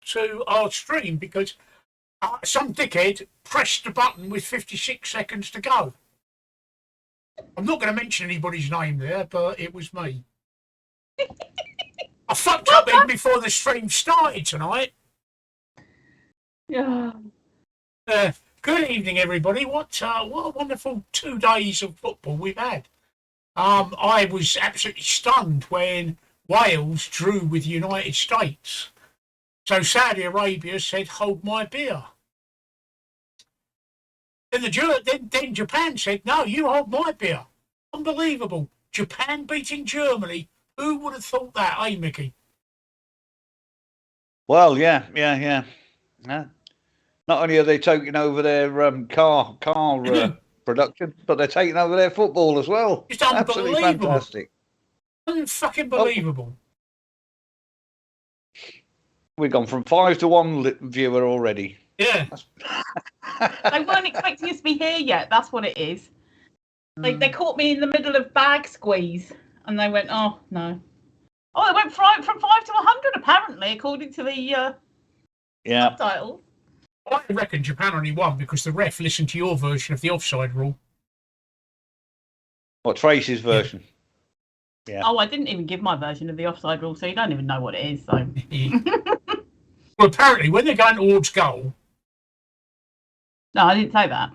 to our stream because some dickhead pressed the button with 56 seconds to go. I'm not going to mention anybody's name there, but it was me. I fucked up even before the stream started tonight. Yeah. Good evening, everybody. What a wonderful 2 days of football we've had. I was absolutely stunned when Wales drew with the United States. So Saudi Arabia said, hold my beer. Then Japan said, no, you hold my beer. Unbelievable. Japan beating Germany. Who would have thought that, eh, Mickey? Well, yeah. Not only are they taking over their car production, but they're taking over their football as well. It's unbelievable. Absolutely fantastic. Unfucking believable. We've gone from 5 to 1 viewer already. Yeah. They weren't expecting us to be here yet. That's what it is. They caught me in the middle of bag squeeze, and they went, "Oh no." Oh, it went from 5 to 100 apparently, according to the subtitles. I reckon Japan only won because the ref listened to your version of the offside rule. What, Tracy's version? Yeah. Oh, I didn't even give my version of the offside rule, so you don't even know what it is. So. Well, apparently, when they're going towards goal. No, I didn't say that.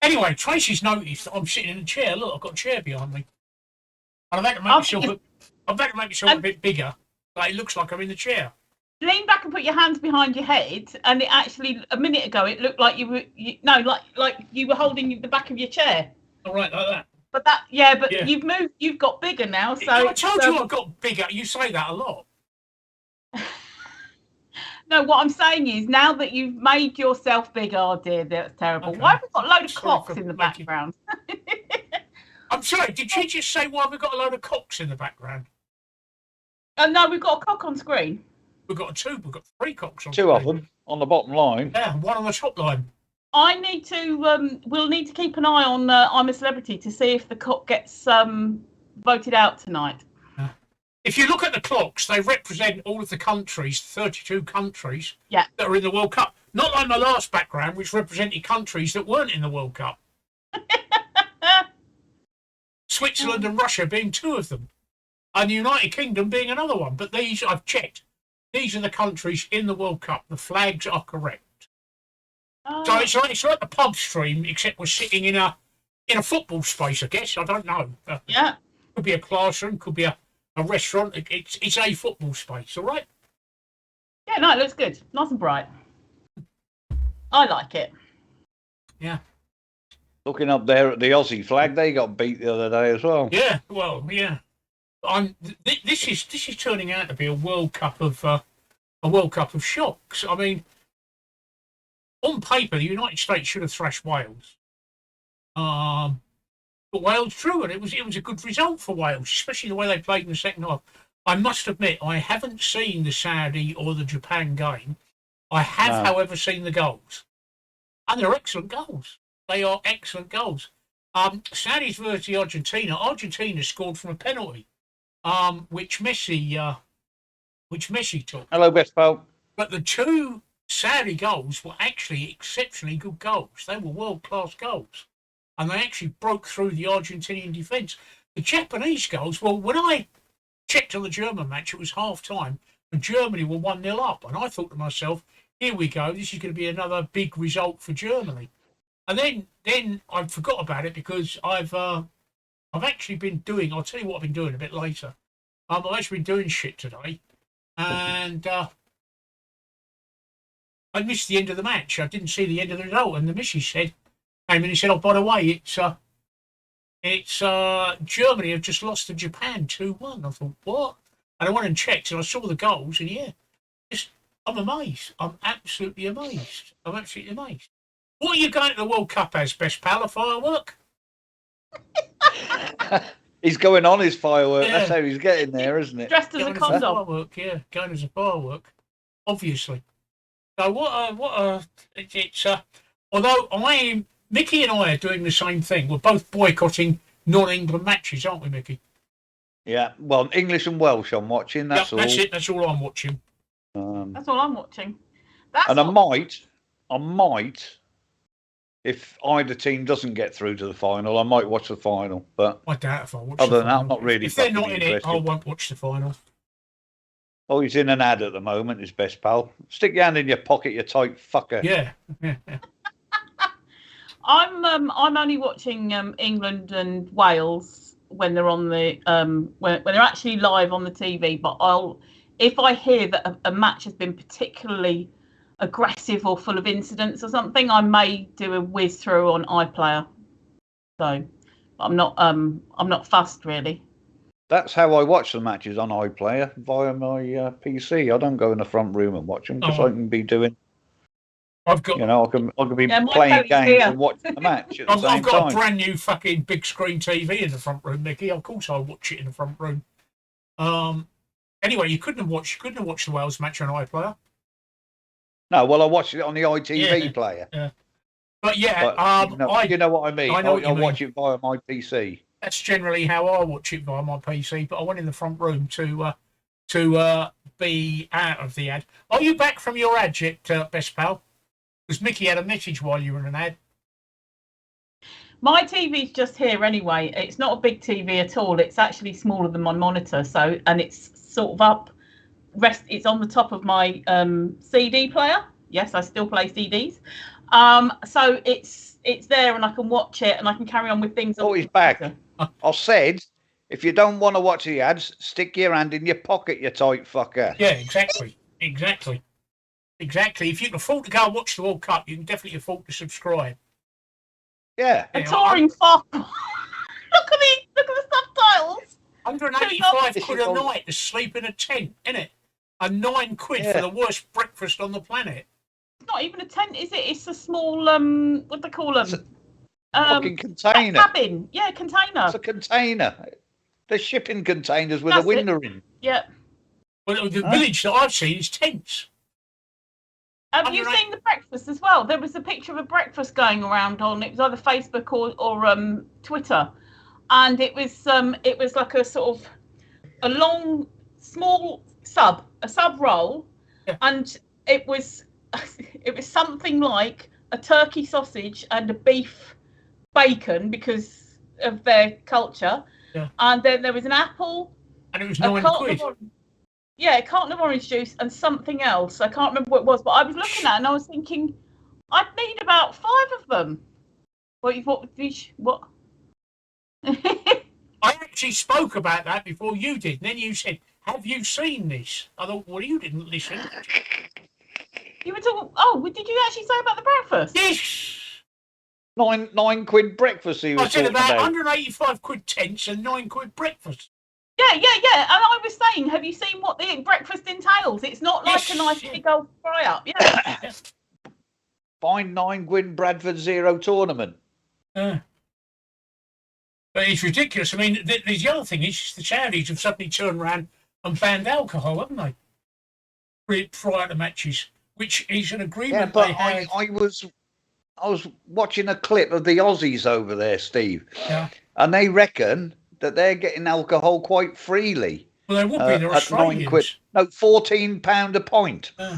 Anyway, Tracy's noticed that I'm sitting in a chair. Look, I've got a chair behind me. And I've had to make myself a bit bigger, but it looks like I'm in the chair. Lean back and put your hands behind your head, and it actually, a minute ago, it looked like you were holding the back of your chair. All right, like that. But you've moved. You've got bigger now. So I told you I've got bigger. You say that a lot. No, what I'm saying is, now that you've made yourself bigger, oh dear, that's terrible. Okay. Why have we got a load of clocks in the background? I'm sorry, did she just say why we've got a load of cocks in the background? No, we've got a cock on screen. We've got 3 cocks on screen. 2 of them on the bottom line. Yeah, 1 on the top line. I need to, we'll need to keep an eye on I'm a Celebrity to see if the cock gets voted out tonight. If you look at the clocks, they represent all of the countries, 32 countries that are in the World Cup. Not like my last background, which represented countries that weren't in the World Cup. Switzerland and Russia being 2 of them, and the United Kingdom being another one. But these, I've checked, these are the countries in the World Cup. The flags are correct. So it's like the pub stream, except we're sitting in a football space, I guess. I don't know. Could be a classroom, could be a restaurant. It's a football space, all right? Yeah, no, it looks good. Nice and bright. I like it. Yeah. Looking up there at the Aussie flag, they got beat the other day as well. Yeah, well, yeah. This is turning out to be a World Cup of shocks. I mean, on paper, the United States should have thrashed Wales. But Wales drew, and it was a good result for Wales, especially the way they played in the second half. I must admit, I haven't seen the Saudi or the Japan game. I have, however, seen the goals. And they're excellent goals. They are excellent goals. Saudi's versus Argentina. Argentina scored from a penalty, which Messi took. Hello, best pal. But the 2 Saudi goals were actually exceptionally good goals. They were world-class goals. And they actually broke through the Argentinian defence. The Japanese goals, well, when I checked on the German match, it was half-time, and Germany were 1-0 up. And I thought to myself, here we go, this is going to be another big result for Germany. And then I forgot about it because I've actually been doing, I'll tell you what I've been doing a bit later. I've actually been doing shit today. And I missed the end of the match. I didn't see the end of the result. And the missus came in and said, oh, by the way, it's Germany have just lost to Japan 2-1. I thought, what? And I went and checked and I saw the goals, and I'm amazed. I'm absolutely amazed. What are you going to the World Cup as, best pal? A firework? He's going on his firework. Yeah. That's how he's getting there, isn't it? Dressed as a condom. Firework, yeah, going as a firework, obviously. So although Mickey and I are doing the same thing. We're both boycotting non-England matches, aren't we, Mickey? Yeah, well, English and Welsh I'm watching, that's all. That's it, that's all I'm watching. That's all I'm watching. And I might, if either team doesn't get through to the final, I might watch the final. But I doubt if I watch other the than that, final. I'm not really. If they're not in it, I interested. won't watch the final. Oh, he's in an ad at the moment, his best pal. Stick your hand in your pocket, you tight fucker. Yeah. I'm only watching England and Wales when they're on the when they're actually live on the TV. But if I hear that a match has been particularly aggressive or full of incidents or something, I may do a whiz through on iPlayer. So I'm not fussed really. That's how I watch the matches on iPlayer via my PC. I don't go in the front room and watch them because I can be doing. I've got. I can be playing games and watching the match at the same I've got time. a brand new fucking big screen TV in the front room, Nicky. Of course, I'll watch it in the front room. Anyway, you couldn't have watched the Wales match on iPlayer. No, well, I watched it on the ITV player. Yeah. But yeah, you know what I mean. I know what you mean. Watch it via my PC. That's generally how I watch it via my PC. But I went in the front room to be out of the ad. Are you back from your ad yet, best pal? Because Mickey had a message while you were in an ad. My TV's just here anyway. It's not a big TV at all. It's actually smaller than my monitor. And it's sort of it's on the top of my CD player. Yes, I still play CDs. So it's there and I can watch it and I can carry on with things. Oh, he's back. I said, if you don't want to watch the ads, stick your hand in your pocket, you tight fucker. Yeah, exactly. If you can afford to go and watch the World Cup, you can definitely afford to subscribe. Yeah. A touring fop. Look at the subtitles. 185 quid a night to sleep in a tent, innit? And 9 quid for the worst breakfast on the planet. It's not even a tent, is it? It's a small what do they call them? Fucking container. Cabin. Yeah, container. It's a container. They're shipping containers with a window in. Yeah. Well, the village that I've seen is tents. Have you seen the breakfast as well? There was a picture of a breakfast going around on it was either Facebook or Twitter, and it was like a sort of a long small sub roll, and it was something like a turkey sausage and a beef bacon because of their culture, and then there was an apple, and it was 9 quid. A carton of orange juice and something else. I can't remember what it was, but I was looking at it and I was thinking, I'd need about 5 of them. What? I actually spoke about that before you did. And then you said, have you seen this? I thought, well, you didn't listen. You were talking, did you actually say about the breakfast? Yes. 9 quid breakfast he was I said talking about about. 185 quid tents and 9 quid breakfast. Yeah. And I was saying, have you seen what the breakfast entails? It's not like a nice big old fry up. Yeah. Find 9 quid Bradford Zero tournament. But it's ridiculous. I mean, the other thing is the Saudis have suddenly turned around and banned alcohol, haven't they? Prior to matches, which is an agreement. Yeah, but they had. I was watching a clip of the Aussies over there, Steve. Yeah. And they reckon that they're getting alcohol quite freely. Well, they would be. They're Australians. 9 quid. No, £14 a pint. Yeah.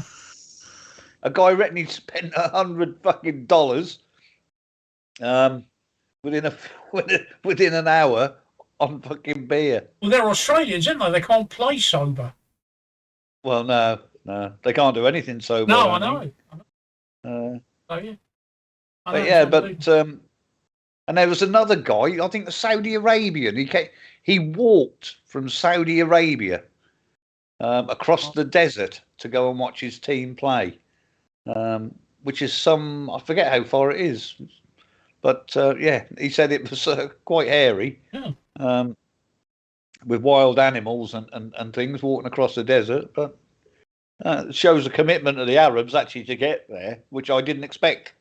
A guy reckon he spent $100 fucking within an hour on fucking beer. Well, they're Australians, aren't they? They can't play sober. Well, no, they can't do anything sober. No, I know. Oh yeah. And there was another guy, I think the Saudi Arabian. He walked from Saudi Arabia across the desert to go and watch his team play, which is I forget how far it is, but he said it was quite hairy, with wild animals and things walking across the desert. But it shows the commitment of the Arabs actually to get there, which I didn't expect.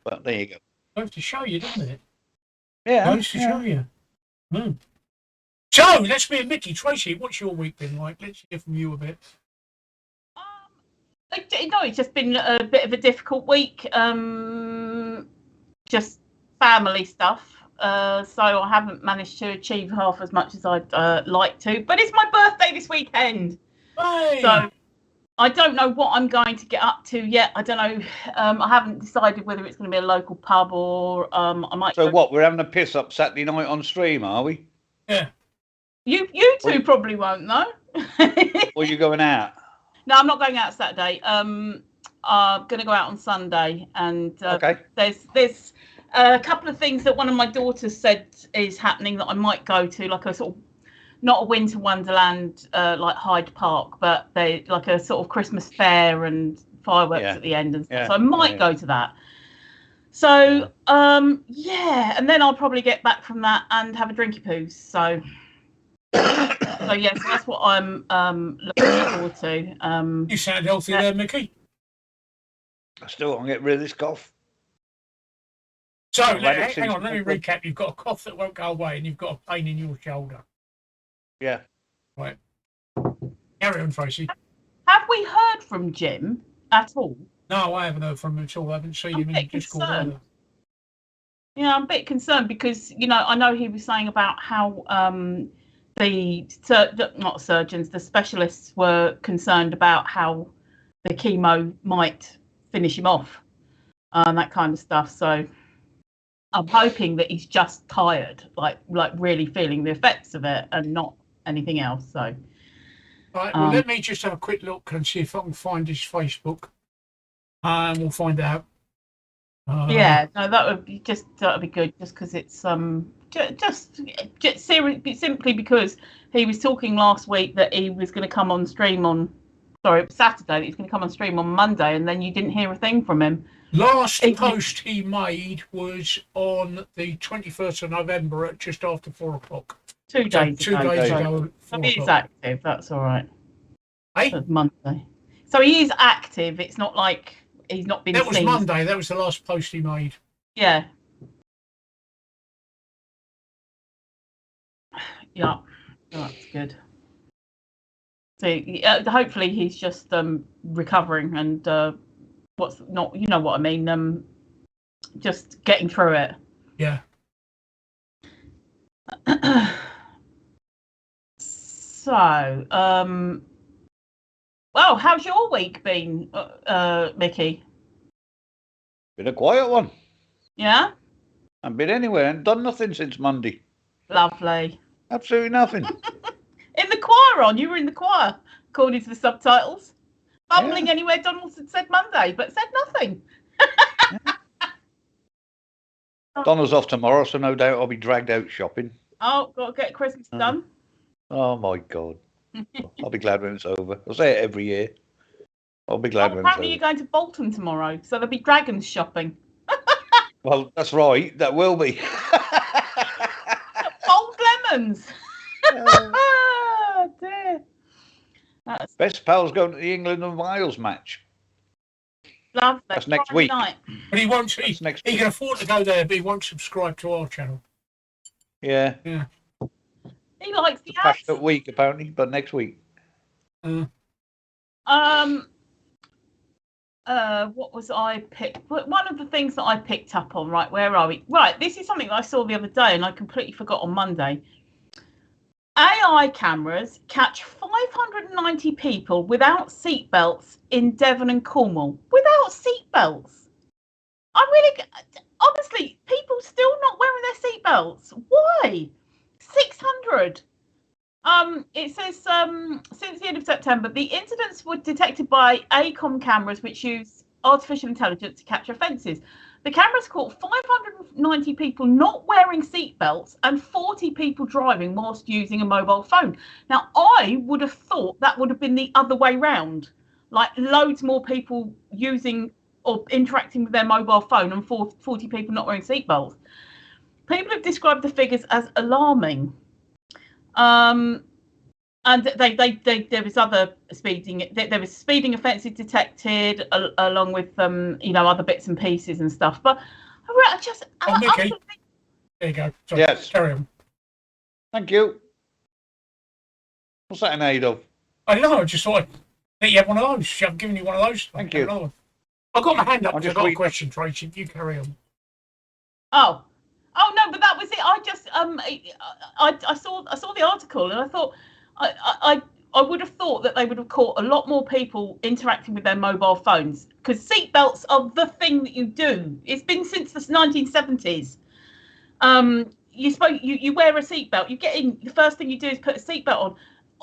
But there you go. Goes to show you, doesn't it? Yeah. Goes to show you. So, let's be a Mickey. Tracy, what's your week been like? Let's hear from you a bit. It's just been a bit of a difficult week. Just family stuff. so I haven't managed to achieve half as much as I'd like to. But it's my birthday this weekend, Hey. so I don't know what I'm going to get up to yet. I don't know. I haven't decided whether it's going to be a local pub or I might. So what? We're having a piss up Saturday night on stream, are we? Yeah. You two probably won't know. Or you going out? No, I'm not going out Saturday. I'm going to go out on Sunday, and Okay. there's a couple of things that one of my daughters said is happening that I might go to, like a sort of not a winter wonderland like Hyde Park, but they like a sort of Christmas fair and fireworks at the end and stuff. So I might go to that. So and then I'll probably get back from that and have a drinky poos. So yes, that's what I'm looking forward to. You sound healthy there, Mickey. I still want to get rid of this cough. So hang on, let me recap. You've got a cough that won't go away, and you've got a pain in your shoulder. Yeah. Right. Carry on, Tracy. Have we heard from Jim at all? No, I haven't heard from him at all. I haven't seen him in Discord either. Yeah, I'm a bit concerned because, I know he was saying about how the specialists were concerned about how the chemo might finish him off and that kind of stuff. So I'm hoping that he's just tired, like really feeling the effects of it and not anything else. So, right. Well, let me just have a quick look and see if I can find his Facebook, and we'll find out. Yeah, no, that'd be good, just because it's just simply because he was talking last week that he was going to come on stream on Saturday. That he's going to come on stream on Monday, and then you didn't hear a thing from him. Last post he made was on the 21st of November at just after 4 o'clock. 2 days ago. 2 days ago. So he is active. That's all right. Hey? That's Monday. So he is active. It's not like he's not been. That was Monday. That was the last post he made. Yeah. Yeah. Oh, that's good. So hopefully he's just recovering and what's not, you know what I mean, just getting through it. Yeah. So, well, how's your week been, Mickey? Been a quiet one. Yeah? Haven't been anywhere and done nothing since Monday. Lovely. Absolutely nothing. In the choir on? You were in the choir, according to the subtitles. Bumbling anywhere Donaldson said Monday, but said nothing. Donald's off tomorrow, so no doubt I'll be dragged out shopping. Oh, got to get Christmas done. Oh, my God. I'll be glad when it's over. I say it every year. I'll be glad when it's over. Apparently you're going to Bolton tomorrow, so there'll be dragons shopping. Well, that's right. That will be. Bold lemons. Oh, dear. Best pal's going to the England and Wales match. Lovely. That's next week. Night. But he won't. He can afford to go there, but he won't subscribe to our channel. Yeah. Yeah. He likes the passionate week apparently, but next week. What was I picked? One of the things that I picked up on, right, where are we? Right, this is something that I saw the other day and I completely forgot on Monday. AI cameras catch 590 people without seatbelts in Devon and Cornwall. Without seatbelts. Honestly, people still not wearing their seatbelts. Why? 600. It says since the end of September, the incidents were detected by ACOM cameras which use artificial intelligence to capture offences. The cameras caught 590 people not wearing seatbelts and 40 people driving whilst using a mobile phone. Now, I would have thought that would have been the other way round, like loads more people using or interacting with their mobile phone and 40 people not wearing seatbelts. People have described the figures as alarming. And there was other speeding. There was speeding offences detected along with other bits and pieces and stuff. But I just Mickey, there you go. Sorry, yes, carry on. Thank you. What's that in aid of? I don't know. I just thought that you had one of those. I've given you one of those. Thank you. I've got my hand up. I've got a question, Tracy. You carry on. Oh Oh no, but that was it. I just I saw the article and I thought I would have thought that they would have caught a lot more people interacting with their mobile phones, because seatbelts are the thing that you do. It's been since the 1970s. You wear a seatbelt. You get in. The first thing you do is put a seatbelt on.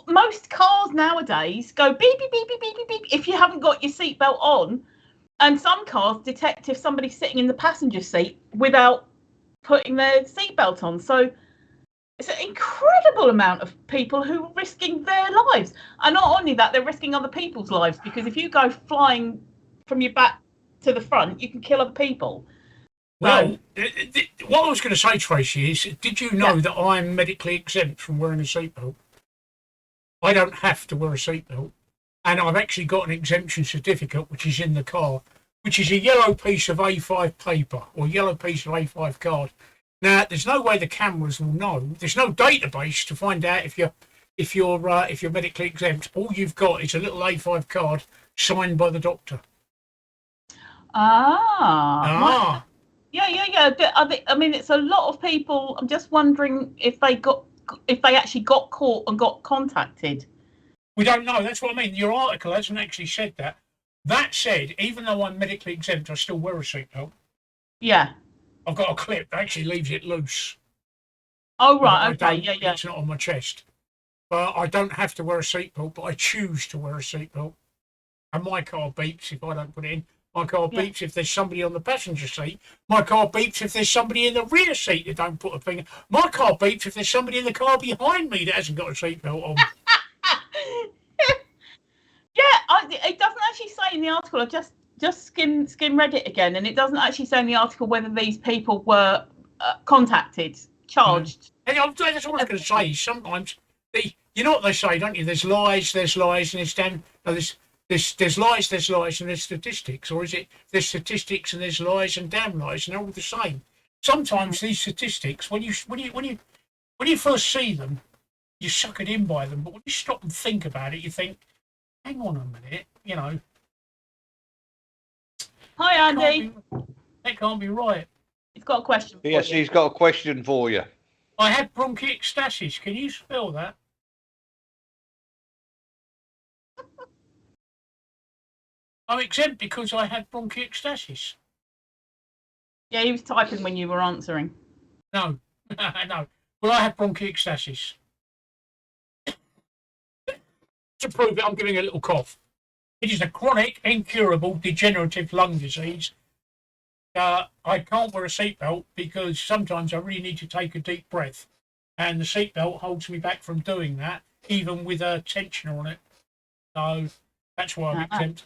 Most cars nowadays go beep beep beep beep beep beep beep if you haven't got your seatbelt on, and some cars detect if somebody's sitting in the passenger seat without putting their seatbelt on. So it's an incredible amount of people who are risking their lives, and not only that, they're risking other people's lives, because if you go flying from your back to the front, you can kill other people. Well, what I was going to say, Tracy, is did you know that I'm medically exempt from wearing a seatbelt? I don't have to wear a seatbelt. And I've actually got an exemption certificate, which is in the car, which is a yellow piece of A5 paper or yellow piece of A5 card. Now, there's no way the cameras will know. There's no database to find out if you're medically exempt. All you've got is a little A5 card signed by the doctor. Ah. Yeah. I mean, it's a lot of people. I'm just wondering if they actually got caught and got contacted. We don't know. That's what I mean. Your article hasn't actually said that. That said, even though I'm medically exempt, I still wear a seatbelt. Yeah. I've got a clip that actually leaves it loose. Oh, right. Okay. Yeah. It's not on my chest. But I don't have to wear a seatbelt, but I choose to wear a seatbelt. And my car beeps if I don't put it in. My car beeps if there's somebody on the passenger seat. My car beeps if there's somebody in the rear seat that don't put a finger. My car beeps if there's somebody in the car behind me that hasn't got a seatbelt on. It doesn't actually say in the article. I just skim read it again, and it doesn't actually say in the article whether these people were contacted, charged. And that's what I was going to say. Sometimes, you know what they say, don't you? There's lies, and there's lies, and there's statistics. Or is it there's statistics and there's lies and damn lies, and they're all the same. Sometimes these statistics, when you first see them, you're suckered in by them. But when you stop and think about it, you think, hang on a minute, you know. Hi, Andy. That can't be right. He's got a question for you. Yes, he's got a question for you. I had bronchiectasis. Can you spell that? I'm exempt because I had bronchiectasis. Yeah, he was typing when you were answering. No. No. Well, I had bronchiectasis. To prove it, I'm giving a little cough. It is a chronic, incurable, degenerative lung disease. I can't wear a seatbelt because sometimes I really need to take a deep breath, and the seatbelt holds me back from doing that, even with a tensioner on it. So that's why I'm exempt.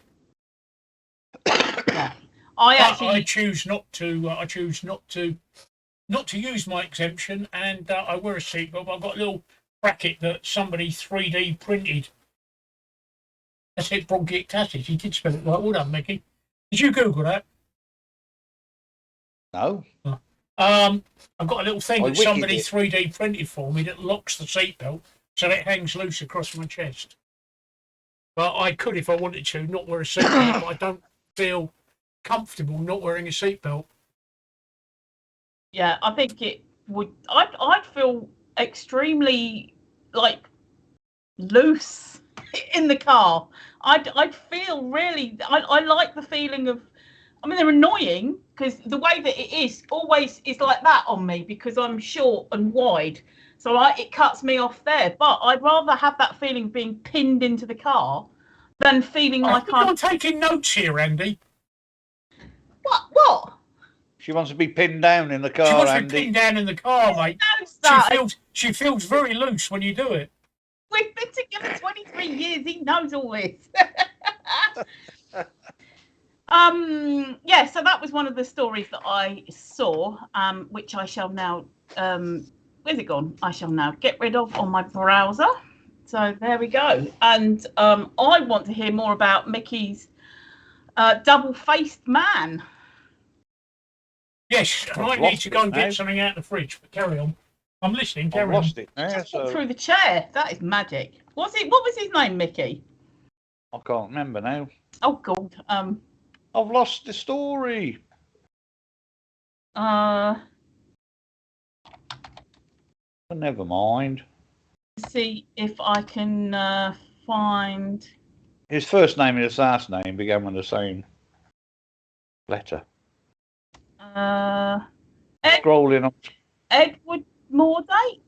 Yeah. I choose not to. I choose not to use my exemption, and I wear a seatbelt. But I've got a little bracket that somebody 3D printed. That's it, bronchiectasis. You did spell it right. Well done, Mickey. Did you Google that? No. I've got a little thing that somebody 3D printed for me that locks the seatbelt so that it hangs loose across my chest. But I could, if I wanted to, not wear a seatbelt, but I don't feel comfortable not wearing a seatbelt. Yeah, I think it would. I'd feel extremely loose in the car. I'd feel really. I like the feeling of. I mean, they're annoying because the way that it is always is like that on me because I'm short and wide. So it cuts me off there. But I'd rather have that feeling of being pinned into the car than feeling like I'm taking notes here, Andy. What? She wants to be pinned down in the car, She wants to Andy. be pinned down in the car, mate. She feels very loose when you do it. We've been together 23 years. He knows all this. Yeah, so that was one of the stories that I saw, which I shall now, where's it gone? I shall now get rid of on my browser. So there we go. And I want to hear more about Mickey's double-faced man. Yes, I need to go and get something out of the fridge, but carry on. I'm listening, carry on. I've lost it now, Just walk through the chair. That is magic. What was his name, Mickey? I can't remember now. Oh, God. I've lost the story. But never mind. See if I can find. His first name and his last name began with the same letter. Scrolling on. Edward Mordrake.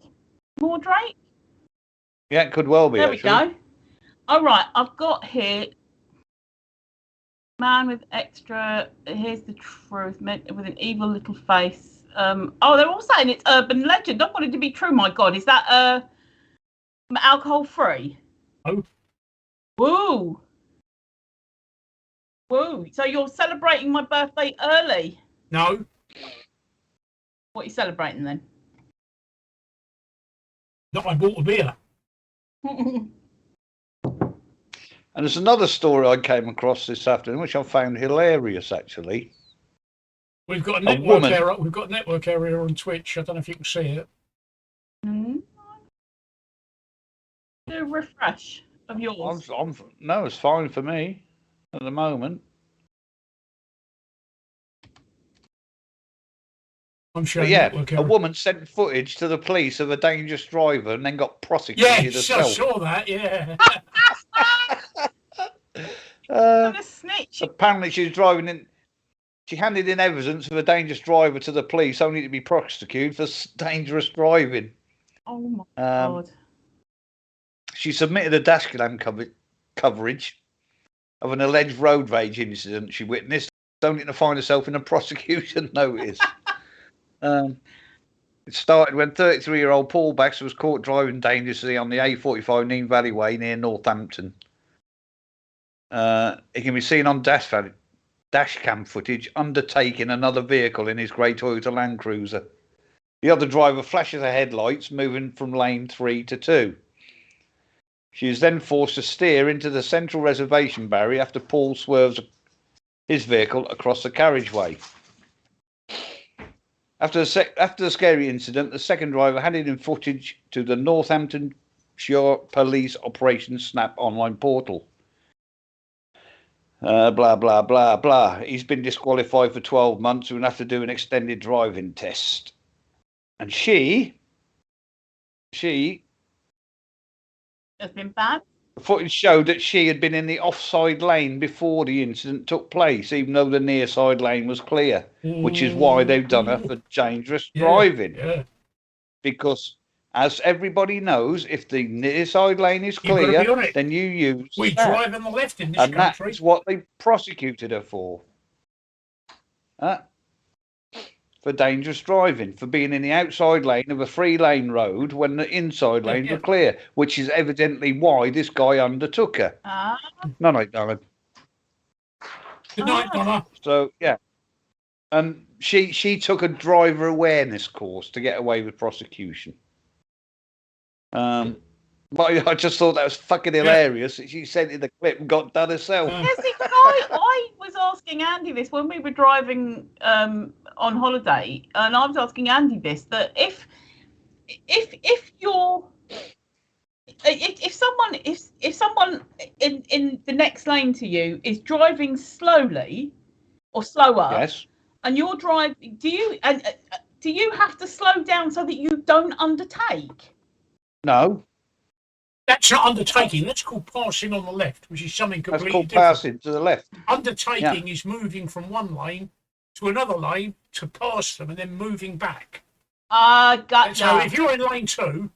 Yeah, it could well be. There actually. we go. All right, I've got here. Man with extra. Here's the truth. With an evil little face. They're all saying it's urban legend. I want it to be true. My God, is that alcohol free? Oh. Woo. Woo. So you're celebrating my birthday early? No. What are you celebrating then? Not I bought a beer. And there's another story I came across this afternoon, which I found hilarious, actually. We've got a network error. We've got a network error on Twitch. I don't know if you can see it. Do a refresh of yours. No, it's fine for me at the moment. I'm sure. But yeah, a woman sent footage to the police of a dangerous driver and then got prosecuted herself. I saw that. Yeah. What a snitch! Apparently, she was driving in. She handed in evidence of a dangerous driver to the police, only to be prosecuted for dangerous driving. Oh my God! She submitted a dashcam coverage of an alleged road rage incident she witnessed, only to find herself in a prosecution notice. It started when 33-year-old Paul Baxter was caught driving dangerously on the A45 Nene Valley Way near Northampton. It can be seen on dashcam footage undertaking another vehicle in his grey Toyota Land Cruiser. The other driver flashes her headlights, moving from lane 3 to 2. She is then forced to steer into the central reservation barrier after Paul swerves his vehicle across the carriageway. After the scary incident, the second driver handed in footage to the Northamptonshire Police Operations Snap online portal. Blah, blah, blah, blah. He's been disqualified for 12 months and will have to do an extended driving test. And she has been bad. The footage showed that she had been in the offside lane before the incident took place, even though the near side lane was clear, which is why they've done her for dangerous driving. Yeah. Because, as everybody knows, if the near side lane is clear, then you use We drive on the left in this country. And that's what they prosecuted her for. For dangerous driving, for being in the outside lane of a 3-lane road when the inside lanes were clear, which is evidently why this guy undertook her. No, darling. Good night, Donna. So, yeah. And she took a driver awareness course to get away with prosecution. But I just thought that was fucking hilarious. She sent in the clip and got done herself. Yes, because I was asking Andy this when we were driving on holiday, and I was asking Andy this, that if someone in the next lane to you is driving slowly or slower, yes, and you're driving, do you have to slow down so that you don't undertake? No. That's not undertaking. That's called passing on the left, which is something completely different. That's called passing to the left. Undertaking is moving from one lane to another lane to pass them and then moving back. Gotcha. So if you're in lane 2,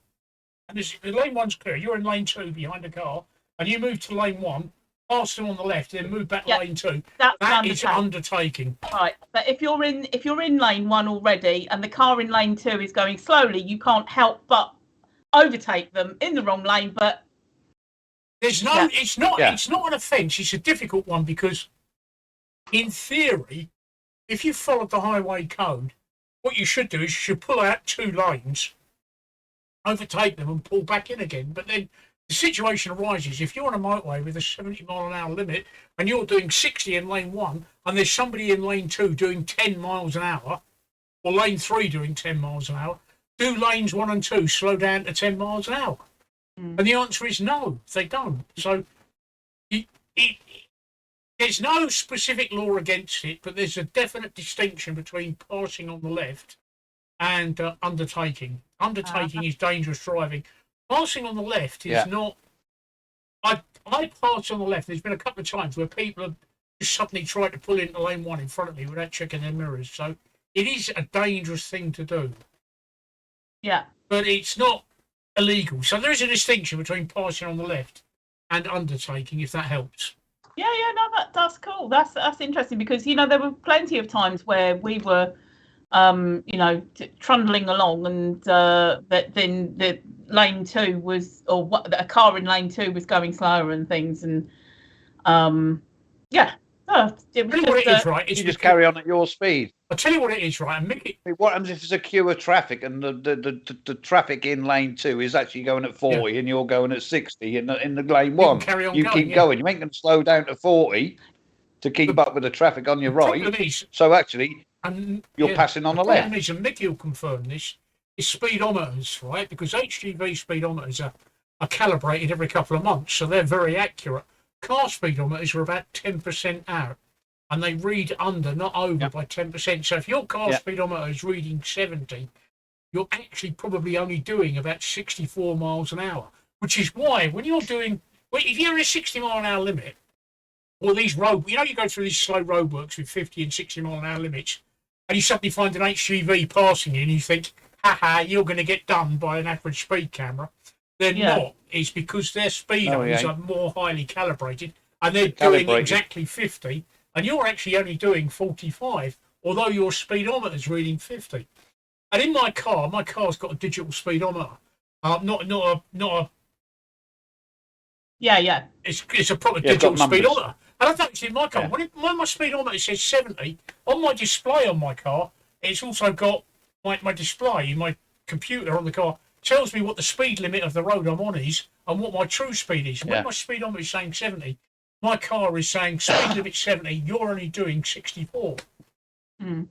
and lane 1's clear, you're in lane 2 behind a car, and you move to lane 1, pass them on the left, then move back lane 2. That is undertaking. Right, but if you're in lane 1 already, and the car in lane 2 is going slowly, you can't help but overtake them in the wrong lane. But it's not an offence. It's a difficult one because, in theory, if you followed the highway code, what you should do is you should pull out 2 lanes, overtake them, and pull back in again. But then the situation arises if you're on a motorway with a 70-mile-an-hour limit and you're doing 60 in lane 1, and there's somebody in lane 2 doing 10 miles an hour, or lane 3 doing 10 miles an hour. Do lanes 1 and 2 slow down to 10 miles an hour? And the answer is no, they don't. So there's no specific law against it, but there's a definite distinction between passing on the left and undertaking. undertaking is dangerous driving. Passing on the left is not. I pass on the left. There's been a couple of times where people have just suddenly tried to pull into lane 1 in front of me without checking their mirrors. So it is a dangerous thing to do. Yeah. But it's not illegal. So there is a distinction between passing on the left and undertaking, if that helps. Yeah, no, that's cool. That's interesting because, you know, there were plenty of times where we were, you know, trundling along and then the lane 2 was, or a car in lane 2 was going slower and things. And, yeah. No, it was what it is, right? You just carry on at your speed. I'll tell you what it is, right? And Mickey, what happens if there's a queue of traffic and the traffic in lane 2 is actually going at 40 and you're going at 60 in the lane 1? Carry on you going, keep going. You ain't going to slow down to 40 to keep up with the traffic on your right. So actually, you're passing on the left. And Mickey will confirm this, is speedometers, right? Because HGV speedometers are calibrated every couple of months, so they're very accurate. Car speedometers are about 10% out, and they read under, not over, by 10%. So if your car speedometer is reading 70, you're actually probably only doing about 64 miles an hour, which is why when you're doing, if you're in a 60-mile-an-hour limit, or these you go through these slow roadworks with 50 and 60-mile-an-hour limits, and you suddenly find an HGV passing you, and you think, haha, you're going to get done by an average speed camera. They're not. It's because their speedos are more highly calibrated, and they're doing exactly 50, and you're actually only doing 45, although your speedometer's reading 50. And in my car's got a digital speedometer, not a. Yeah. It's a proper digital speedometer. And I've actually in my car, when my speedometer says 70, on my display on my car, it's also got my display, my computer on the car tells me what the speed limit of the road I'm on is and what my true speed is. When my speedometer is saying 70, my car is saying speed limit 70, you're only doing 64. Mm.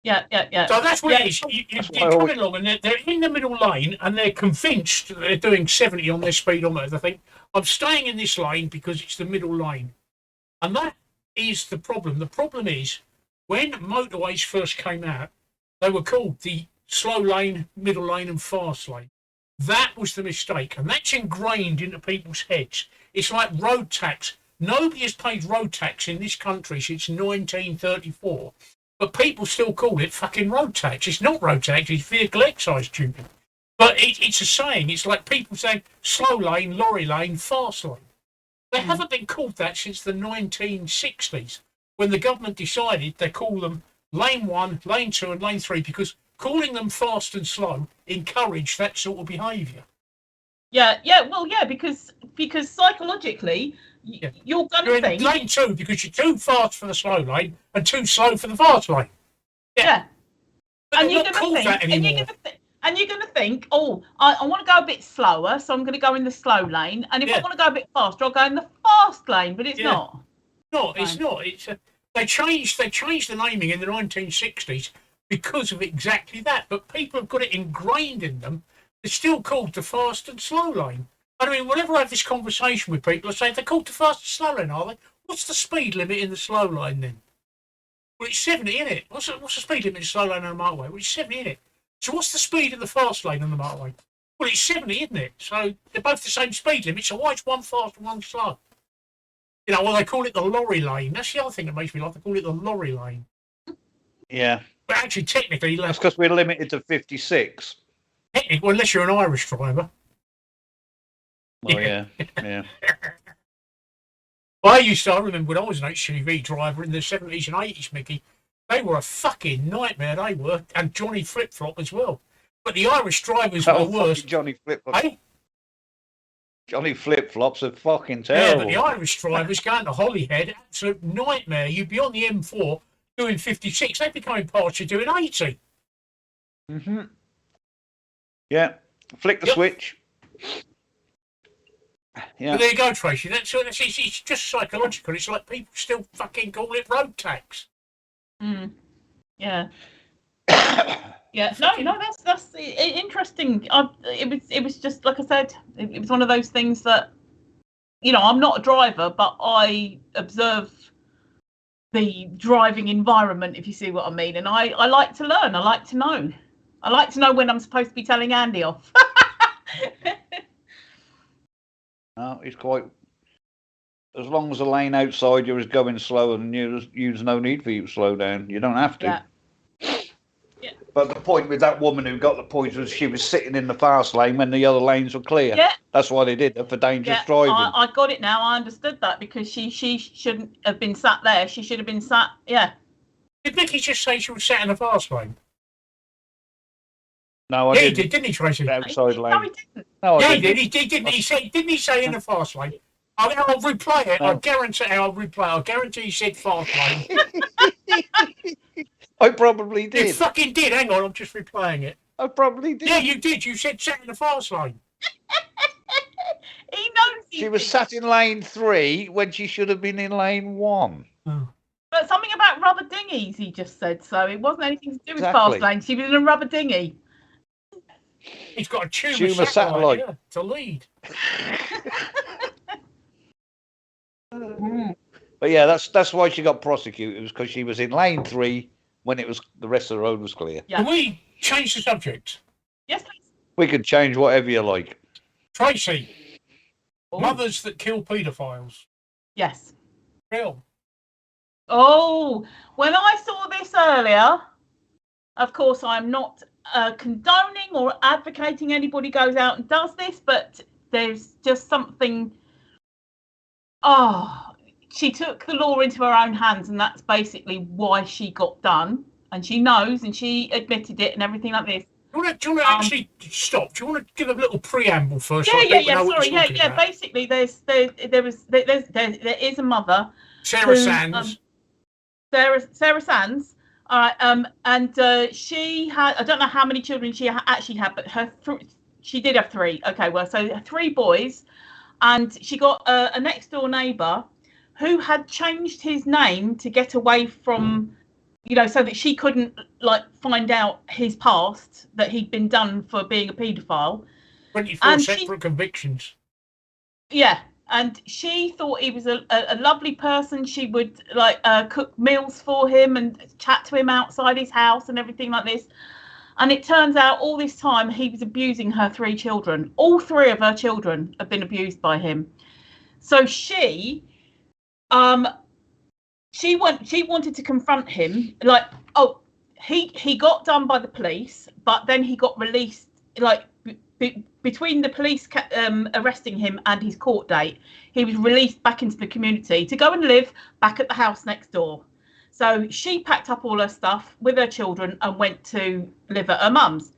Yeah. So that's what it is. You're coming along and they're in the middle lane and they're convinced that they're doing 70 on their speedometer. They think, I'm staying in this lane because it's the middle lane. And that is the problem. The problem is when motorways first came out, they were called the slow lane, middle lane and fast lane. That was the mistake, and that's ingrained into people's heads. It's like road tax. Nobody has paid road tax in this country since 1934, but people still call it fucking road tax. It's not road tax, it's vehicle excise duty. But it's a saying. It's like people saying slow lane, lorry lane, fast lane. They haven't been called that since the 1960s, when the government decided they call them lane 1, lane 2 and lane 3 because calling them fast and slow encouraged that sort of behaviour. Because psychologically, you're going to think lane 2 because you're too fast for the slow lane and too slow for the fast lane. Yeah. But and you're not called that anymore. And you're going to think, I want to go a bit slower, so I'm going to go in the slow lane. And if I want to go a bit faster, I'll go in the fast lane. But it's not. No, it's not. It's they changed the naming in the 1960s because of exactly that. But people have got it ingrained in them. It's still called the fast and slow lane. I mean, whenever I have this conversation with people, I say, they're called the fast and slow lane, are they? What's the speed limit in the slow lane then? Well, it's 70, isn't it? What's the speed limit in the slow lane on the motorway? Well, it's 70, isn't it? So what's the speed in the fast lane on the motorway? Well, it's 70, isn't it? So they're both the same speed limit. So why is one fast and one slow? You know, well, they call it the lorry lane. That's the other thing that makes me laugh. They call it the lorry lane. Yeah. But actually, technically... That's because we're limited to 56. Technically, well, unless you're an Irish driver. Oh, yeah. I remember when I was an HGV driver in the 70s and 80s, Mickey, they were a fucking nightmare, they were, and Johnny Flip Flop as well. But the Irish drivers were worse. Johnny Flip Flop. Hey? Johnny Flip Flops are fucking terrible. Yeah, but the Irish drivers going to Holyhead, absolute nightmare. You'd be on the M4 doing 56, they'd be coming past you doing 80. Mm-hmm. Yeah, flick the switch. Yeah. But there you go, Tracy. It's just psychological. It's like people still fucking call it road tax. Yeah. Yeah. No. That's interesting. It was just like I said. It was one of those things that, you know, I'm not a driver, but I observe the driving environment, if you see what I mean. And I like to learn. I like to know. I like to know when I'm supposed to be telling Andy off. No, it's quite. As long as the lane outside you is going slow, and there's no need for you to slow down. You don't have to. Yeah. But the point with that woman who got the points was she was sitting in the fast lane when the other lanes were clear. Yeah. That's why they did it, for dangerous driving. I got it now. I understood that, because she shouldn't have been sat there. She should have been sat. Yeah. Did Nicky just say she was sat in the fast lane? No, I Yeah, didn't. he did, didn't he, Tracy? Outside lane. No, he didn't. No, I Yeah, didn't. he did. Didn't he say? Didn't he say in the fast lane? I'll replay it. No. I guarantee. I'll replay. I guarantee he said fast lane. I probably You did. fucking did. Hang on, I'm just replaying it. I probably did. Yeah, you did. You said sat in the fast lane. He knows. She was sat in lane 3 when she should have been in lane 1. Oh. But something about rubber dinghies, he just said. So it wasn't anything to do with Exactly. fast lane. She was in a rubber dinghy. He's got a tumour Tumour satellite, satellite. yeah, to lead. But yeah, that's why she got prosecuted. It was because she was in lane 3 when it was the rest of the road was clear. Yeah. Can we change the subject? Yes, please. We could change whatever you like. Tracy, Oh, mothers that kill paedophiles. yes. Real. Oh, when I saw this earlier, of course, I'm not condoning or advocating anybody goes out and does this, but there's just something. Oh, she took the law into her own hands, and that's basically why she got done. And she knows, and she admitted it, and everything like this. Do you want to actually stop? Do you want to give a little preamble first? Yeah, so yeah, people yeah. know what Sorry, you're yeah, talking yeah. about? Basically, there is a mother, Sarah who, Sands. Sarah Sands. All right, and she had, I don't know how many children she actually had, but she did have 3. Okay, well, so 3 boys, and she got a next door neighbour who had changed his name to get away from, so that she couldn't find out his past, that he'd been done for being a paedophile. 24 separate convictions. Yeah, and she thought he was a lovely person. She would cook meals for him and chat to him outside his house and everything like this. And it turns out all this time he was abusing her 3 children. All 3 of her children have been abused by him. So she wanted to confront him. He got done by the police, but then he got released. Between the police arresting him and his court date, he was released back into the community to go and live back at the house next door. So she packed up all her stuff with her children and went to live at her mum's.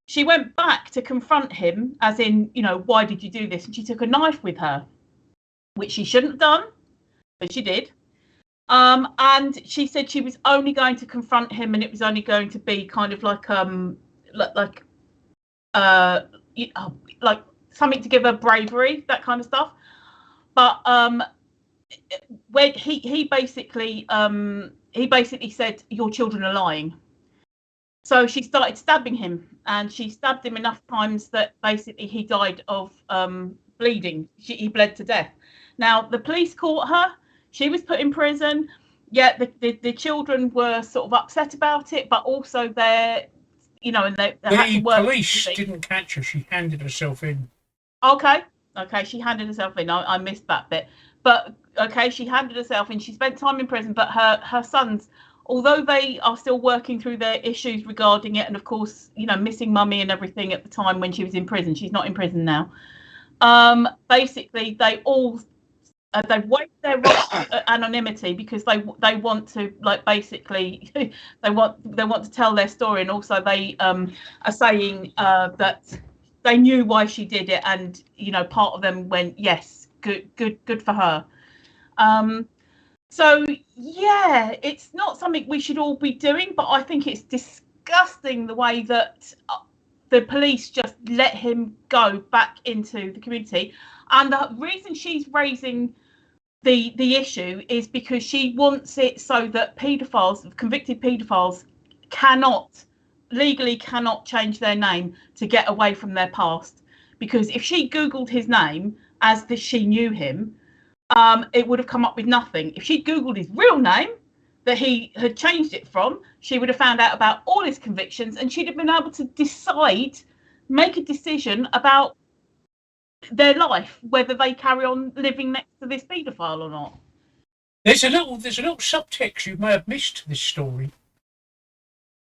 She went back to confront him, as in, why did you do this? And she took a knife with her, which she shouldn't have done, but she did. And she said she was only going to confront him, and it was only going to be kind of like something to give her bravery, that kind of stuff. But when he basically said, your children are lying. So she started stabbing him, and she stabbed him enough times that basically he died of bleeding. He bled to death. Now the police caught her. She was put in prison. Yeah, the children were sort of upset about it, but also they're, and they had to work. The police didn't catch her. She handed herself in. Okay, she handed herself in. I missed that bit. But, okay, she handed herself in. She spent time in prison, but her sons, although they are still working through their issues regarding it, and, of course, missing mummy and everything at the time when she was in prison. She's not in prison now. Basically, they all... they've waived their right to anonymity because they want to basically they want to tell their story, and also they are saying that they knew why she did it, and part of them went, yes, good for her. So yeah, it's not something we should all be doing, but I think it's disgusting the way that the police just let him go back into the community. And the reason she's raising the issue is because she wants it so that convicted paedophiles legally cannot change their name to get away from their past. Because if she Googled his name she knew him, it would have come up with nothing. If she Googled his real name, that he had changed it from, she would have found out about all his convictions, and she'd have been able to make a decision about their life, whether they carry on living next to this paedophile or not. There's a little subtext you may have missed to this story.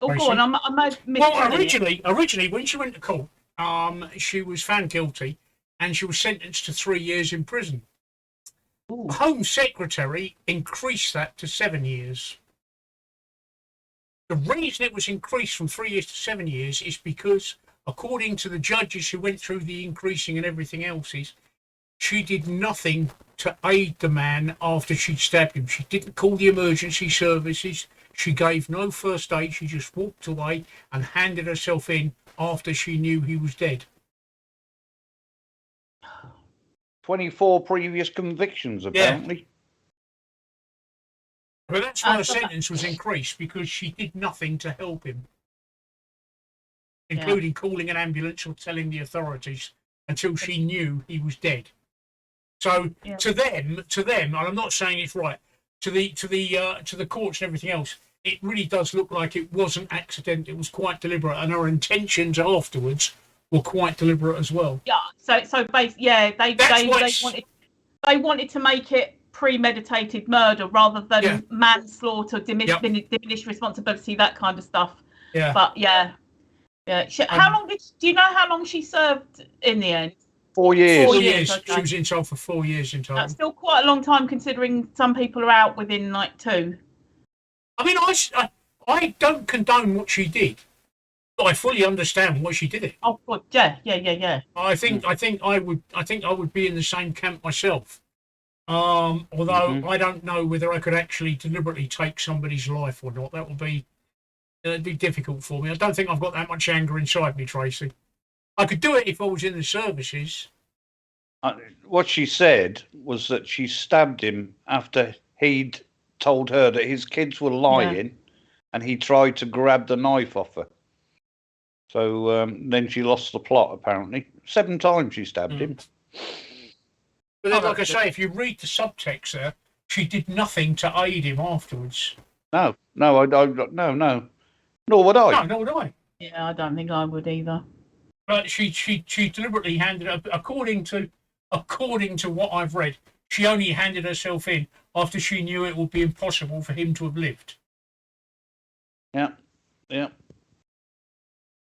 Oh, go on. I may have missed originally, when she went to court, she was found guilty, and she was sentenced to 3 years in prison. Ooh. The Home Secretary increased that to 7 years. The reason it was increased from 3 years to 7 years is because, according to the judges who went through the increasing and everything else, she did nothing to aid the man after she'd stabbed him. She didn't call the emergency services. She gave no first aid. She just walked away and handed herself in after she knew he was dead. 24 previous convictions, apparently. Yeah. But that's why her sentence was increased, because she did nothing to help him, including calling an ambulance or telling the authorities until she knew he was dead. So to them, and I'm not saying it's right, to the courts and everything else, it really does look like it wasn't accidental. It was quite deliberate, and her intentions afterwards were quite deliberate as well. Yeah. So basically, they wanted to make it premeditated murder rather than manslaughter, diminished responsibility, that kind of stuff. Yeah. But how long do you know how long she served in the end? 4 years. 4 years. Okay. She was in jail for 4 years in total. That's still quite a long time, considering some people are out within like 2. I mean, I don't condone what she did, but I fully understand why she did it. Oh God, yeah. I think I would be in the same camp myself. Although I don't know whether I could actually deliberately take somebody's life or not. That would be it'd be difficult for me. I don't think I've got that much anger inside me, Tracy. I could do it if I was in the services. What she said was that she stabbed him after he'd told her that his kids were lying, and he tried to grab the knife off her. So then she lost the plot, apparently. 7 times she stabbed him. But then, like I say, if you read the subtext there, she did nothing to aid him afterwards. No. Nor would I. No, nor would I. Yeah, I don't think I would either. But she deliberately handed up, according to what I've read, she only handed herself in after she knew it would be impossible for him to have lived. Yeah.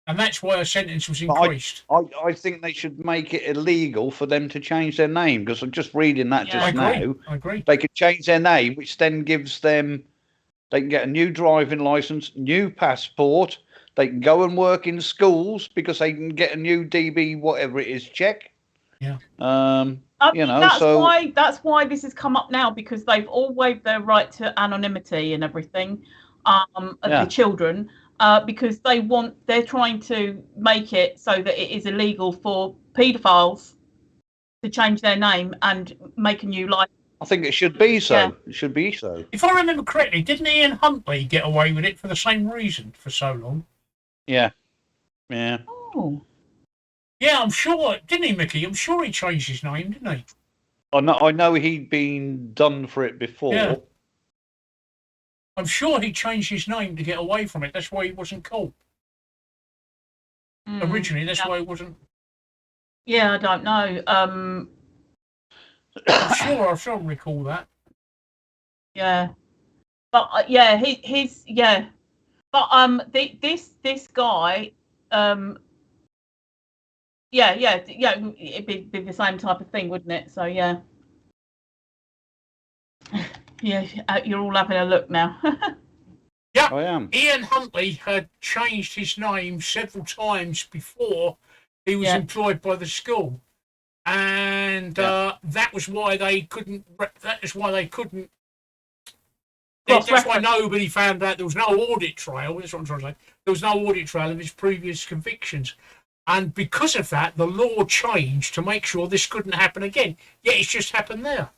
And that's why her sentence was increased. I think they should make it illegal for them to change their name, because I'm just reading that now. I agree. They could change their name, which then gives them, they can get a new driving license, new passport. They can go and work in schools because they can get a new DB, whatever it is, check. Yeah. That's why this has come up now, because they've all waived their right to anonymity and everything, of the children, because they're trying to make it so that it is illegal for paedophiles to change their name and make a new life. I think it should be so. Yeah. It should be so. If I remember correctly, didn't Ian Huntley get away with it for the same reason for so long? Yeah. Oh. Yeah, I'm sure. Didn't he, Mickey? I'm sure he changed his name, didn't he? I know he'd been done for it before. Yeah. I'm sure he changed his name to get away from it. That's why he wasn't caught. Originally, that's why he wasn't. Yeah, I don't know. I'm sure I recall that. Yeah. But But this guy, it'd be the same type of thing, wouldn't it? So yeah, you're all having a look now. Yeah, I am. Ian Huntley had changed his name several times before he was employed by the school, and that was why they couldn't. That's why nobody found out. There was no audit trail. That's what I'm trying to say. There was no audit trail of his previous convictions. And because of that, the law changed to make sure this couldn't happen again. Yet it's just happened there.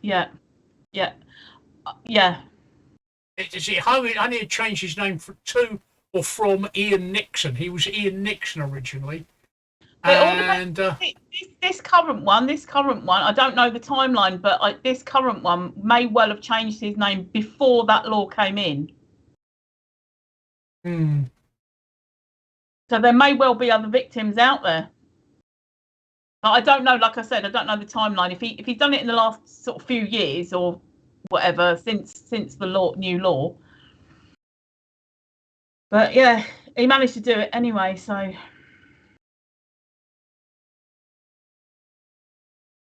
Yeah. Only had changed his name from Ian Nixon. He was Ian Nixon originally. It all depends. And This current one, I don't know the timeline, but this current one may well have changed his name before that law came in. So there may well be other victims out there. But I don't know. Like I said, I don't know the timeline. If he's done it in the last sort of few years or whatever since the new law. But yeah, he managed to do it anyway. So.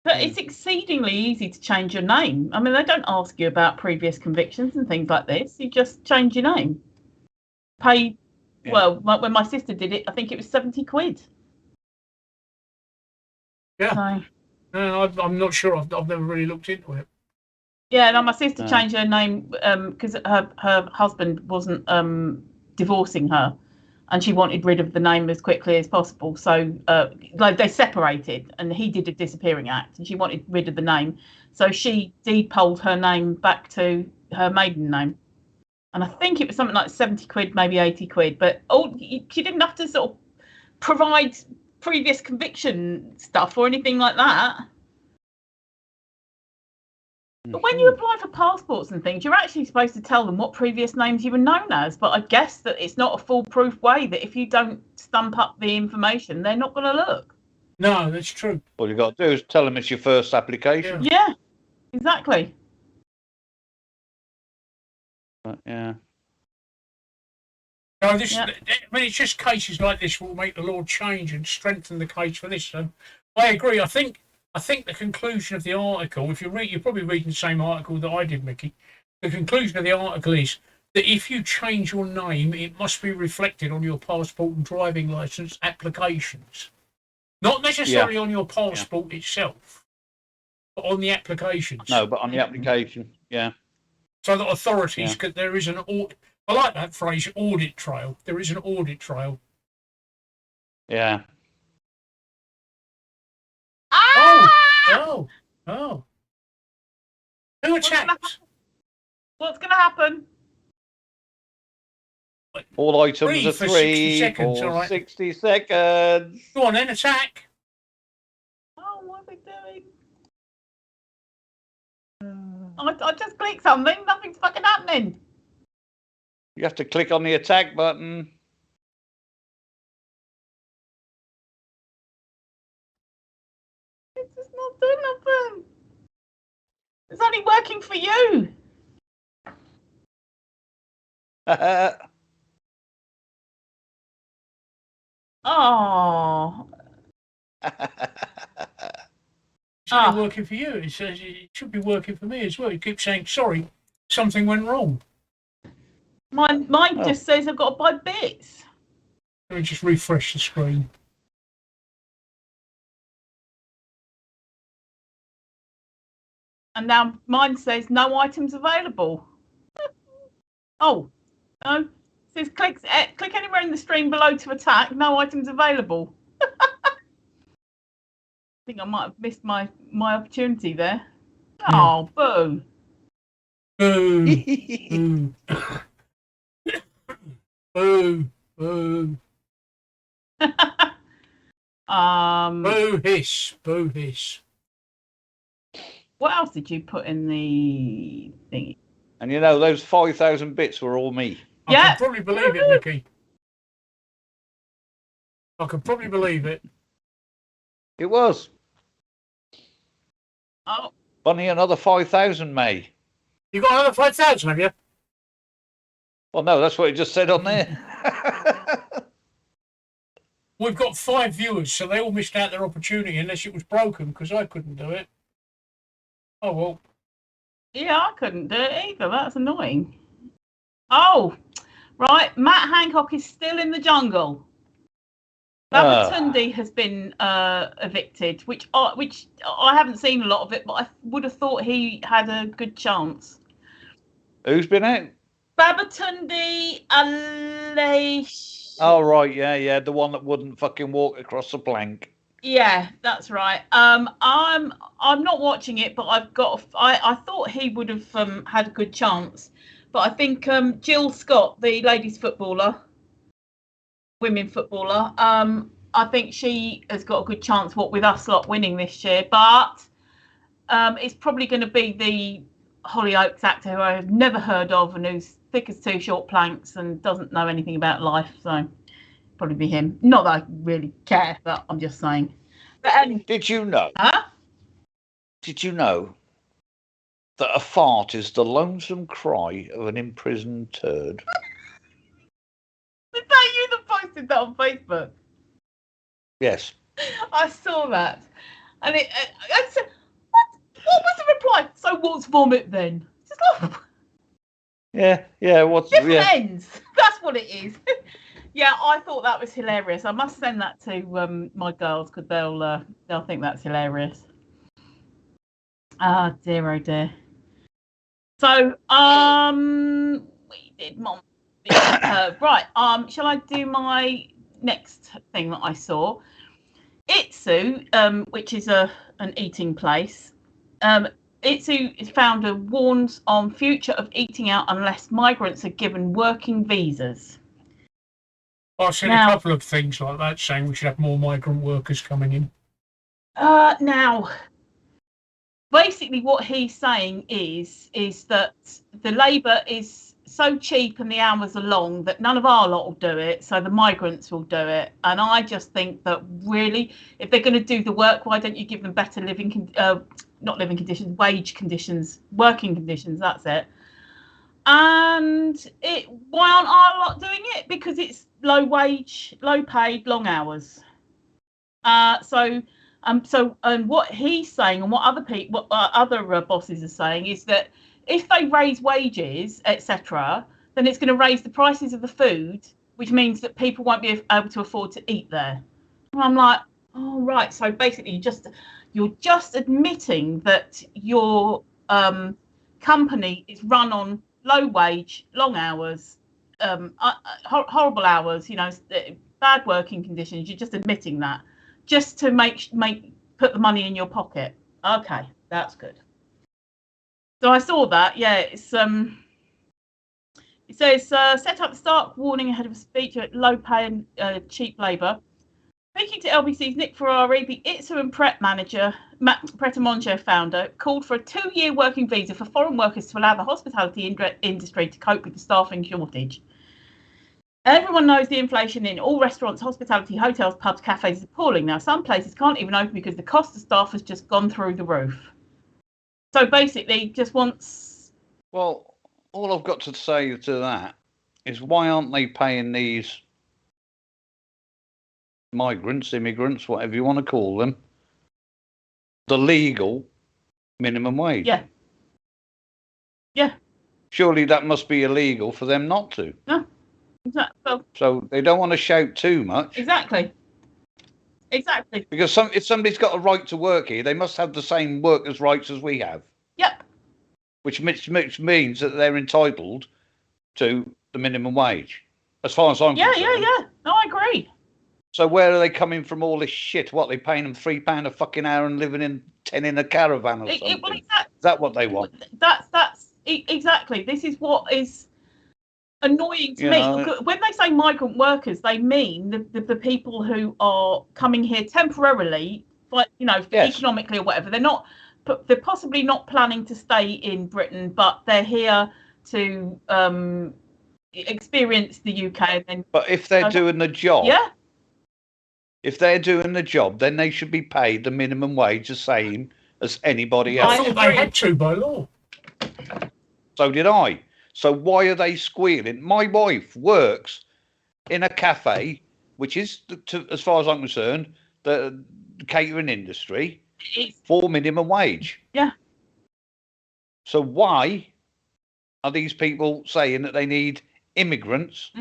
But it's exceedingly easy to change your name. I mean, they don't ask you about previous convictions and things like this. You just change your name. Pay, well, when my sister did it, I think it was 70 quid. Yeah. So. I'm not sure. I've never really looked into it. Yeah, no, my sister changed her name because her husband wasn't divorcing her. And she wanted rid of the name as quickly as possible. So they separated and he did a disappearing act and she wanted rid of the name. So she deed-polled her name back to her maiden name. And I think it was something like 70 quid, maybe 80 quid. But she didn't have to sort of provide previous conviction stuff or anything like that. But when you apply for passports and things, you're actually supposed to tell them what previous names you were known as. But I guess that it's not a foolproof way, that if you don't stump up the information, they're not going to look. No, that's true. All you've got to do is tell them it's your first application. Yeah, exactly. Yeah. No, I mean, it's just cases like this will make the law change and strengthen the case for this. So I agree. I think the conclusion of the article, if you're probably reading the same article that I did, Mickey. The conclusion of the article is that if you change your name, it must be reflected on your passport and driving license applications. Not necessarily on your passport itself, but on the applications. No, but on the application, So that authorities, there is an audit. I like that phrase, audit trail. There is an audit trail. Yeah. Oh. Who attacked? What's going to happen? All items are 3 for 3 60 seconds, for all right. 60 seconds. Go on then, attack. Oh, what are they doing? I just clicked something. Nothing's fucking happening. You have to click on the attack button. It's just not doing nothing. It's only working for you. Oh. It's only working for you. It says it should be working for me as well. You keep saying, sorry, something went wrong. Mine just says I've got to buy bits. Let me just refresh the screen. And now mine says no items available. Oh, no. It says click anywhere in the stream below to attack. No items available. I think I might have missed my opportunity there. Oh, boo. Boo. Boo. Boo. Boo hiss. Boo hiss. What else did you put in the thingy? And you know, those 5,000 bits were all me. I can probably believe it, Mickey. I can probably believe it. It was. Oh. Bunny, another 5,000, May. You got another 5,000, have you? Well, no, that's what it just said on there. We've got 5 viewers, so they all missed out their opportunity unless it was broken, because I couldn't do it. Oh, well. Yeah, I couldn't do it either. That's annoying. Oh, right. Matt Hancock is still in the jungle. Babatunde has been evicted, which I haven't seen a lot of it, but I would have thought he had a good chance. Who's been out? Babatunde Alish. Oh, right. Yeah. The one that wouldn't fucking walk across the plank. Yeah, that's right. I'm not watching it, but I thought he would have had a good chance, but I think Jill Scott, the ladies footballer, women footballer, I think she has got a good chance, what with us lot winning this year. But it's probably going to be the Hollyoaks actor who I have never heard of and who's thick as two short planks and doesn't know anything about life. So probably be him. Not that I really care, but I'm just saying. But anyway, Did you know? huh? Did you know that a fart is the lonesome cry of an imprisoned turd? Was that you that posted that on Facebook? Yes. I saw that, and I said, what was the reply? So what's vomit then? Just like, Yeah. What's different ends. That's what it is. Yeah, I thought that was hilarious. I must send that to my girls because they'll think that's hilarious. Ah, dear, oh dear. So we did mom. Right. Shall I do my next thing that I saw? Itsu, which is an eating place. Itsu founder warns on future of eating out unless migrants are given working visas. I've seen a couple of things like that saying we should have more migrant workers coming in. Now, basically what he's saying is that the labour is so cheap and the hours are long that none of our lot will do it, so the migrants will do it. And I just think that really, if they're going to do the work, why don't you give them better not living conditions, wage conditions, working conditions, that's it. And why aren't our lot doing it? Because it's low wage, low paid, long hours. So what he's saying and what other bosses are saying is that if they raise wages, etc., then it's going to raise the prices of the food, which means that people won't be able to afford to eat there. And I'm like, oh right. So basically, you're just admitting that your company is run on low wage, long hours, horrible hours, bad working conditions. You're just admitting that, just to put the money in your pocket. Okay, that's good. So I saw that. Yeah, it says set up stark warning ahead of a speech at low pay and cheap labour. Speaking to LBC's Nick Ferrari, the Itsu and Pret manager, Pret a Manger founder, called for a 2-year working visa for foreign workers to allow the hospitality industry to cope with the staffing shortage. Everyone knows the inflation in all restaurants, hospitality, hotels, pubs, cafes is appalling. Now, some places can't even open because the cost of staff has just gone through the roof. So basically, just wants... Well, all I've got to say to that is why aren't they paying these migrants, immigrants, whatever you want to call them, the legal minimum wage? Yeah. Surely that must be illegal for them not to. No. Exactly. So they don't want to shout too much. Exactly. Because if somebody's got a right to work here, they must have the same workers' rights as we have. Yep. Which means that they're entitled to the minimum wage, as far as I'm concerned. Yeah. No, I agree. So where are they coming from all this shit? What, they paying them £3 a fucking hour and living in 10 in a caravan or something? Well, exactly. Is that what they want? That's exactly. This is what is annoying to me. When they say migrant workers, they mean the people who are coming here temporarily, but economically or whatever. They're possibly not planning to stay in Britain, but they're here to experience the UK. But if they're doing the job, yeah. If they're doing the job, then they should be paid the minimum wage the same as anybody else. I thought they had to by law. So did I. So why are they squealing? My wife works in a cafe, which is, as far as I'm concerned, the catering industry, for minimum wage. Yeah. So why are these people saying that they need immigrants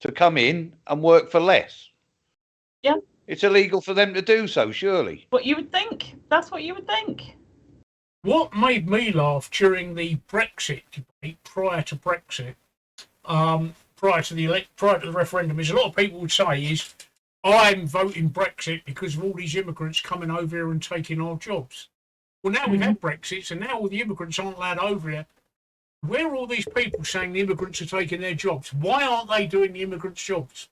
to come in and work for less? Yeah. It's illegal for them to do so, surely. What you would think. That's what you would think. What made me laugh during the Brexit debate, prior to Brexit, prior to the referendum, is a lot of people would say is, I'm voting Brexit because of all these immigrants coming over here and taking our jobs. Well, now we've had Brexit, and now all the immigrants aren't allowed over here. Where are all these people saying the immigrants are taking their jobs? Why aren't they doing the immigrants' jobs?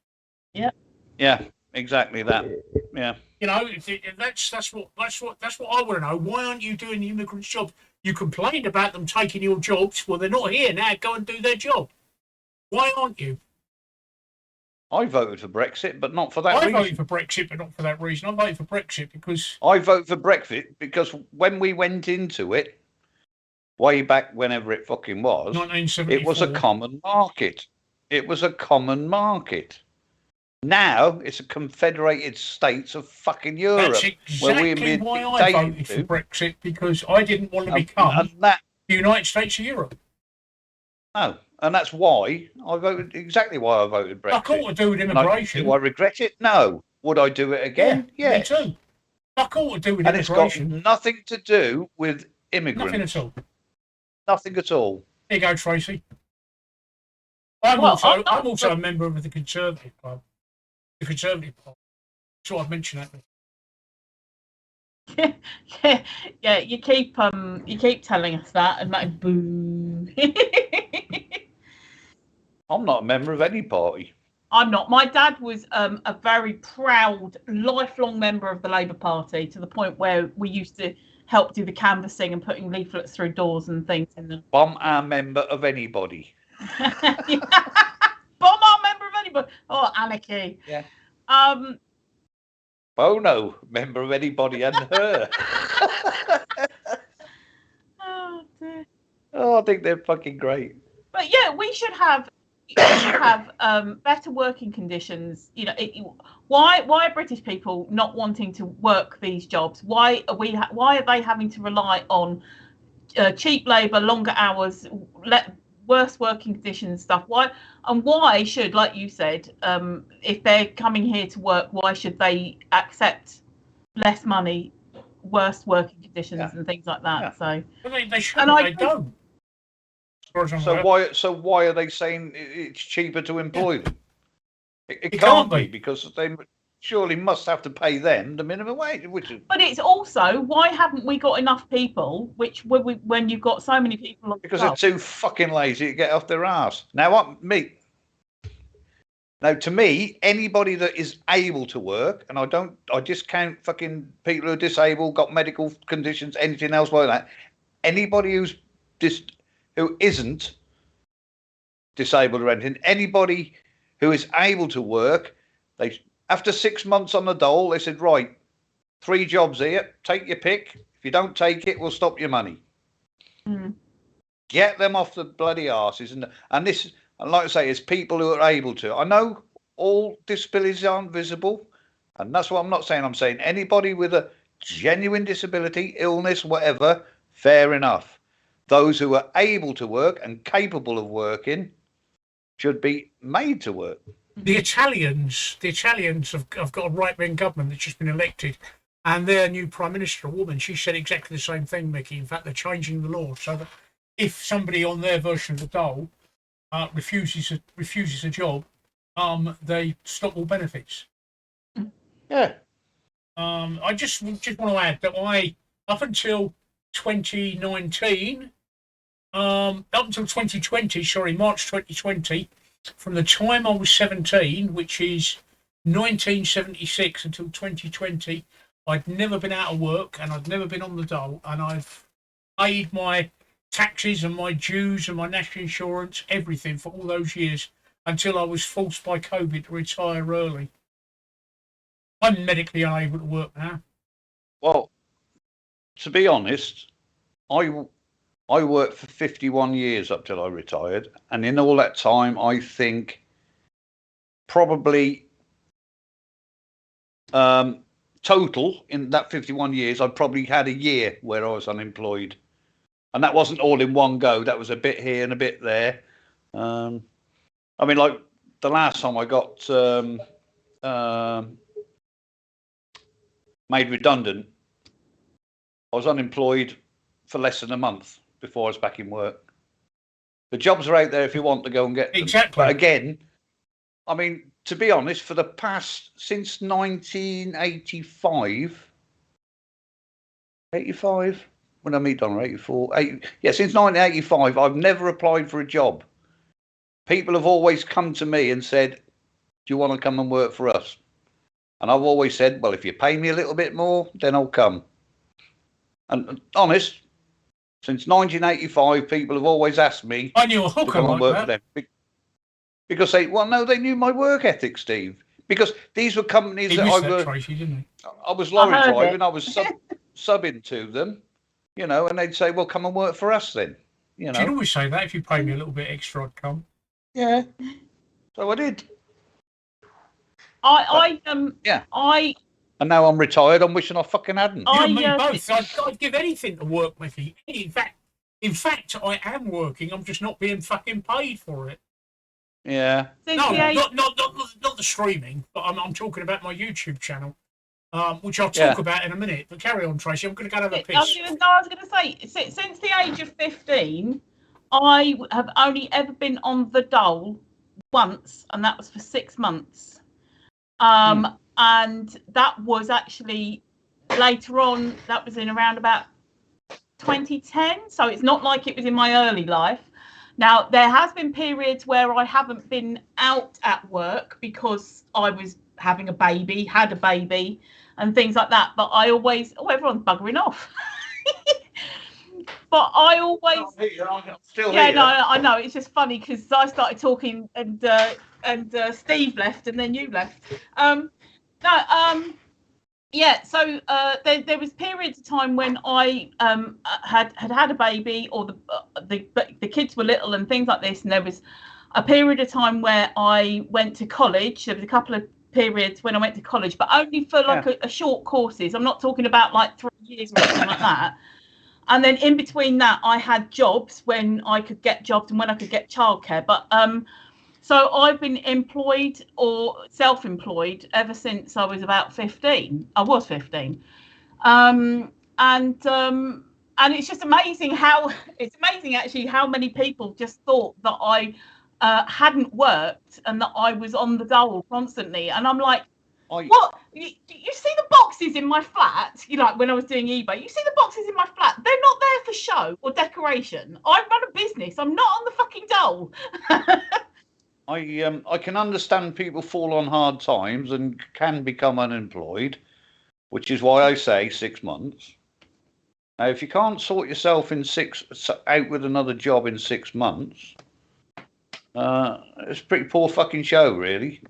Yeah. Yeah. exactly that. Yeah. You know, that's what I want to know. Why aren't you doing the immigrants' jobs? You complained about them taking your jobs. Well, they're not here now. Go and do their job. Why aren't you? I voted for Brexit, but not for that I reason. voted for Brexit, but not for that reason. I voted for Brexit because I voted for Brexit because when we went into it, way back whenever it fucking was, 1974. it was a common market. It was a common market. Now it's a confederated states of fucking Europe. That's exactly why I voted for Brexit, because I didn't want to become the United States of Europe. No, and that's why I voted. Exactly why I voted Brexit. Fuck all to do with immigration. Do I regret it? No. Would I do it again? Yeah, yes. me too. Fuck all to do with and immigration. And it's got nothing to do with immigrants. Nothing at all. Nothing at all. There you go, Tracy. I'm also a member of the Conservative Club. The Conservative Party. So I've mentioned that. Yeah. You keep telling us that, and like, boo. I'm not a member of any party. I'm not. My dad was a very proud, lifelong member of the Labour Party, to the point where we used to help do the canvassing and putting leaflets through doors and things in them. Bomb our member of anybody. Bomb our member of anybody. Oh, anarchy. Yeah. Oh no, member of anybody and her. Oh dear. Oh, I think they're fucking great. But yeah, we should have better working conditions. You know, why are British people not wanting to work these jobs? Why are they having to rely on cheap labour, longer hours, worse working conditions, stuff? Why should, like you said, if they're coming here to work, why should they accept less money, worse working conditions, and things like that? Yeah. So they should, and they don't. So why are they saying it's cheaper to employ them? It can't be, because they surely must have to pay them the minimum wage. But it's also, why haven't we got enough people? When you've got so many people, because they're too fucking lazy to get off their ass. Now, to me, anybody that is able to work, and I discount fucking people who are disabled, got medical conditions, anything else like that. Anybody who isn't disabled or anything, anybody who is able to work, after 6 months on the dole, they said, right, 3 jobs here, take your pick. If you don't take it, we'll stop your money. Mm. Get them off the bloody arses. And like I say, it's people who are able to. I know all disabilities aren't visible, and that's what I'm not saying. I'm saying anybody with a genuine disability, illness, whatever, fair enough. Those who are able to work and capable of working should be made to work. The Italians have got a right-wing government that's just been elected, and their new Prime Minister, a woman, she said exactly the same thing, Mickey. In fact, they're changing the law so that if somebody on their version of the dole refuses a job, they stop all benefits. Yeah. I just want to add that up until 2019, up until 2020, March 2020, from the time I was 17, which is 1976, until 2020, I'd never been out of work and I'd never been on the dole, and I've paid my taxes and my dues and my national insurance, everything, for all those years, until I was forced by COVID to retire early. I'm medically unable to work now. Well, to be honest, I worked for 51 years up till I retired, and in all that time, I think probably total in that 51 years, I probably had a year where I was unemployed, and that wasn't all in one go. That was a bit here and a bit there. I mean, like the last time I got made redundant, I was unemployed for less than a month before I was back in work. The jobs are out there if you want to go and get them. Exactly. But again, I mean, to be honest, for the past, since 1985, 85, when I meet Donna, 84, since 1985, I've never applied for a job. People have always come to me and said, do you want to come and work for us? And I've always said, well, if you pay me a little bit more, then I'll come. And honest, since 1985, people have always asked me I knew a to hooker come and like work that. for them. Because they knew my work ethic, Steve. Because these were companies He that missed that, Tracy, didn't he? I was lorry I heard driving, it. I was subbing to them, and they'd say, well, come and work for us then, You'd always say that if you pay me a little bit extra, I'd come. Yeah. So I did. I And now I'm retired, I'm wishing I fucking hadn't. You and me both. I'd give anything to work with you. In fact, I am working. I'm just not being fucking paid for it. Yeah. No, not the streaming, but I'm talking about my YouTube channel, which I'll talk about in a minute. But carry on, Tracy. I'm going to go and have a piss. I was going to say, since the age of 15, I have only ever been on the dole once, and that was for 6 months. And that was actually later on. That was in around about 2010. So it's not like it was in my early life. Now, there has been periods where I haven't been out at work because I was having had a baby and things like that. But I always, everyone's buggering off. But I always, I know. It's just funny because I started talking and Steve left and then you left. So there was periods of time when I had a baby, or the kids were little and things like this, and there was a period of time where I went to college. There was a couple of periods when I went to college, but only for a short courses. I'm not talking about like 3 years or anything like that. And then in between that, I had jobs when I could get jobs and when I could get childcare. But so I've been employed or self-employed ever since I was about 15. I was 15. And it's just amazing actually how many people just thought that I hadn't worked and that I was on the dole constantly. And I'm like, what? You see the boxes in my flat? When I was doing eBay, you see the boxes in my flat? They're not there for show or decoration. I run a business. I'm not on the fucking dole. I can understand people fall on hard times and can become unemployed, which is why I say 6 months. Now, if you can't sort yourself out with another job in 6 months, it's a pretty poor fucking show, really.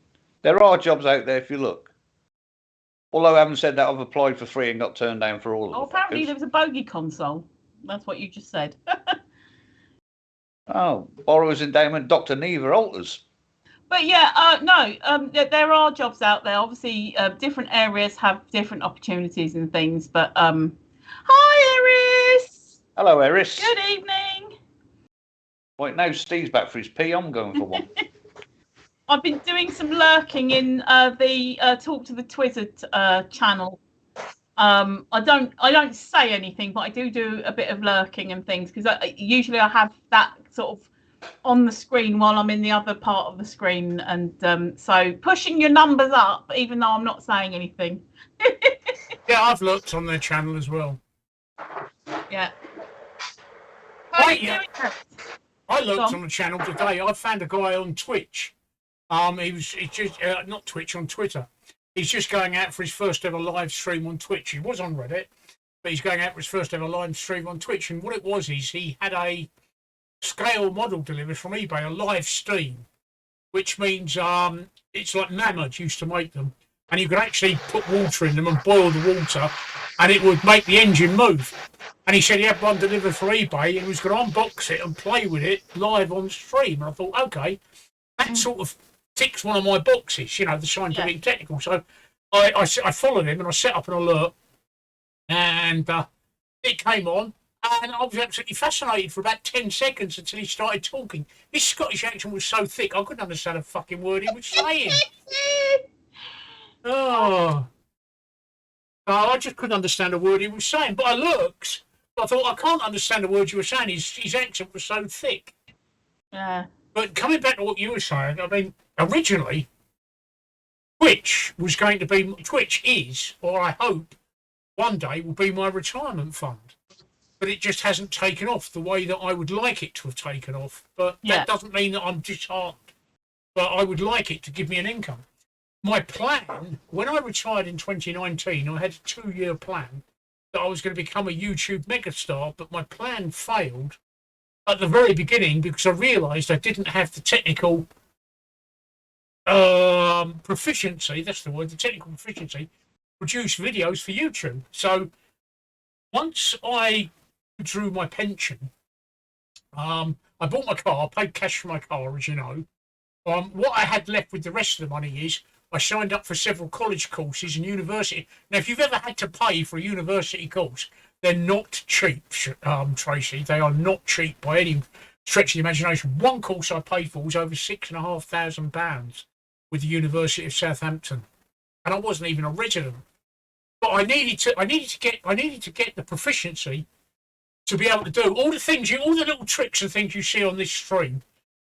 There are jobs out there if you look. Although I haven't said that, I've applied for 3 and got turned down for all of them. Apparently there was a bogey console. That's what you just said. Borrower's endowment, Dr. Neva Alters. But there are jobs out there. Obviously, different areas have different opportunities and things. But hi, Eris. Hello, Eris. Good evening. Right, now Steve's back for his pee. I'm going for one. I've been doing some lurking in the Talk to the Twitter channel. I don't say anything, but I do a bit of lurking and things because usually I have that sort of on the screen while I'm in the other part of the screen, and so pushing your numbers up even though I'm not saying anything. Yeah, I've looked on their channel as well. Yeah. I looked on the channel today. I found a guy on Twitch. He's just not Twitch, on Twitter. He's just going out for his first ever live stream on Twitch. He was on Reddit, but he's going out for his first ever live stream on Twitch. And what it was is he had a scale model delivered from eBay, a live steam, which means it's like Mammoth used to make them, and you could actually put water in them and boil the water, and it would make the engine move. And he said he had one delivered for eBay, and he was going to unbox it and play with it live on stream. And I thought, okay, that sort of ticks one of my boxes, the scientific and technical. So I followed him and I set up an alert, and it came on. And I was absolutely fascinated for about 10 seconds until he started talking. His Scottish accent was so thick, I couldn't understand a fucking word he was saying. I just couldn't understand a word he was saying. But I looked, but I thought, I can't understand a word you were saying. His accent was so thick. Yeah. But coming back to what you were saying, I mean, originally, Twitch is, or I hope, one day will be my retirement fund. But it just hasn't taken off the way that I would like it to have taken off. But that doesn't mean that I'm disheartened. But I would like it to give me an income. my plan, when I retired in 2019, I had a 2-year plan that I was going to become a YouTube megastar, but my plan failed at the very beginning because I realised I didn't have the technical proficiency, that's the word, the technical proficiency, to produce videos for YouTube. So once I drew my pension, I bought my car, paid cash for my car, as you know. What I had left with the rest of the money is I signed up for several college courses and university. Now, if you've ever had to pay for a university course, they're not cheap, Tracy. They are not cheap by any stretch of the imagination. One course I paid for was over £6,500 with the University of Southampton, and I wasn't even a resident. But I needed to get the proficiency to be able to do all the things, all the little tricks and things you see on this stream.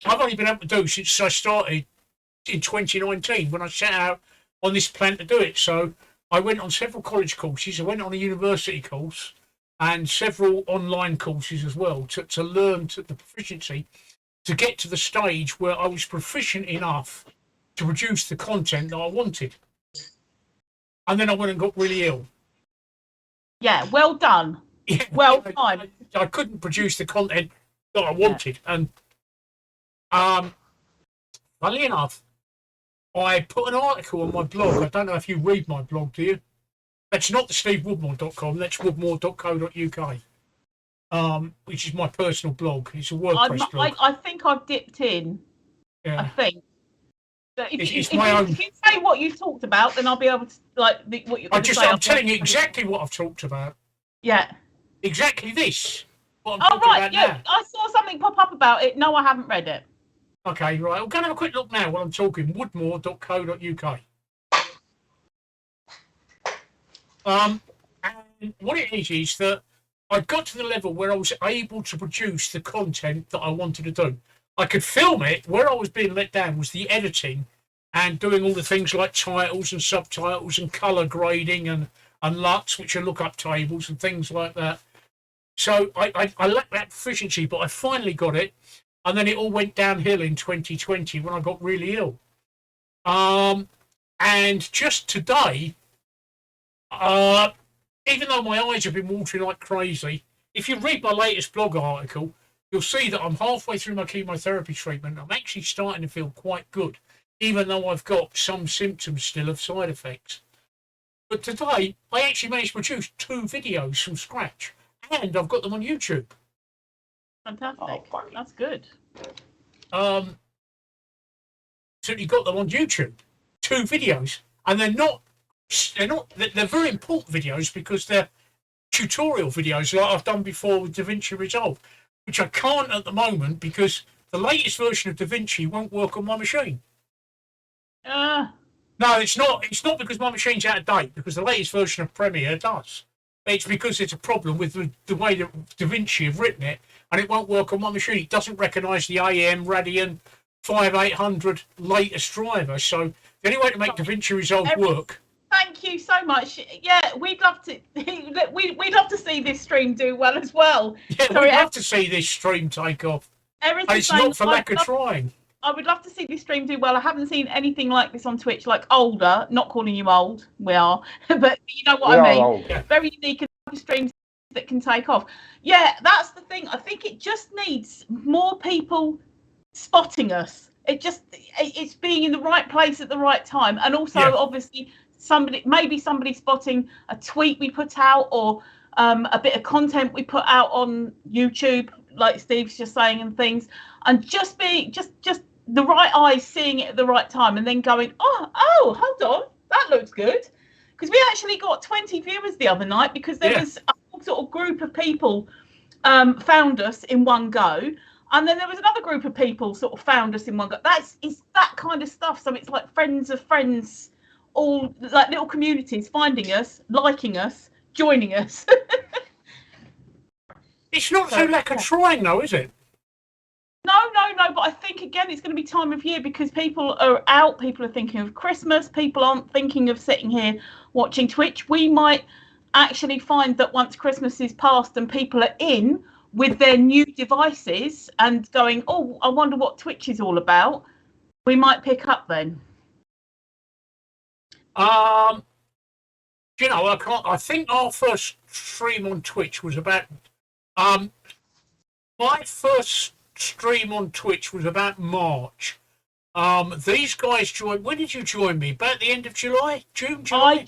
I've only been able to do since I started in 2019 when I set out on this plan to do it. So I went on several college courses. I went on a university course and several online courses as well to learn the proficiency to get to the stage where I was proficient enough to produce the content that I wanted. And then I went and got really ill. Yeah, well done. Yeah, well done. I couldn't produce the content that I wanted. Yeah. And funnily enough, I put an article on my blog. I don't know if you read my blog, do you? That's not the stevewoodmore.com, that's woodmore.co.uk, which is my personal blog. It's a WordPress blog. I think I've dipped in. Yeah. I think. But if you say what you talked about, then I'll be able to what you're going to say. I'm telling you exactly what I've talked about. Yeah. Exactly this. What I'm talking about now. I saw something pop up about it. No, I haven't read it. Okay, right. We're going to have a quick look now while I'm talking. Woodmore.co.uk. And what it is that I got to the level where I was able to produce the content that I wanted to do. I could film it. Where I was being let down was the editing and doing all the things like titles and subtitles and colour grading and LUTs, which are lookup tables and things like that. So I lacked that proficiency, but I finally got it. And then it all went downhill in 2020 when I got really ill. And just today, even though my eyes have been watering like crazy, if you read my latest blog article, you'll see that I'm halfway through my chemotherapy treatment. I'm actually starting to feel quite good, even though I've got some symptoms still of side effects. But today, I actually managed to produce 2 videos from scratch, and I've got them on YouTube. Fantastic. Oh, that's good. Certainly got them on YouTube. 2 videos, and they're very important videos because they're tutorial videos like I've done before with DaVinci Resolve, which I can't at the moment because the latest version of DaVinci won't work on my machine. No, it's not. It's not because my machine's out of date, because the latest version of Premiere does. It's because it's a problem with the way that DaVinci have written it, and it won't work on my machine. It doesn't recognise the AM Radeon 5800 latest driver. So the only way to make DaVinci Resolve work. Thank you so much. Yeah, we'd love to. We'd love to see this stream do well as well. Yeah, we'd love to see this stream take off. And it's not for lack of trying. I would love to see this stream do well. I haven't seen anything like this on Twitch, like older, not calling you old, we are, but you know what I mean. Old. Very unique and streams that can take off. Yeah, that's the thing. I think it just needs more people spotting us. It's being in the right place at the right time. And also, obviously, maybe somebody spotting a tweet we put out or a bit of content we put out on YouTube, like Steve's just saying, and things, and just the right eyes seeing it at the right time and then going, oh, hold on, that looks good. Because we actually got 20 viewers the other night because there was a whole sort of group of people found us in one go. And then there was another group of people sort of found us in one go. It's that kind of stuff. So it's like friends of friends, all like little communities finding us, liking us, joining us. It's not so lack of trying though, is it? No. But I think, again, it's going to be time of year because people are out. People are thinking of Christmas. People aren't thinking of sitting here watching Twitch. We might actually find that once Christmas is past and people are in with their new devices and going, oh, I wonder what Twitch is all about, we might pick up then. You know, I think our first stream on Twitch was about. My first stream on Twitch was about March. These guys joined. When did you join me? About the end of July, June, July.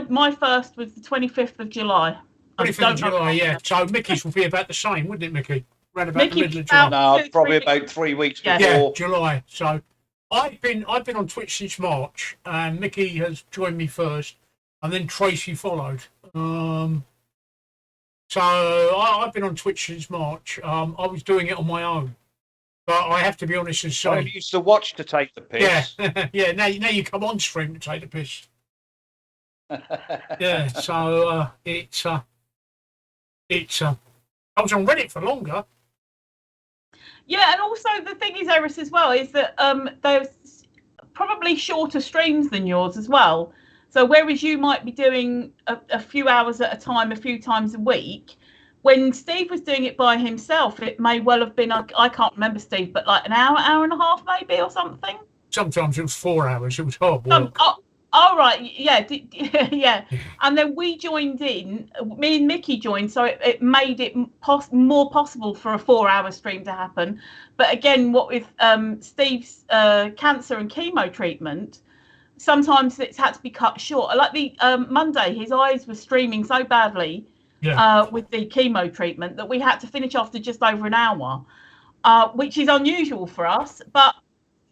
My first was the 25th of July. 25th of July, yeah. So Mickey's will be about the same, wouldn't it, Mickey? Around about Mickey the middle of July. No, probably about 3 weeks before. Yeah, July. So I've been on Twitch since March, and Mickey has joined me first, and then Tracy followed. So I've been on Twitch since March. I was doing it on my own, but I have to be honest and say, I used to watch to take the piss. yeah, yeah. Now you come on stream to take the piss. Yeah. So I was on Reddit for longer. Yeah, and also the thing is, Eris, as well, is that there's probably shorter streams than yours as well. So whereas you might be doing a few hours at a time, a few times a week, when Steve was doing it by himself, it may well have been, I can't remember, Steve, but like an hour and a half maybe or something. Sometimes it was 4 hours. It was hard work. Oh, right, yeah, yeah. And then we joined in, me and Mickey joined, so it made it more possible for a 4-hour stream to happen. But again, what with Steve's cancer and chemo treatment, sometimes it's had to be cut short. Like the Monday, his eyes were streaming so badly with the chemo treatment that we had to finish after just over an hour, which is unusual for us. But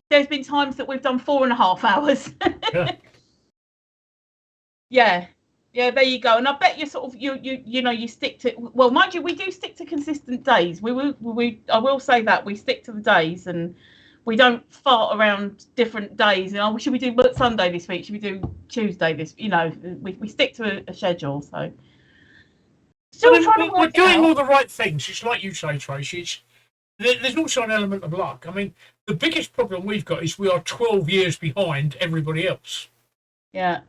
there's been times that we've done 4.5 hours. Yeah. Yeah, there you go. And I bet you sort of you stick to, well, mind you, we do stick to consistent days. I will say that we stick to the days, and we don't fart around different days. And should we do Sunday this week? Should we do Tuesday this? We stick to a schedule. So still trying to we're doing all the right things. It's like you say, Tracy. There's also an element of luck. I mean, the biggest problem we've got is we are 12 years behind everybody else. Yeah.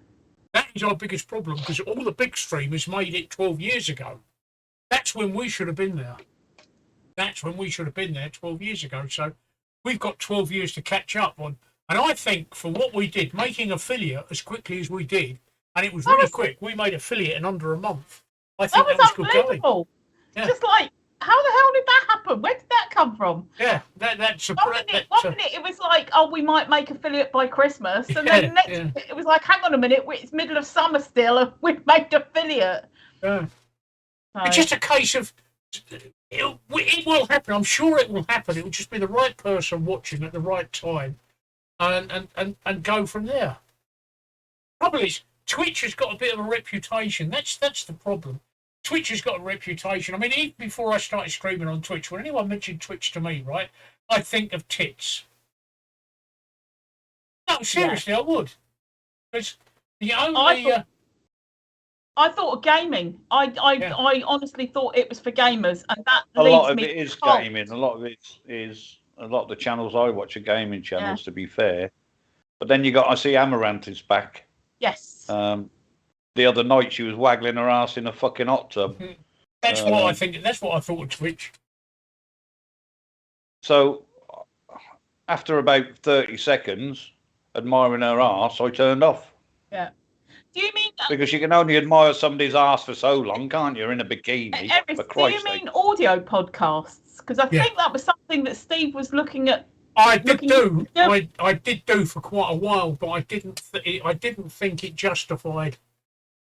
That is our biggest problem, because all the big streamers made it 12 years ago. That's when we should have been there. 12 years ago. So we've got 12 years to catch up on. And I think for what we did, making affiliate as quickly as we did, and it was really quick. We made affiliate in under a month. I think that was good going. Yeah. Just like, how the hell did that happen? Where did that come from? Yeah, that's one minute it was like, oh, we might make affiliate by Christmas, and then next minute it was like, hang on a minute, it's middle of summer still, and we've made affiliate. Yeah. So, it's just a case of it will happen. I'm sure it will happen. It will just be the right person watching at the right time, and go from there. Problem is, Twitch has got a bit of a reputation. That's the problem. Twitch has got a reputation. I mean, even before I started streaming on Twitch, when anyone mentioned Twitch to me, right, I'd think of tits. No, seriously, I would. Because the only... I thought of gaming. I honestly thought it was for gamers, and that a leads lot of me it is gaming. A lot of it is... A lot of the channels I watch are gaming channels, to be fair. But then I see Amaranth is back. Yes. The other night she was waggling her ass in a fucking hot tub. That's what I think. That's what I thought of Twitch. So after about 30 seconds admiring her ass, I turned off. Yeah. Do you mean because you can only admire somebody's ass for so long, can't you? In a bikini. Eris, do you mean audio podcasts? Because I think that was something that Steve was looking at. I did do for quite a while, but I didn't think it justified.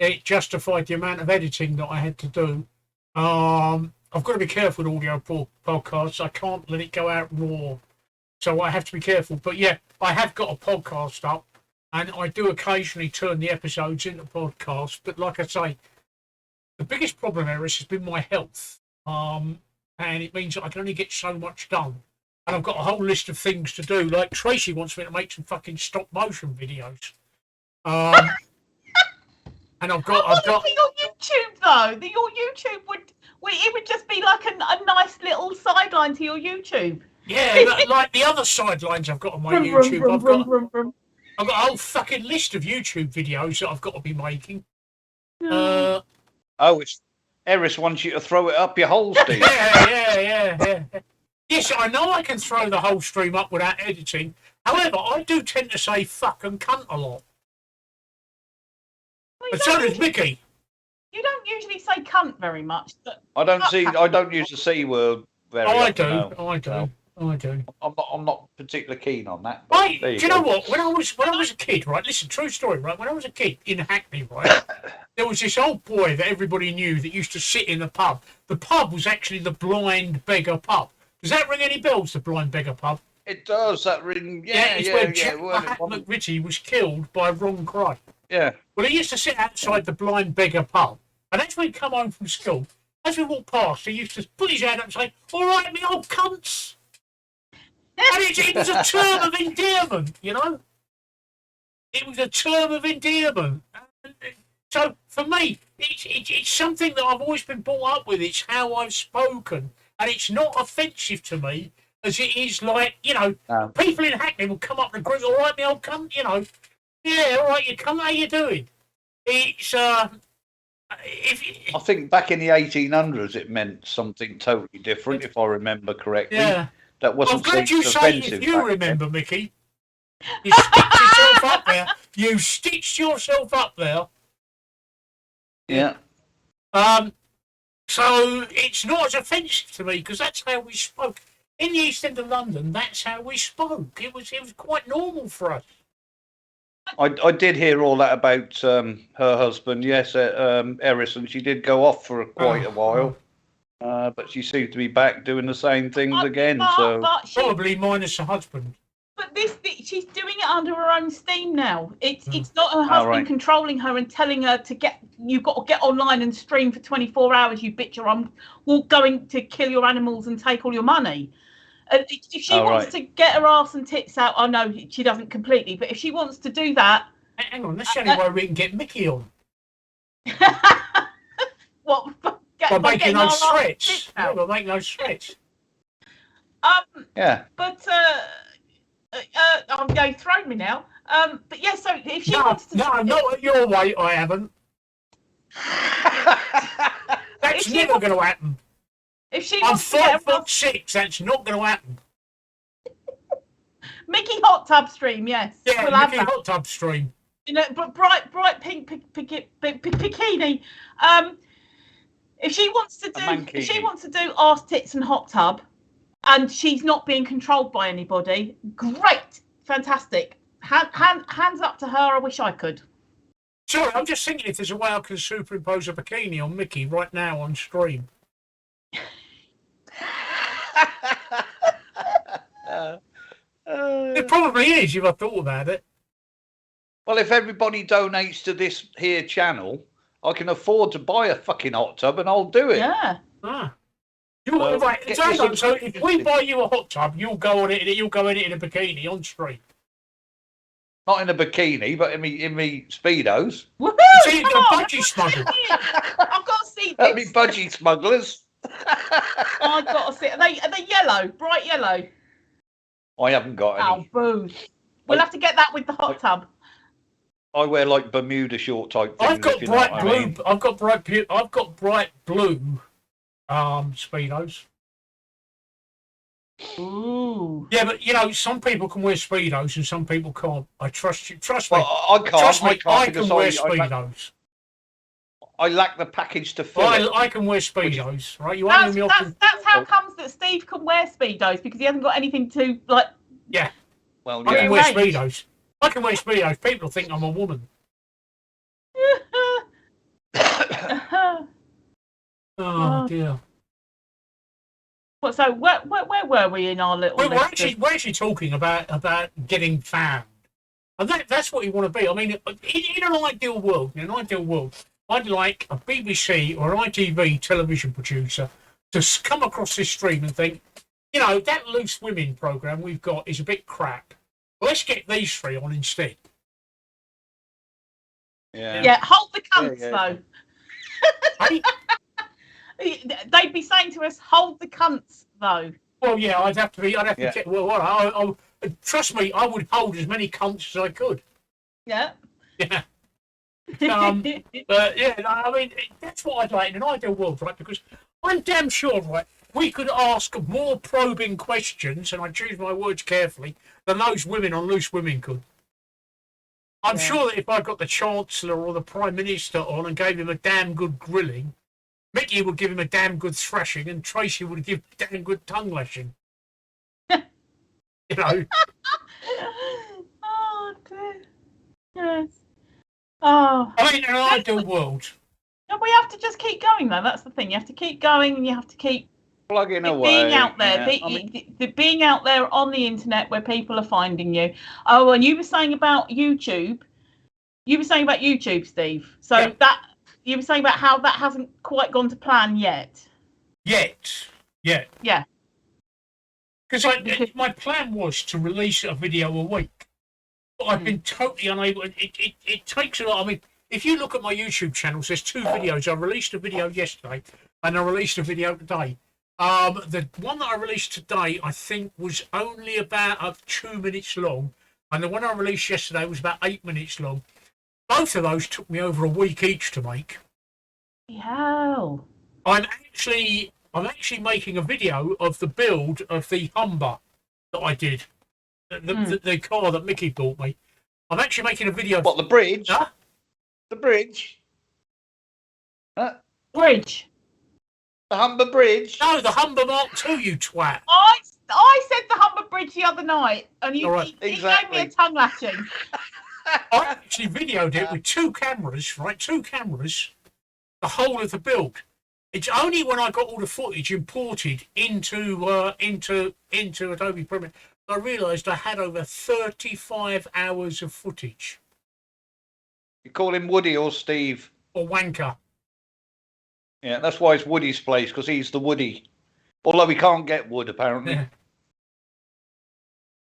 It justified the amount of editing that I had to do. I've got to be careful with audio podcasts. I can't let it go out raw, so I have to be careful. But yeah, I have got a podcast up, and I do occasionally turn the episodes into podcasts. But like I say, the biggest problem, Eris, has been my health, and it means that I can only get so much done. And I've got a whole list of things to do. Like Tracy wants me to make some fucking stop motion videos. And I've got for your YouTube though. Your YouTube would just be like a nice little sideline to your YouTube. Yeah, like the other sidelines I've got on my YouTube. I've got a whole fucking list of YouTube videos that I've got to be making. It's Eris wants you to throw it up your hole, Steve. Yeah. Yes, I know I can throw the whole stream up without editing. However, I do tend to say fuck and cunt a lot. Well, But so does Mickey. You don't usually say cunt very much. But I don't use the C word very I often. do. No. I do. No. I do. I'm not particularly keen on that. But Right, there do you you go. know what? When I was a kid, right? Listen, true story, right? When I was a kid in Hackney, right, there was this old boy that everybody knew that used to sit in the pub. The pub was actually the Blind Beggar pub. Does that ring any bells? The Blind Beggar pub? It does that ring. It's where Jack McVitie was killed by Ron Cray. Yeah. Well, he used to sit outside the Blind Beggar pub, and as we come home from school, as we walked past, he used to put his hand up and say, "All right, me old cunts." And it was a term of endearment, you know? It was a term of endearment. So, for me, it's something that I've always been brought up with. It's how I've spoken. And it's not offensive to me as it is like, you know, people in Hackney will come up and agree, "All right, me old cunt," you know. "Yeah, all right, you cunt, how you doing?" It's, I think back in the 1800s it meant something totally different, if I remember correctly. Yeah. That wasn't I'm glad you say offensive. if you remember, Mickey. You stitched yourself up there. You stitched yourself up there. Yeah. So it's not as offensive to me because that's how we spoke. In the East End of London, that's how we spoke. It was quite normal for us. I did hear all that about her husband. Yes, Eris, and she did go off for quite a while. But she seems to be back doing the same things again. Probably minus her husband. But she's doing it under her own steam now. It's not her husband controlling her and telling her you've got to get online and stream for 24 hours, you bitch, or I'm going to kill your animals and take all your money. If she wants to get her arse and tits out, I know she doesn't completely, but if she wants to do that... Hang on, that's the only way we can get Mickey on. What? By making those threats. By making those threats. Yeah. But... you've thrown me now. But yeah, so if she wants to... No, not your way, I haven't. That's never going to happen. If she I'm wants 5'6", that's not going to happen. Mickey hot tub stream, yes. Yeah, we'll Mickey hot tub stream. You know, but bright pink bikini. If she wants to do arse, tits, and hot tub, and she's not being controlled by anybody, great, fantastic. Hands up to her. I wish I could. Sorry, I'm just thinking if there's a way I can superimpose a bikini on Mickey right now on stream. It probably is if I thought about it. Well, if everybody donates to this here channel, I can afford to buy a fucking hot tub and I'll do it. Yeah. So if we buy you a hot tub, you'll go in it in a bikini on stream. Not in a bikini, but in me speedos. Woohoo! See, the budgie smugglers. I've got to see this. That'd be budgie smugglers. I've got to see. Are they yellow? Bright yellow? I haven't got any. Oh, boo. We'll have to get that with the hot tub. I wear like Bermuda short type things. I've got bright blue. I've got bright blue speedos. Ooh. Yeah, but you know, some people can wear speedos and some people can't. I trust you. Trust me. I can't. Trust me. I because can wear speedos. I lack the package to fill it. I can wear speedos, right? You that's how comes that Steve can wear speedos because he hasn't got anything to like. Yeah. Well, I can wear speedos. I can wear speedos. People think I'm a woman. Oh dear. Well, so where were we in our little? We're actually talking about getting found, and that's what you want to be. I mean, in an ideal world, I'd like a BBC or an ITV television producer to come across this stream and think, you know, that Loose Women programme we've got is a bit crap. Let's get these three on instead. Yeah, hold the cunts though. Hey? They'd be saying to us, "Hold the cunts," though. Well, yeah, I'd have to get. Well, trust me, I would hold as many cunts as I could. Yeah. Yeah. But yeah, I mean, that's what I'd like in an ideal world, right? Because I'm damn sure, right, we could ask more probing questions, and I choose my words carefully, than those women on Loose Women could. I'm sure that if I got the Chancellor or the Prime Minister on and gave him a damn good grilling, Mickey would give him a damn good thrashing, and Tracy would give a damn good tongue lashing. You know. Oh dear. Yes. Oh. I mean, in an ideal world. No, we have to just keep going, though. That's the thing. You have to keep going, and you have to keep plugging away. Being out there, being out there on the internet where people are finding you. Oh, and you were saying about YouTube. You were saying about YouTube, Steve. So that you were saying about how that hasn't quite gone to plan yet. Yeah. Because my plan was to release a video a week, but I've been totally unable. It takes a lot. I mean, if you look at my YouTube channels, there's 2 videos. I released a video yesterday, and I released a video today. The one that I released today, I think, was only about 2 minutes long, and the one I released yesterday was about 8 minutes long. Both of those took me over a week each to make. Hell. I'm actually making a video of the build of the Humber that I did, the car that Mickey bought me. I'm actually making a video. What, the bridge? Huh? The bridge? Huh? Bridge. The Humber Bridge? No, the Humber Mark II, you twat. I said the Humber Bridge the other night, and you right. he gave me a tongue lashing. I actually videoed it with 2 cameras, right? 2 cameras, the whole of the build. It's only when I got all the footage imported into Adobe Premiere I realised I had over 35 hours of footage. You call him Woody or Steve? Or Wanker. Yeah, that's why it's Woody's place, because he's the Woody. Although we can't get wood, apparently. Yeah.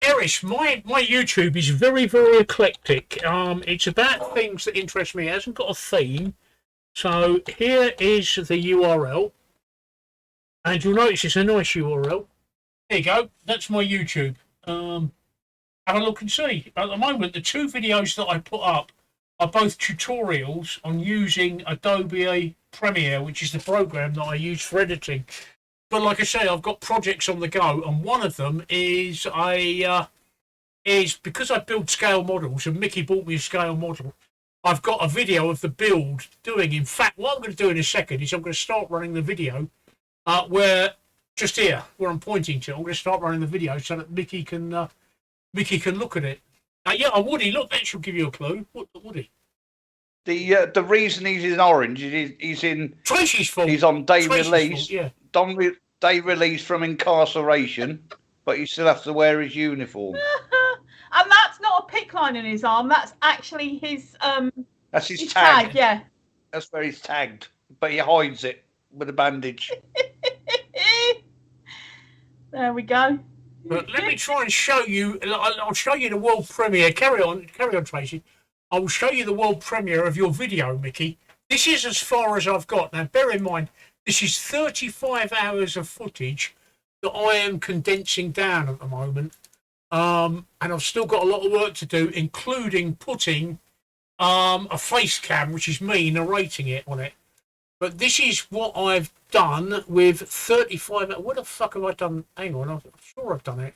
Eris, my YouTube is very, very eclectic. It's about things that interest me. It hasn't got a theme. So here is the URL. And you'll notice it's a nice URL. There you go. That's my YouTube. Have a look and see. At the moment, the 2 videos that I put up are both tutorials on using Adobe Premiere, which is the program that I use for editing. But like I say, I've got projects on the go, and one of them is because I build scale models, and Mickey bought me a scale model. I've got a video of the build doing. In fact, what I'm going to do in a second is I'm going to start running the video where just here, where I'm pointing to. I'm going to start running the video so that Mickey can look at it. Yeah, Woody, look, that should give you a clue. What, Woody? The reason he's in orange is he's in Tracy's fault. He's on day Tracy's release. fault, yeah. Day release from incarceration, but he still has to wear his uniform. And that's not a pick line in his arm. That's actually his That's his tag. Yeah. That's where he's tagged, but he hides it with a bandage. There we go. But let me try and show you. I'll show you the world premiere. Carry on, Tracy. I will show you the world premiere of your video, Mickey. This is as far as I've got. Now, bear in mind, this is 35 hours of footage that I am condensing down at the moment. And I've still got a lot of work to do, including putting a face cam, which is me narrating it on it. But this is what I've done with 35. What the fuck have I done? Hang on, I'm sure I've done it.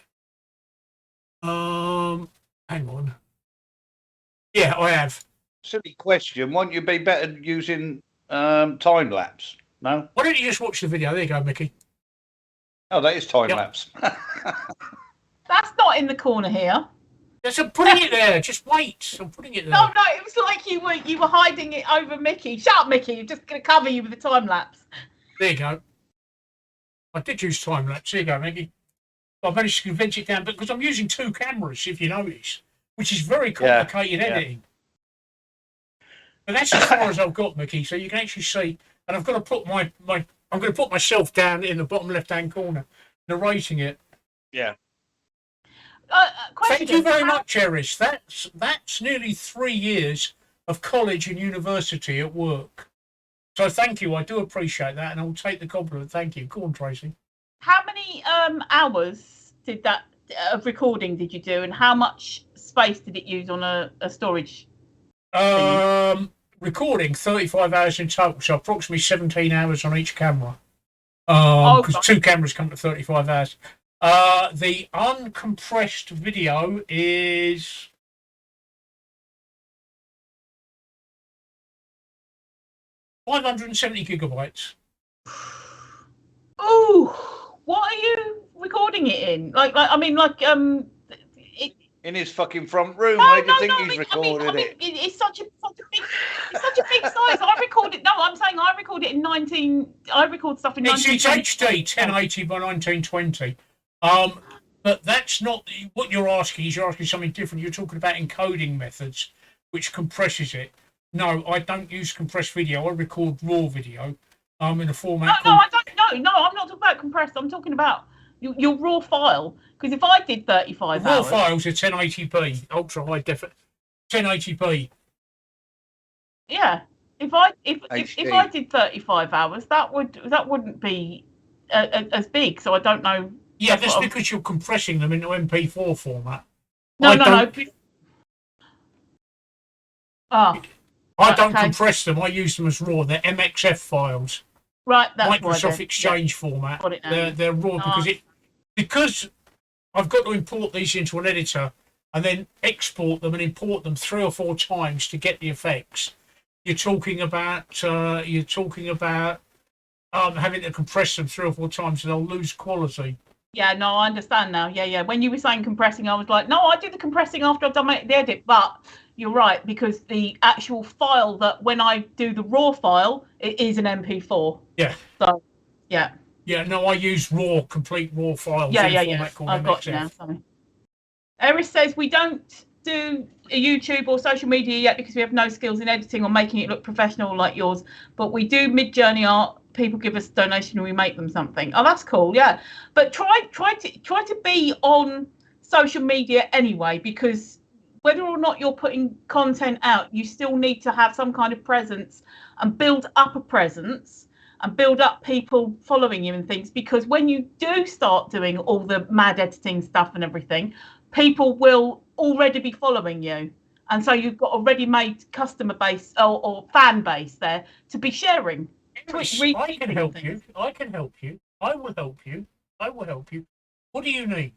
Hang on. Yeah, I have. Silly question. Won't you be better using time lapse? No. Why don't you just watch the video? There you go, Mickey. Oh, that is time lapse. That's not in the corner here. Yes, I'm putting it there. Just wait. I'm putting it there. No, it was like you were hiding it over Mickey. Shut up, Mickey. I'm just going to cover you with the time lapse. There you go. I did use time lapse. There you go, Mickey. I managed to convince it down because I'm using 2 cameras, if you notice, which is very complicated editing. But that's as far as I've got, Mickey. So you can actually see, and I've got to put I'm going to put myself down in the bottom left-hand corner, narrating it. Yeah. Thank you very much, Eris. That's nearly 3 years of college and university at work. So thank you. I do appreciate that, and I'll take the compliment. Thank you. Go on, Tracy. How many hours of recording did you do, and how much space did it use on a storage? Recording 35 hours in total, so approximately 17 hours on each camera. Because 2 cameras come to 35 hours. The uncompressed video is 570 gigabytes. Oh, what are you recording it in? In his fucking front room. No, Where do you no, think no. he's recorded it? It's such a big size. I record it. No, I'm saying I record it in 19. I record stuff in It's 1920. HD 1080 by 1920. But that's not what you're asking. You're asking something different. You're talking about encoding methods, which compresses it. No, I don't use compressed video. I record raw video. In a format. No, I don't. No, I'm not talking about compressed. I'm talking about your raw file. Because if I did 35 raw hours, files are 1080p, ultra high def, 1080p. Yeah, if I did 35 hours, that wouldn't be as big. So I don't know. Yeah, that's because you're compressing them into MP4 format. No. I don't compress them. I use them as raw. They're MXF files. Right, that's Microsoft Exchange format. They're raw because I've got to import these into an editor and then export them and import them 3 or 4 times to get the effects. You're talking about having to compress them 3 or 4 times, and they'll lose quality. Yeah, no, I understand now. Yeah. When you were saying compressing, I was like, no, I do the compressing after I've done the edit. But you're right, because the actual file that when I do the raw file, it is an MP4. Yeah. So, yeah. Yeah, no, I use complete raw files. Yeah. I've got you now. Sorry. Eris says we don't do a YouTube or social media yet because we have no skills in editing or making it look professional like yours. But we do Mid-Journey art. People give us a donation and we make them something. Oh, that's cool. Yeah, but try to be on social media anyway, because whether or not you're putting content out, you still need to have some kind of presence and build up a presence and build up people following you and things, because when you do start doing all the mad editing stuff and everything, people will already be following you. And so you've got a ready-made customer base or fan base there to be sharing. I can help you. I can help you. I will help you. I will help you. What do you need?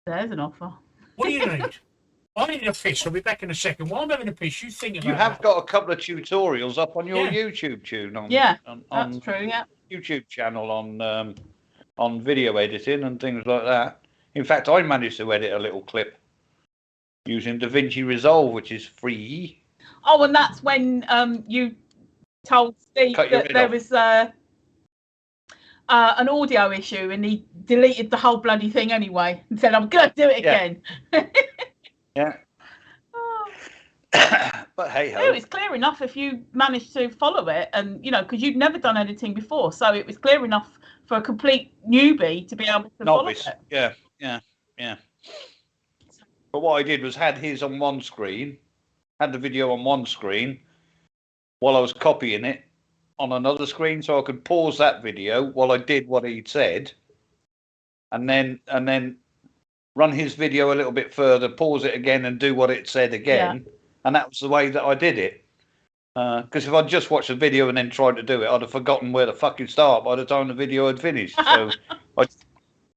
There's an offer. What do you need? I need a piss. I'll be back in a second. While I'm having a piss, you think about it. You have got a couple of tutorials up on your YouTube that's true. Yeah. YouTube channel on video editing and things like that. In fact, I managed to edit a little clip using DaVinci Resolve, which is free. Oh, and that's when you told Steve that there was an audio issue, and he deleted the whole bloody thing anyway and said, "I'm gonna do it again." Yeah. Oh. But hey ho. It's clear enough if you managed to follow it, and because you'd never done editing before, so it was clear enough for a complete newbie to be able to follow it. Yeah. But what I did was had his on one screen, had the video on one screen, while I was copying it on another screen, so I could pause that video while I did what he'd said, and then run his video a little bit further, pause it again, and do what it said again. Yeah. And that was the way that I did it. Because if I'd just watched the video and then tried to do it, I'd have forgotten where the fuck you start by the time the video had finished. So I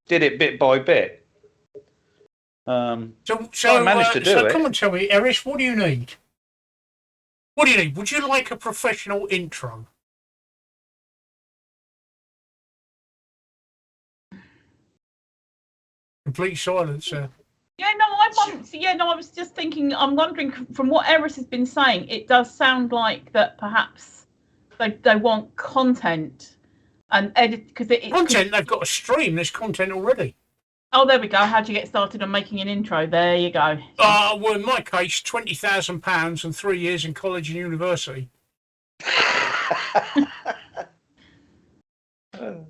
did it bit by bit. So I managed to do it. So come on, tell me, Eris, what do you need? What do you need? Would you like a professional intro? Complete silence, sir. I was just thinking, I'm wondering, from what Eris has been saying, it does sound like that perhaps they want content and edit, because they've got a stream. There's content already. Oh, there we go. How'd you get started on making an intro? There you go. Well, in my case, £20,000 and 3 years in college and university. Or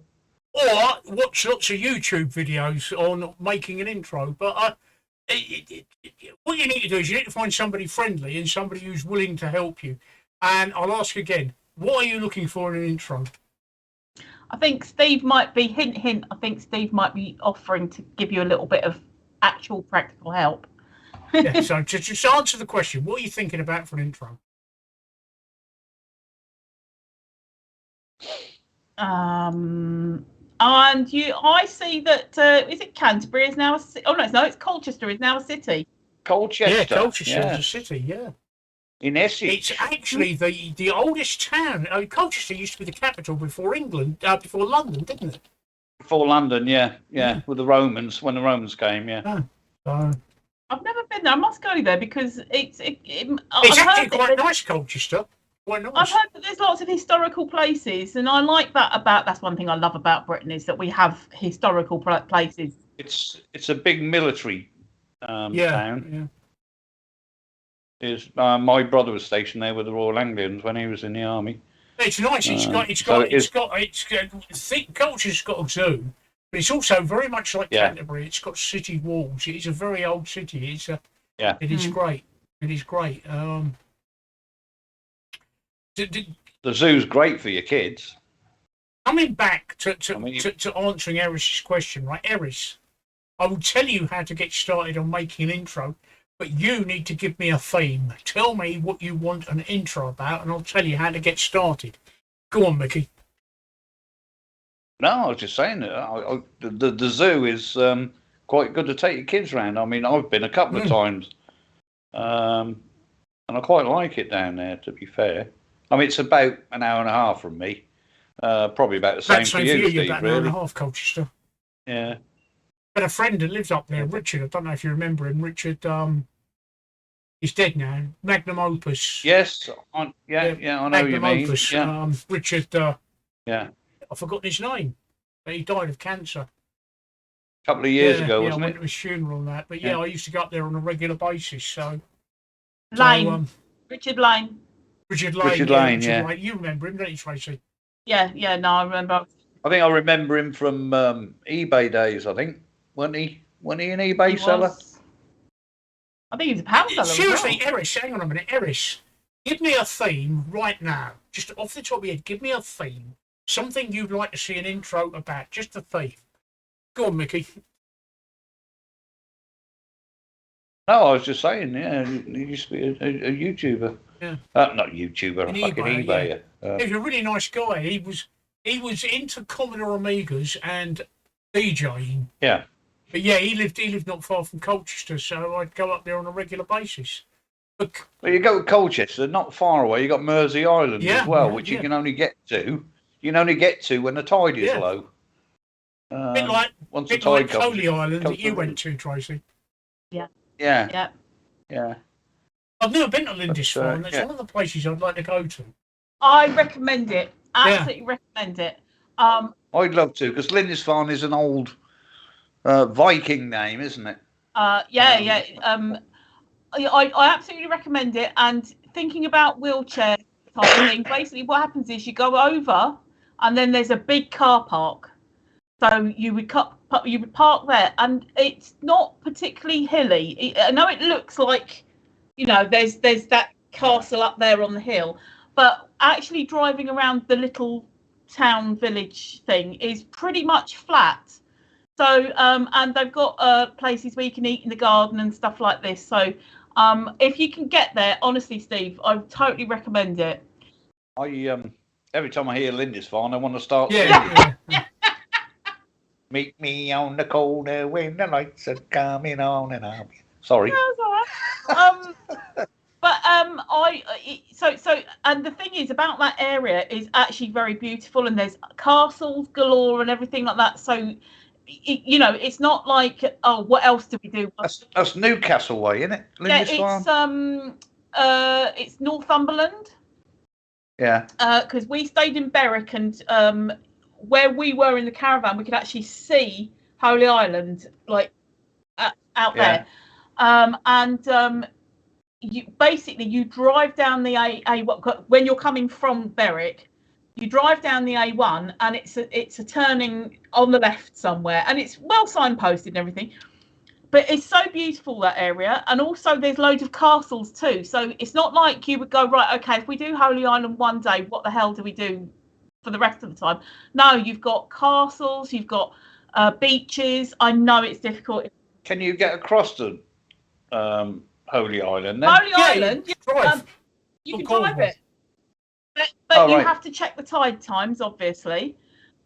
watch lots of YouTube videos on making an intro. But what you need to do is you need to find somebody friendly and somebody who's willing to help you. And I'll ask again, what are you looking for in an intro? I think Steve might be, hint, I think Steve might be offering to give you a little bit of actual practical help. Yeah, so just answer the question. What are you thinking about for an intro? And I see that, is it Canterbury is now a city? Oh, no, it's Colchester is now a city. Colchester. Yeah, Colchester is a city, yeah. in Essex. It's actually the oldest town. Colchester used to be the capital before England, before London, didn't it? Before London, yeah, with the Romans, when the Romans came, yeah. I've never been there. I must go there because it's actually quite nice, Colchester. Quite nice. I've heard that there's lots of historical places, and I like that that's one thing I love about Britain is that we have historical places. It's a big military town. Yeah. My brother was stationed there with the Royal Anglians when he was in the army. It's nice. Colchester's got a zoo, but it's also very much like Canterbury. It's got city walls. It's a very old city. It is great. It is great. The zoo's great for your kids. Coming back to answering Eris's question, right, Eris? I will tell you how to get started on making an intro, but you need to give me a theme. Tell me what you want an intro about, and I'll tell you how to get started. Go on, Mickey. No, I was just saying that the zoo is quite good to take your kids around. I mean, I've been a couple of times, and I quite like it down there, to be fair. I mean, it's about an hour and a half from me. Probably about the same for you, Steve, about really. an hour and a half, Colchester. Yeah. But a friend that lives up there, Richard. I don't know if you remember him. Richard, he's dead now. Magnum Opus. Yes. I know who you mean. Opus. Yeah. Richard. Yeah. I've forgotten his name. But he died of cancer. A couple of years ago, wasn't I it? went to his funeral and that. But yeah, I used to go up there on a regular basis. So. Lane. Richard Lane. Richard Lane. You remember him, don't you, Tracy? Yeah. No, I remember. I think I remember him from eBay days. I think wasn't he an eBay seller? I think he was a pound seller. Seriously, Eris, hang on a minute, Eris. Give me a theme right now, just off the top of your head. Give me a theme, something you'd like to see an intro about, just a theme. Go on, Mickey. No, I was just saying. Yeah, he used to be a YouTuber. Yeah. Not YouTuber, a fucking eBayer. He was a really nice guy. He was into Commodore Amigas and DJing. Yeah. But yeah, he lived not far from Colchester, so I'd go up there on a regular basis. Well, you go to Colchester, not far away. You got Mersey Island as well, which you can only get to. You can only get to when the tide is low. A bit like Coley Island that you went to, Tracy. Yeah. I've never been to Lindisfarne. That's one of the places I'd like to go to. I recommend it. Absolutely recommend it. I'd love to, because Lindisfarne is an old Viking name, isn't it? I absolutely recommend it. And thinking about wheelchair type of thing, basically what happens is you go over, and then there's a big car park. So you would park there, and it's not particularly hilly. I know it looks like, there's that castle up there on the hill, but actually driving around the little town village thing is pretty much flat. So and they've got places where you can eat in the garden and stuff like this. So if you can get there, honestly, Steve, I totally recommend it. Every time I hear Lindisfarne, I want to start singing. Meet me on the corner when the lights are coming on and I'll be... Sorry. No, it's all right. But and the thing is about that area is actually very beautiful, and there's castles galore and everything like that. So, it's not like, oh, what else do we do? That's Newcastle way, isn't it? Lindisfarne? Yeah, it's Northumberland. Yeah. Because we stayed in Berwick, and where we were in the caravan, we could actually see Holy Island, like out there. You drive down the A1 when you're coming from Berwick. You drive down the A1, and it's a turning on the left somewhere, and it's well signposted and everything. But it's so beautiful, that area, and also there's loads of castles too. So it's not like you would go, right, okay, if we do Holy Island one day, what the hell do we do for the rest of the time? No, you've got castles, you've got beaches. I know it's difficult. Can you get across to Holy Island then? Holy Island, you can drive it. But you have to check the tide times, obviously,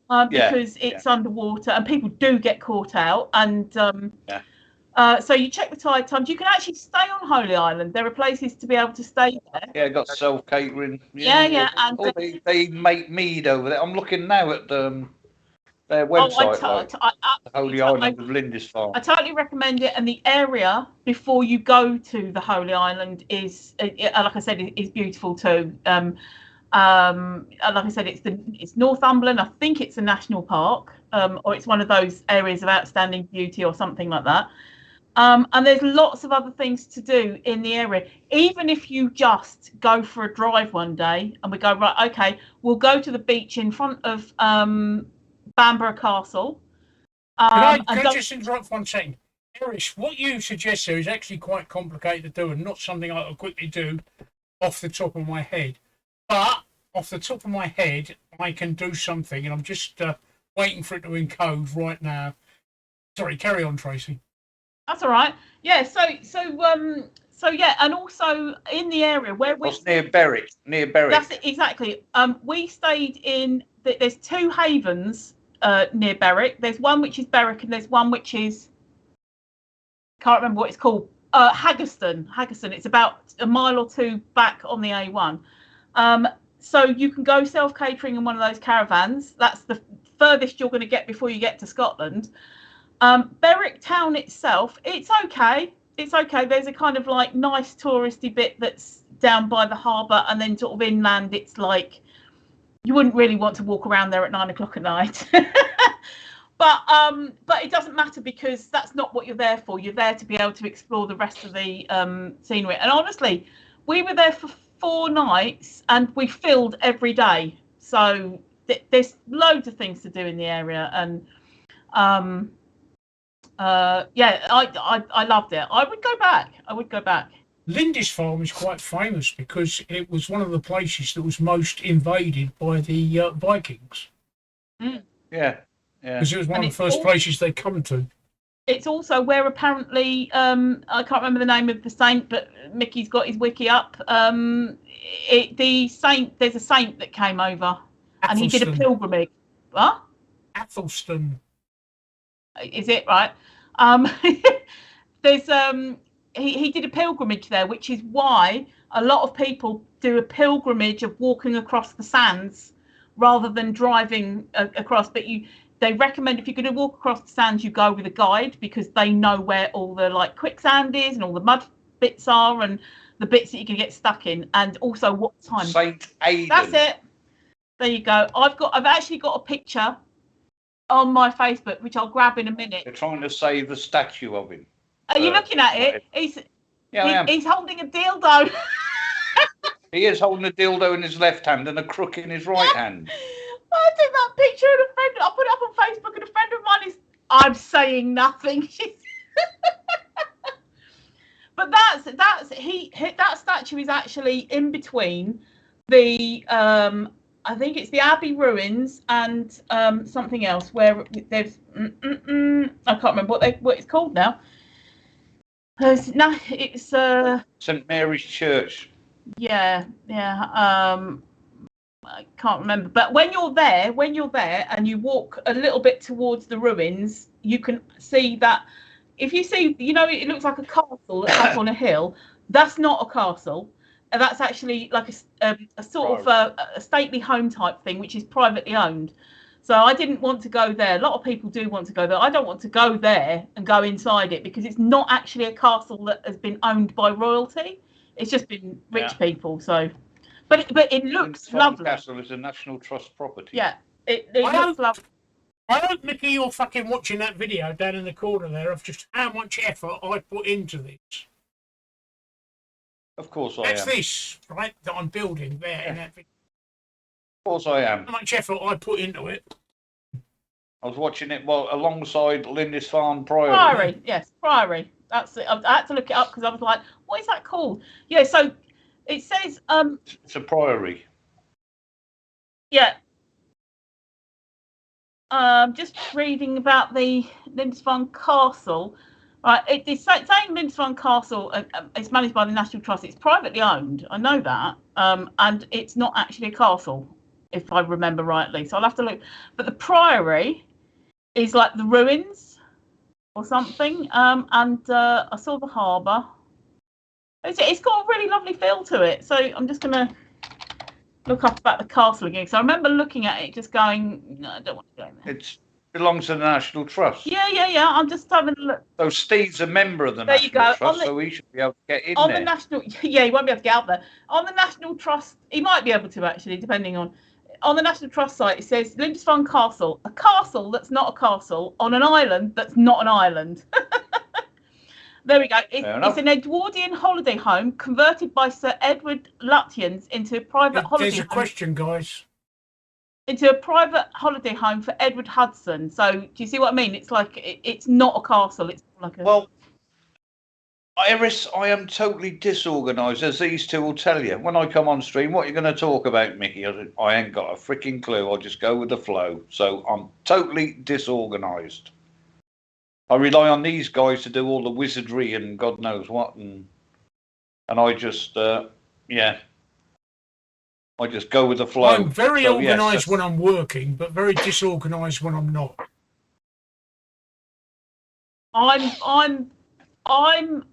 because it's underwater and people do get caught out. And So you check the tide times. You can actually stay on Holy Island. There are places to be able to stay there. Yeah, got self catering. Yeah. And Oh, they make mead over there. I'm looking now at their website, the Holy Island of Lindisfarne. I totally recommend it. And the area before you go to the Holy Island is, like I said, is beautiful too. Like I said, it's Northumberland. I think it's a national park, or it's one of those areas of outstanding beauty or something like that. And there's lots of other things to do in the area. Even if you just go for a drive one day and we go, right, okay, we'll go to the beach in front of Bamborough Castle. Can I just interrupt for 1 second? Erish, what you suggest there is actually quite complicated to do and not something I will quickly do off the top of my head. But off the top of my head, I can do something, and I'm just waiting for it to encode right now. Sorry, carry on, Tracy. That's all right. Yeah. So yeah, and also in the area where we near Berwick. That's it, exactly. We stayed in. There's 2 havens near Berwick. There's one which is Berwick, and there's one which is, can't remember what it's called. Haggerston. It's about a mile or 2 back on the A1. So you can go self-catering in one of those caravans. That's the furthest you're going to get before you get to Scotland. Berwick town itself, it's okay. There's a kind of like nice touristy bit that's down by the harbour, and then sort of inland, it's like you wouldn't really want to walk around there at 9 o'clock at night. But it doesn't matter, because that's not what you're there for. You're there to be able to explore the rest of the scenery. And honestly, we were there for 4 nights and we filled every day. So there's loads of things to do in the area, and yeah, I loved it. I would go back. Lindisfarne is quite famous because it was one of the places that was most invaded by the Vikings. Yeah. Because it was one of the first places they come to. It's also where apparently, I can't remember the name of the saint, but Mickey's got his wiki up. There's a saint that came over, and he did a pilgrimage. What? Athelstan. Is it right? There's he did a pilgrimage there, which is why a lot of people do a pilgrimage of walking across the sands rather than driving across. But they recommend, if you're going to walk across the sands, you go with a guide, because they know where all the like quicksand is and all the mud bits are and the bits that you can get stuck in, and also what time. Saint Aidan. That's it. There you go. I've actually got a picture on my Facebook, which I'll grab in a minute. They're trying to save the statue of him. Are you looking at it? He's holding a dildo. He is holding a dildo in his left hand and a crook in his right hand. I took that picture and a friend. I put it up on Facebook, and a friend of mine is. I'm saying nothing. But that statue is actually in between the I think it's the Abbey ruins and something else where there's I can't remember what it's called now. It's St Mary's Church. Yeah. I can't remember, but when you're there and you walk a little bit towards the ruins, you can see that. If you see, it looks like a castle that's up on a hill. That's not a castle. That's actually like a sort of a stately home type thing, which is privately owned. So I didn't want to go there. A lot of people do want to go there. I don't want to go there and go inside it, because it's not actually a castle that has been owned by royalty. It's just been rich people. So. But it looks lovely. Castle is a National Trust property. Yeah, it looks lovely. I hope, Mickey, you're fucking watching that video down in the corner there of just how much effort I put into this. Of course I am. That's this, right, that I'm building there in that video. Of course I am. How much effort I put into it. I was watching it alongside Lindisfarne Priory. Priory, yes, Priory. That's it. I had to look it up because I was like, what is that called? Yeah, so it says it's a priory. Yeah. Just reading about the Lindisfarne Castle. Right, it's saying Lindisfarne Castle is managed by the National Trust. It's privately owned. I know that. And it's not actually a castle, if I remember rightly. So I'll have to look. But the priory is like the ruins. or something. And I saw the harbour. It's got a really lovely feel to it. So I'm just going to look up about the castle again. So I remember looking at it, just going, no, I don't want to go in there. It belongs to the National Trust. Yeah. I'm just having a look. So Steve's a member of the There you National go. Trust, so he should be able to get in On there. the National, yeah, he won't be able to get out there. On the National Trust, he might be able to actually, depending on. On the National Trust site, it says Lindisfarne Castle, a castle that's not a castle on an island that's not an island. There we go. It's an Edwardian holiday home converted by Sir Edward Lutyens into a private holiday home. There's a question, guys. Into a private holiday home for Edward Hudson. So do you see what I mean? It's like it's not a castle. It's like a. Well, Iris, I am totally disorganised, as these two will tell you. When I come on stream, what are you going to talk about, Mickey? I ain't got a freaking clue. I'll just go with the flow. So I'm totally disorganised. I rely on these guys to do all the wizardry and God knows what, and I just, I just go with the flow. I'm very organised when I'm working, but very disorganised when I'm not. I'm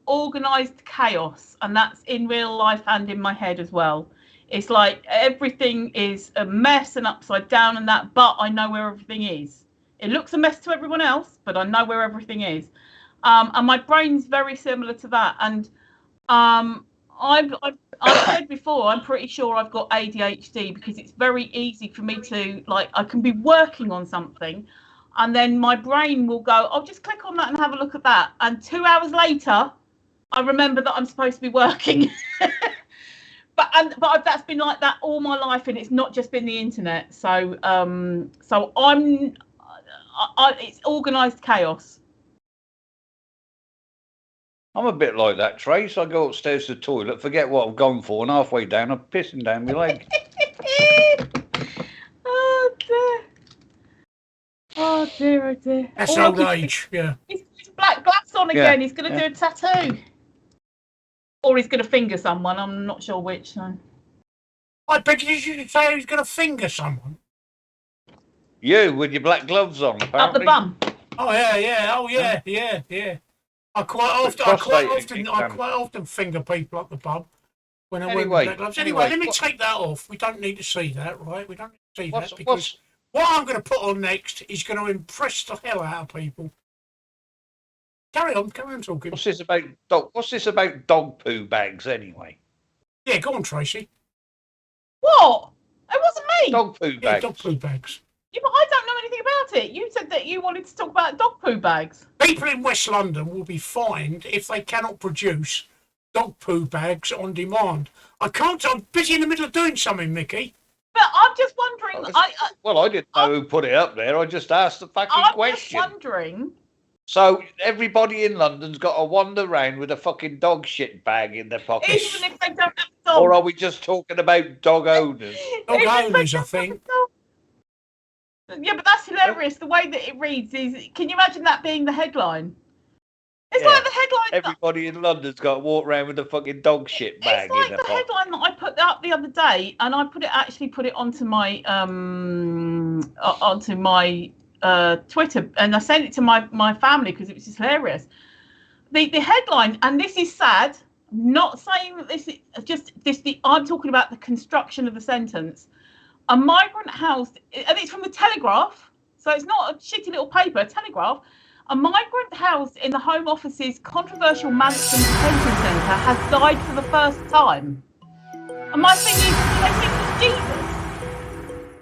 organised chaos, and that's in real life and in my head as well. It's like everything is a mess and upside down and that, but I know where everything is. It looks a mess to everyone else, but I know where everything is. And my brain's very similar to that. And I've said before, I'm pretty sure I've got ADHD because it's very easy for me to, like, I can be working on something and then my brain will go, I'll just click on that and have a look at that. And 2 hours later, I remember that I'm supposed to be working. But that's been like that all my life, and it's not just been the internet. So it's organised chaos. I'm a bit like that, Trace. I go upstairs to the toilet, forget what I've gone for, and halfway down, I'm pissing down my leg. Oh dear. That's old age, yeah. He's black glass on again. He's going to do a tattoo. Or he's going to finger someone. I'm not sure which. So. I bet you should say he's going to finger someone. You, with your black gloves on, apparently. Up the bum. Oh yeah. I quite often finger people up the bum when I wear black gloves. Anyway, let me take that off. We don't need to see that, right? We don't need to see that because what I'm going to put on next is going to impress the hell out of people. Carry on talking. What's this about dog poo bags anyway? Yeah, go on, Tracy. What? It wasn't me. Dog poo bags. Yeah, dog poo bags. Yeah, but I don't know anything about it. You said that you wanted to talk about dog poo bags. People in West London will be fined if they cannot produce dog poo bags on demand. I'm busy in the middle of doing something, Mickey. But I'm just wondering. I didn't know who put it up there. I just asked the fucking question. I'm just wondering. So everybody in London's got to wander around with a fucking dog shit bag in their pocket. Even if they don't have a dog. Or are we just talking about dog owners? Dog owners, I think. Yeah, but that's hilarious. The way that it reads is, can you imagine that being the headline? It's like the headline. Everybody in London's got to walk around with a fucking dog shit bag. It's like the headline that I put up the other day, and I put it onto my Twitter, and I sent it to my family because it was just hilarious. The headline, and this is sad. I'm not saying that this is just this. I'm talking about the construction of the sentence. A migrant housed, and it's from the Telegraph, so it's not a shitty little paper. Telegraph. A migrant housed in the Home Office's controversial Mansion Detention Centre has died for the first time. And my thing is, do they think it's Jesus?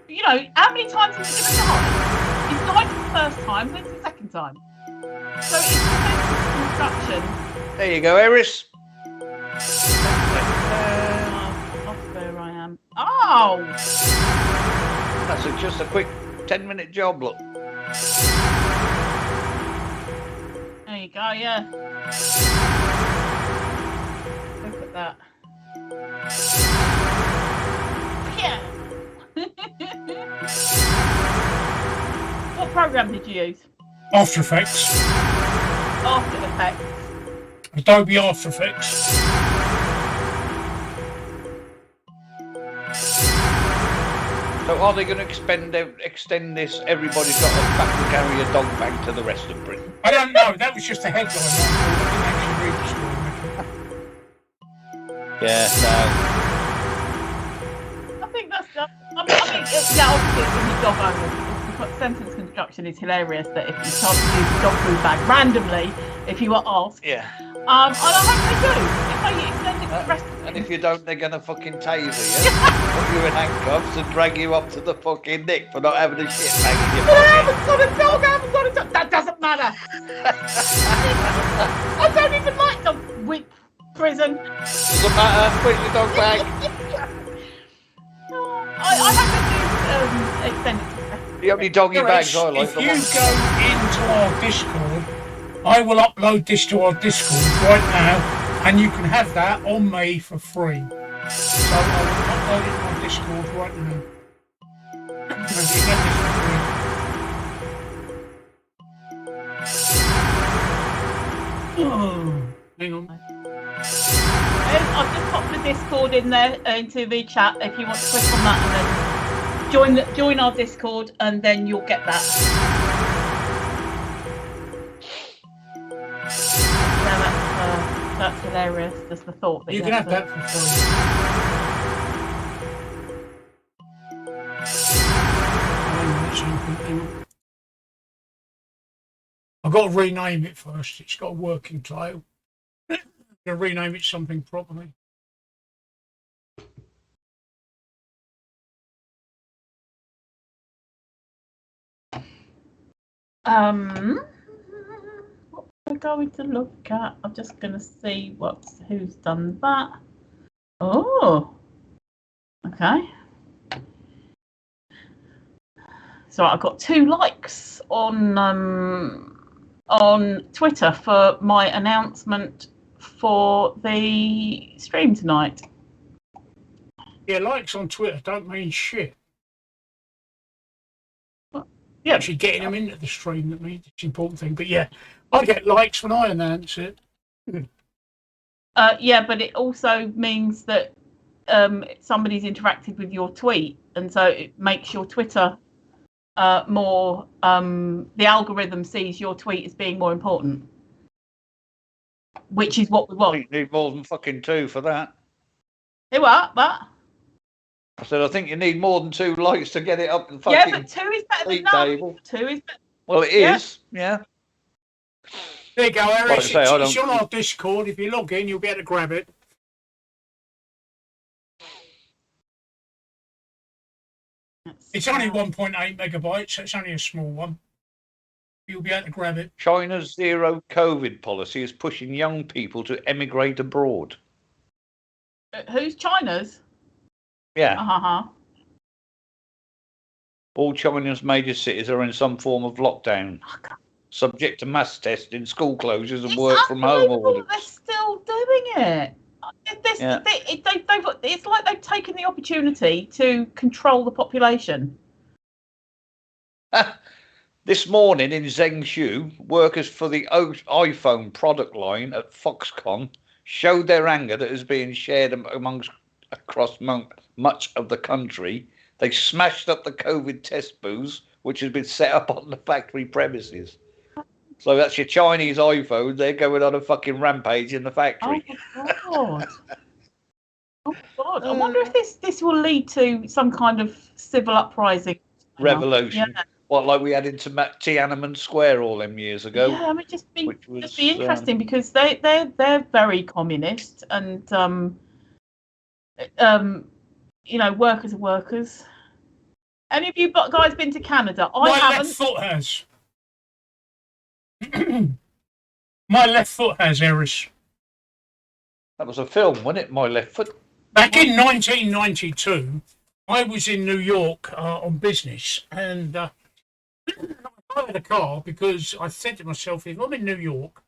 You know, how many times is he going to die? He's died for the first time, when's the second time? So it's defensive construction. There you go, Eris. Off there I am. Oh! That's just a quick 10-minute job, look. There you go, yeah. Look at that. Yeah. What program did you use? After Effects. After Effects. Adobe After Effects. So So are they going to extend this? Everybody's got to back carry a dog bag to the rest of Britain. I don't know. That was just a headline. I didn't actually read the story. Yeah, I think that's. I mean, yeah, obviously, in the dog owner, the sentence construction is hilarious. That if you start to use a dog food bag randomly, if you were asked, yeah. and I hope they do. If they extend it to the rest of And if you don't, they're going to fucking taser you, put you in handcuffs, and drag you up to the fucking Nick for not having a shit bag in your I pocket. haven't got a dog. I haven't got a dog. That doesn't matter. I don't even like dog whip prison. Doesn't matter. Put your dog bag. I have to extend it. The only doggy bags I like. If you go into our Discord, I will upload this to our Discord right now, and you can have that on me for free. So I will upload it to my Discord right now. And you get this for free. Oh, hang on. I've just popped the Discord in there into the chat. If you want to click on that and then join our Discord, and then you'll get that. Yeah, that's hilarious. Just the thought that You can have that for free. I've got to rename it first. It's got a working title. I'm going to rename it something properly. What we're going to look at. I'm just going to see who's done that. Oh, okay. So I got 2 likes on Twitter for my announcement for the stream tonight. Yeah, likes on Twitter don't mean shit. Yeah, actually getting them into the stream that means it's an important thing. But yeah, I get likes when I announce it. Yeah, but it also means that somebody's interacted with your tweet, and so it makes your Twitter more. The algorithm sees your tweet as being more important, which is what we want. You need more than fucking 2 for that. Hey, what? I said, I think you need more than 2 likes to get it up the fucking. Yeah, but 2 is better than table. none. 2 is better. Well, it is, yeah. There you go, Eric. Like I say, it's on our Discord. If you log in, you'll be able to grab it. It's only 1.8 megabytes, so it's only a small one. You'll be able to grab it. China's zero COVID policy is pushing young people to emigrate abroad. Who's China's? Yeah. All China's major cities are in some form of lockdown, subject to mass testing, school closures, and work from home orders. They're still doing it. It's like they've taken the opportunity to control the population. This morning in Zhengzhou, workers for the iPhone product line at Foxconn showed their anger that is being shared across much of the country. They smashed up the COVID test booths, which has been set up on the factory premises. So that's your Chinese iPhone. They're going on a fucking rampage in the factory. Oh, God. Oh, God. I wonder if this will lead to some kind of civil uprising. Revolution. Yeah. What, like we had into Tiananmen Square all them years ago? Yeah, I mean, just be interesting because they're very communist, and workers are workers. Any of you guys been to Canada? I haven't. Left foot has. My left foot has, Eris. That was a film, wasn't it? My Left Foot. Back in 1992, I was in New York on business, and I hired a car because I said to myself, if I'm in New York,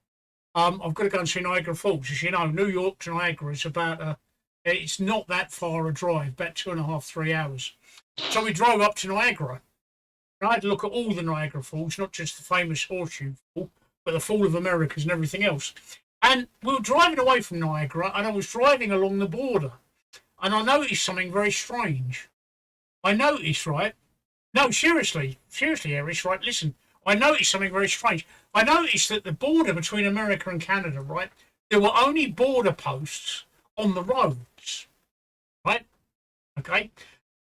I've got to go and see Niagara Falls. As you know, New York to Niagara is about it's not that far a drive, about 2.5, 3 hours. So we drove up to Niagara. And I had to look at all the Niagara Falls, not just the famous Horseshoe Fall, but the Fall of Americas and everything else. And we were driving away from Niagara, and I was driving along the border, and I noticed something very strange. I noticed, right? No, seriously, Erich, right? Listen, I noticed something very strange. I noticed that the border between America and Canada, right? There were only border posts on the roads, right? Okay,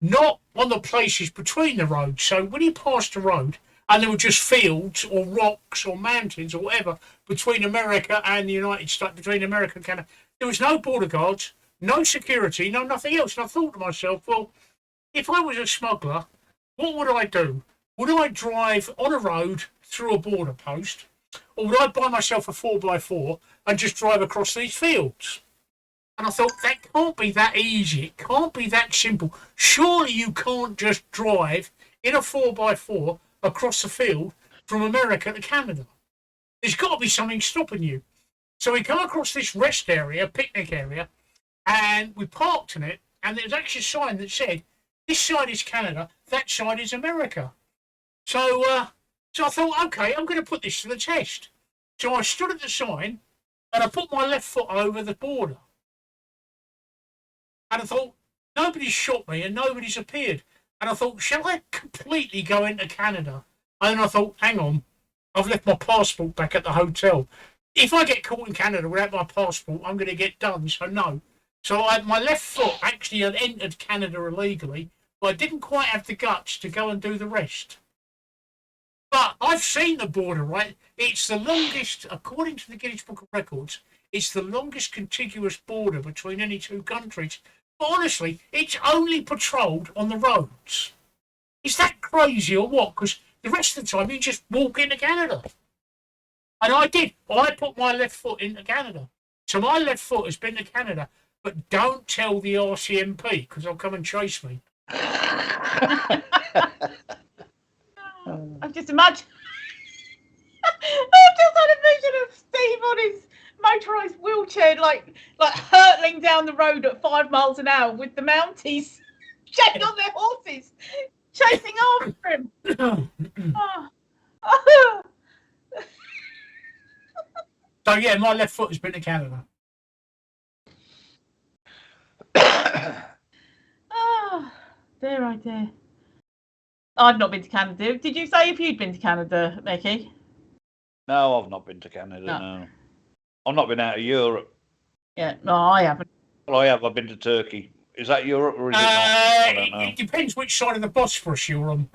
not on the places between the roads. So when you passed the road, and there were just fields or rocks or mountains or whatever between America and the United States, between America and Canada, there was no border guards, no security, no nothing else. And I thought to myself, well, if I was a smuggler, what would I do? Would I drive on a road through a border post, or would I buy myself a 4x4 and just drive across these fields? And I thought, that can't be that easy. It can't be that simple. Surely you can't just drive in a 4x4 across the field from America to Canada. There's got to be something stopping you. So we come across this rest area, picnic area, and we parked in it, and there was actually a sign that said, this side is Canada, that side is America. So I thought, okay, I'm going to put this to the test. So I stood at the sign, and I put my left foot over the border. And I thought, nobody's shot me and nobody's appeared. And I thought, shall I completely go into Canada? And then I thought, hang on, I've left my passport back at the hotel. If I get caught in Canada without my passport, I'm going to get done. So no. So my left foot actually had entered Canada illegally, but I didn't quite have the guts to go and do the rest. But I've seen the border, right? It's the longest, according to the Guinness Book of Records, it's the longest contiguous border between any two countries. But honestly, it's only patrolled on the roads. Is that crazy or what? Because the rest of the time you just walk into Canada. And I did. I put my left foot into Canada. So my left foot has been to Canada. But don't tell the RCMP because they'll come and chase me. I've just imagined. I've just had a vision of Steve on his motorised wheelchair, like hurtling down the road at 5 miles an hour with the Mounties checking on their horses, chasing after him. So yeah, my left foot has been to Canada. Oh, dear, oh dear. I've not been to Canada. Did you say if you'd been to Canada, Mickey? No, I've not been to Canada, no. I've not been out of Europe. Yeah, no, I haven't. Well, I have. I've been to Turkey. Is that Europe or is it not? I don't know. It depends which side of the Bosphorus you're on.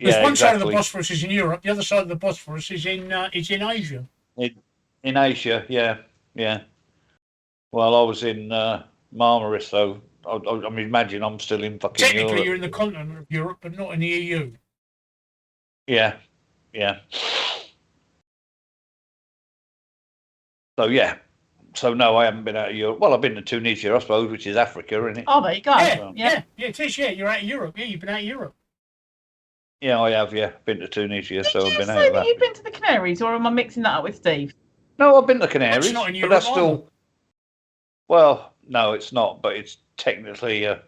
Yeah, one exactly. side of the Bosphorus is in Europe, the other side of the Bosphorus is in Asia. In Asia, yeah. Well, I was in Marmaris, so I imagine I'm still in fucking Technically, Europe. you're in the continent of Europe, but not in the EU. Yeah. So, yeah. So, no, I haven't been out of Europe. Well, I've been to Tunisia, I suppose, which is Africa, isn't it? Oh, there you go. Yeah, it is, yeah. You're out of Europe. Yeah, you've been out of Europe. Yeah, I have, yeah. Been to Tunisia, Did so I've you been say out of that that. you've been to the Canaries, or am I mixing that up with Steve? No, I've been to Canaries, That's not in but Europe that's still... either. Well, no, it's not, but it's technically a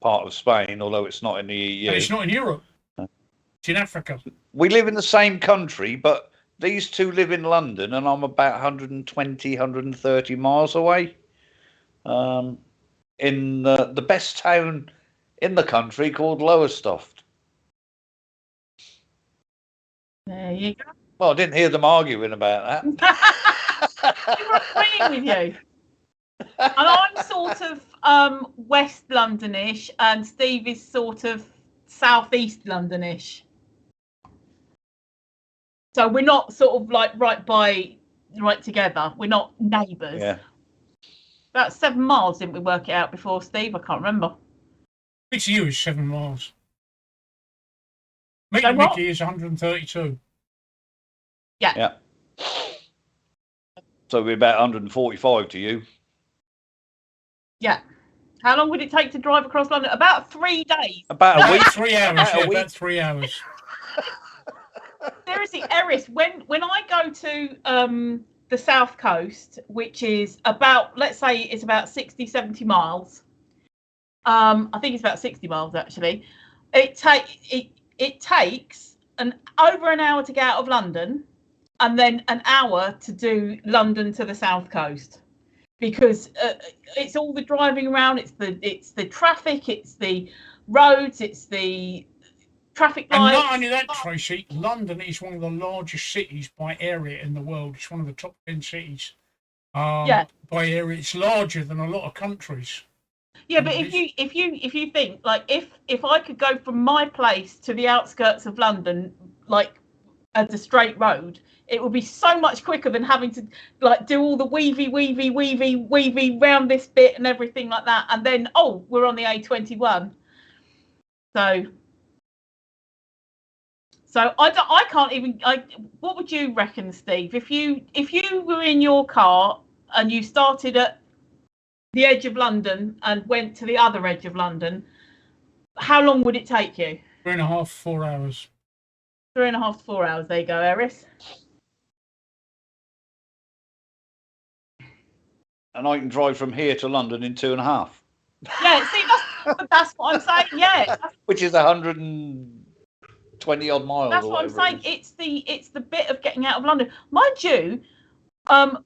part of Spain, although it's not in the EU. And it's not in Europe. It's in Africa. We live in the same country, but these two live in London, and I'm about 120, 130 miles away. In the best town in the country called Lowestoft. There you go. Well, I didn't hear them arguing about that. They were agreeing with you. And I'm sort of West Londonish, and Steve is sort of Southeast Londonish. So we're not sort of like right together. We're not neighbours. Yeah. About 7 miles, didn't we work it out before, Steve? I can't remember. It's you is 7 miles. So what? Mickey is 132. Yeah. So we're about 145 to you. Yeah. How long would it take to drive across London? About 3 days. About a week. 3 hours. About a week. About 3 hours. Seriously, Eris, when I go to the south coast, which is about, let's say it's about 60, 70 miles. I think it's about 60 miles actually. It takes over an hour to get out of London, and then an hour to do London to the south coast, because it's all the driving around, it's the traffic, it's the roads, it's the traffic And lights. not only that, Tracy, London is one of the largest cities by area in the world. It's one of the top 10 cities Yeah. by area. It's larger than a lot of countries. Yeah, but if you think, like, if I could go from my place to the outskirts of London, like as a straight road, it would be so much quicker than having to like do all the weavy round this bit and everything like that, and then we're on the A21. So I can't even. What would you reckon, Steve? If you were in your car and you started at the edge of London and went to the other edge of London, how long would it take you? 3.5, 4 hours. 3.5 to 4 hours. There you go, Eris. And I can drive from here to London in 2.5. Yeah, see, that's what I'm saying. Yeah, which is 120 odd miles. That's what I'm saying. It's the bit of getting out of London, mind you.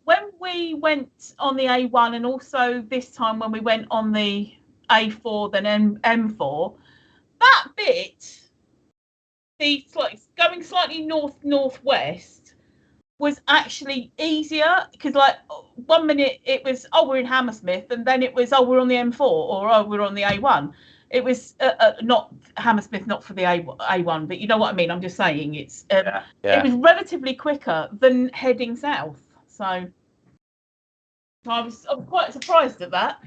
When we went on the A1 and also this time when we went on the A4 then M4, that bit, going slightly northwest, was actually easier because like 1 minute it was we're in Hammersmith, and then it was we're on the M4 or we're on the A1. It was not Hammersmith, not for the A1, but you know what I mean. I'm just saying it's it was relatively quicker than heading south. So I was quite surprised at that.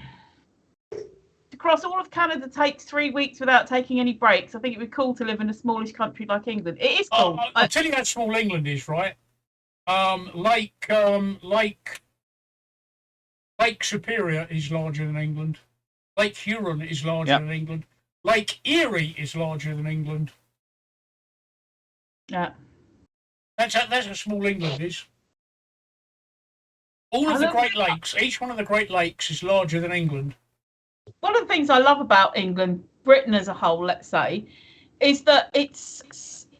To cross all of Canada takes 3 weeks without taking any breaks. I think it would be cool to live in a smallish country like England. It is cool. I'll tell you how small England is, right? Lake Superior is larger than England. Lake Huron is larger than England. Lake Erie is larger than England. Yeah. That's how small England is. All of the Great Lakes, each one of the Great Lakes is larger than England. One of the things I love about England, Britain as a whole, let's say, is that it's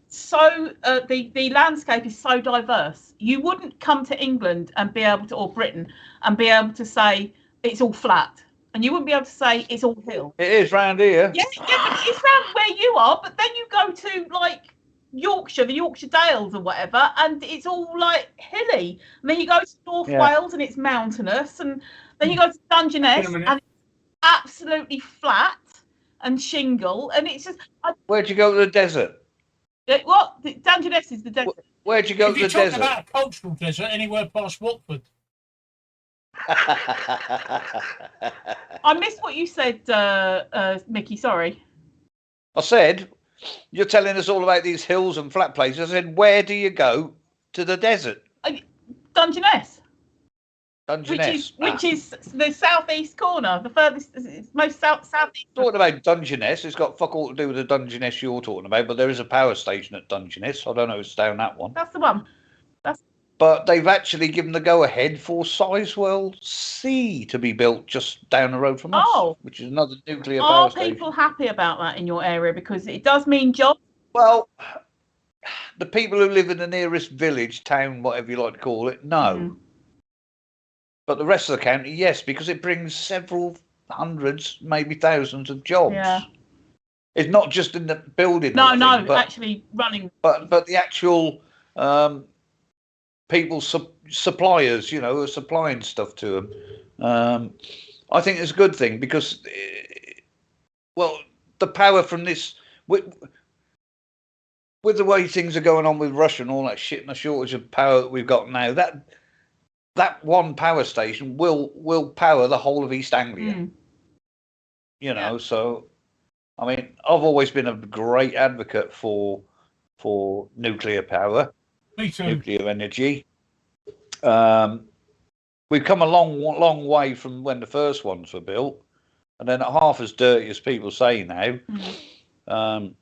so the landscape is so diverse. You wouldn't come to England and be able to, or Britain, and be able to say it's all flat, and you wouldn't be able to say it's all hill. It is round here. Yeah, but it's round where you are. But then you go to like Yorkshire, the Yorkshire Dales or whatever, and it's all like hilly. And then you go to North Wales and it's mountainous, and then you go to Dungeness and it's absolutely flat and shingle, and it's just. Where'd you go to the desert? What? Dungeness is the desert. Where'd you go to the desert? If you're talking about a cultural desert, anywhere past Watford. I missed what you said, Mickey. Sorry. I said, you're telling us all about these hills and flat places. I said, where do you go to the desert? Dungeness. Dungeness. Which is the southeast corner, the furthest, most southeast. Talking about Dungeness, it's got fuck all to do with the Dungeness you're talking about, but there is a power station at Dungeness. I don't know if it's down that one. That's the one. But they've actually given the go-ahead for Sizewell C to be built just down the road from us, which is another nuclear power station. Are people happy about that in your area? Because it does mean jobs. Well, the people who live in the nearest village, town, whatever you like to call it, no. Mm. But the rest of the county, yes, because it brings several hundreds, maybe thousands of jobs. Yeah. It's not just in the building. No, actually running. But the actual... people, suppliers, you know, are supplying stuff to them. I think it's a good thing because, well, the power from this, with the way things are going on with Russia and all that shit and the shortage of power that we've got now, that one power station will power the whole of East Anglia. Mm. You know, so, I mean, I've always been a great advocate for nuclear power. Me too. Nuclear energy. We've come a long way from when the first ones were built, and they're not half as dirty as people say now. Mm.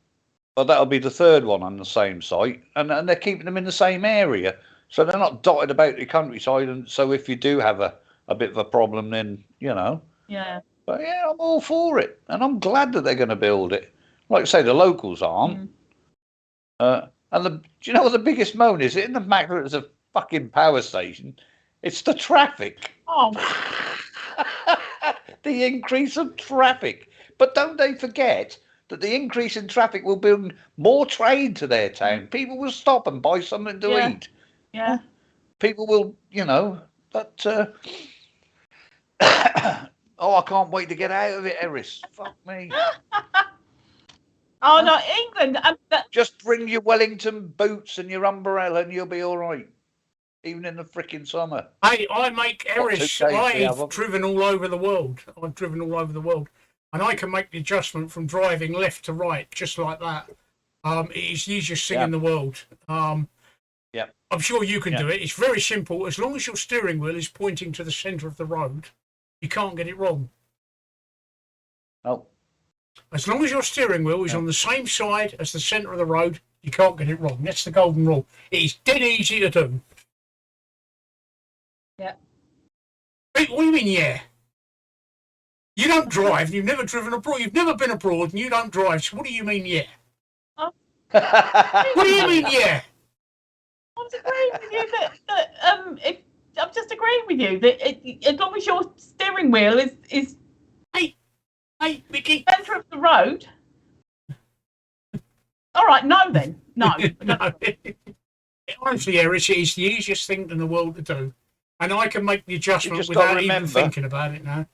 But that'll be the third one on the same site, and they're keeping them in the same area, so they're not dotted about the countryside. And so if you do have a bit of a problem, then you know. Yeah. But yeah, I'm all for it, and I'm glad that they're going to build it. Like I say, the locals aren't. Mm. And do you know what the biggest moan is? It isn't the fact that it's a fucking power station. It's the traffic. Oh. The increase of traffic. But don't they forget that the increase in traffic will bring more trade to their town. People will stop and buy something to eat. Yeah. People will, but oh, I can't wait to get out of it, Eris. Fuck me. Oh no, England. Just bring your Wellington boots and your umbrella, and you'll be all right. Even in the frickin' summer. Hey, I make Eris. I've driven all over the world. And I can make the adjustment from driving left to right, just like that. It is the easiest thing in the world. I'm sure you can do it. It's very simple. As long as your steering wheel is pointing to the centre of the road, you can't get it wrong. Oh. As long as your steering wheel is on the same side as the centre of the road, you can't get it wrong. That's the golden rule. It is dead easy to do. Yeah. What do you mean, yeah? You don't drive. You've never driven abroad. You've never been abroad, and you don't drive. So what do you mean, yeah? Oh. What do you mean, yeah? I'm just agreeing with you I'm just agreeing with you that as long as your steering wheel is Hey, Mickey. centre of the road. All right, no then. No. No. Honestly, Eris, it is the easiest thing in the world to do. And I can make the adjustment without even thinking about it now.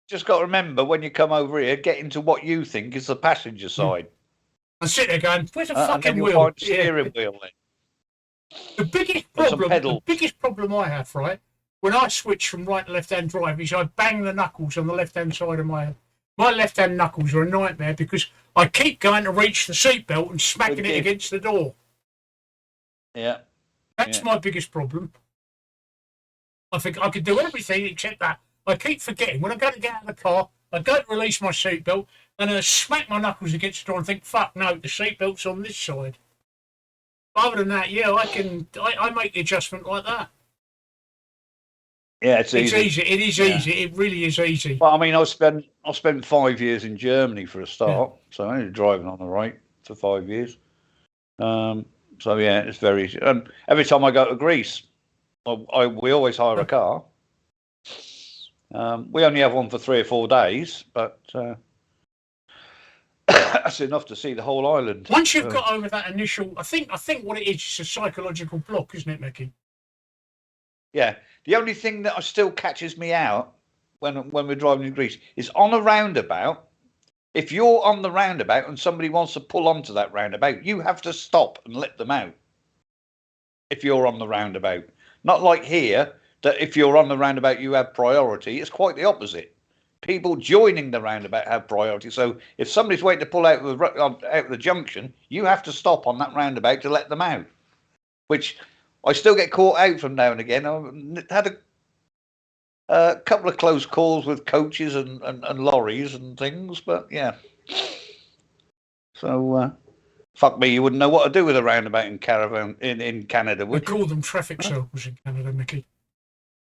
Just got to remember, when you come over here, get into what you think is the passenger side. I sit there going, where's the fucking and then wheel? You'll find the steering wheel then. The biggest problem I have, right, when I switch from right to left-hand drive is I bang the knuckles on the left-hand side of my left-hand knuckles are a nightmare because I keep going to reach the seatbelt and smacking it against the door. Yeah. That's my biggest problem. I think I could do everything except that. I keep forgetting. When I go to get out of the car, I go to release my seatbelt and I smack my knuckles against the door and think, fuck no, the seatbelt's on this side. Other than that, yeah, I make the adjustment like that. Yeah, it's easy. It is easy. It really is easy. Well, I mean, I spent 5 years in Germany for a start, so I only driving on the right for 5 years. So yeah, it's very easy. And every time I go to Greece, we always hire a car. We only have one for 3 or 4 days, but that's enough to see the whole island. Once you've got over that initial, I think what it is a psychological block, isn't it, Mickey? Yeah. The only thing that still catches me out when we're driving in Greece is on a roundabout. If you're on the roundabout and somebody wants to pull onto that roundabout, you have to stop and let them out. If you're on the roundabout, not like here that if you're on the roundabout you have priority. It's quite the opposite. People joining the roundabout have priority. So if somebody's waiting to pull out of the junction, you have to stop on that roundabout to let them out. Which I still get caught out from now and again. I've had a couple of close calls with coaches and lorries and things, but yeah. So fuck me, you wouldn't know what to do with a roundabout in Canada, would you? They call them traffic circles in Canada, Mickey.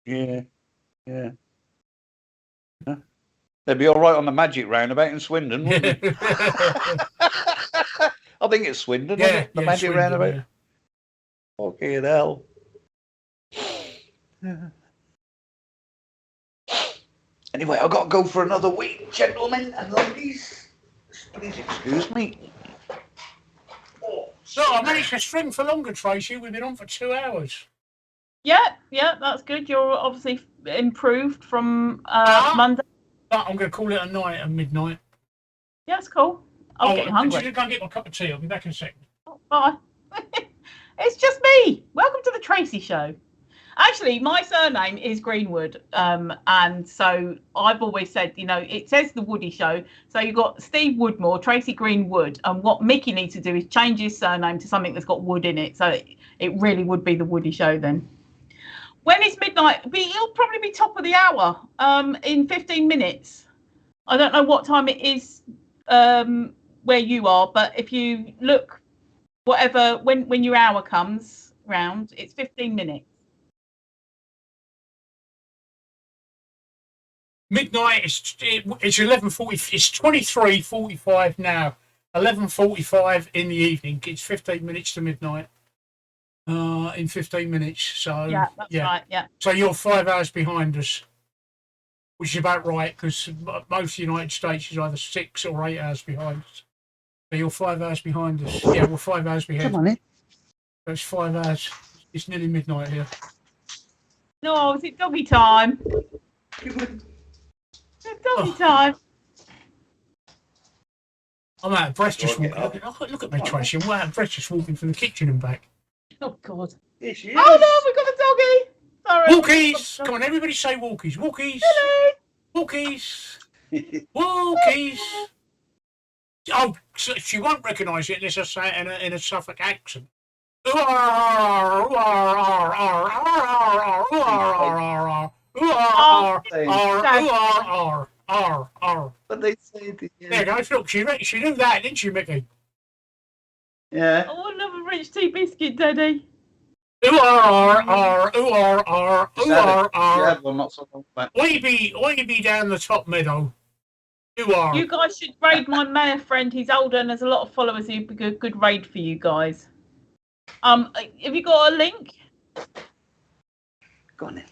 Yeah. Huh? They'd be all right on the Magic Roundabout in Swindon, wouldn't they? I think it's Swindon, isn't it? The Magic Swindon, Roundabout. Yeah. Fucking hell. Anyway, I've got to go for another week, gentlemen and ladies. Please excuse me. So I managed to string for longer, Tracy. We've been on for 2 hours. Yeah, that's good. You're obviously improved from Monday. I'm going to call it a night at midnight. Yeah, it's cool. I'm getting hungry. I'm just going to get my cup of tea. I'll be back in a second. Oh, bye. It's just me. Welcome to the Tracy Show. Actually, my surname is Greenwood, and so I've always said, it says the Woody Show. So you've got Steve Woodmore, Tracy Greenwood, and what Mickey needs to do is change his surname to something that's got wood in it. So it really would be the Woody Show then. When it's midnight, it'll probably be top of the hour in 15 minutes. I don't know what time it is where you are, but if you look, whatever, when your hour comes round, it's 15 minutes. Midnight, it's 11:40. It's 23:45 now. 11:45 in the evening. It's 15 minutes to midnight. In 15 minutes. So yeah, that's right. Yeah. So you're 5 hours behind us, which is about right because most of the United States is either 6 or 8 hours behind us. So you're 5 hours behind us. Yeah, we're 5 hours behind. Come on in. It's 5 hours. It's nearly midnight here. No, is it doggy time? It's doggy time. I'm out of breath just Look walking. Look at me, Tracy. I'm out of breath just walking from the kitchen and back. Oh, God. Here she is. Oh, no, we've got a doggy. Sorry. Walkies! Come on, everybody say walkies. Walkies! Hello. Walkies! Walkies! Oh, so she won't recognise it unless I say it in a Suffolk accent. But they say the There you go. Look, she knew that, didn't she, Mickey? Yeah. I want another rich tea biscuit, Daddy. She had one not so long back. We be down the top meadow. You guys should raid my mayor friend. He's older and there's a lot of followers. He'd be a good raid for you guys. Have you got a link? Go on then.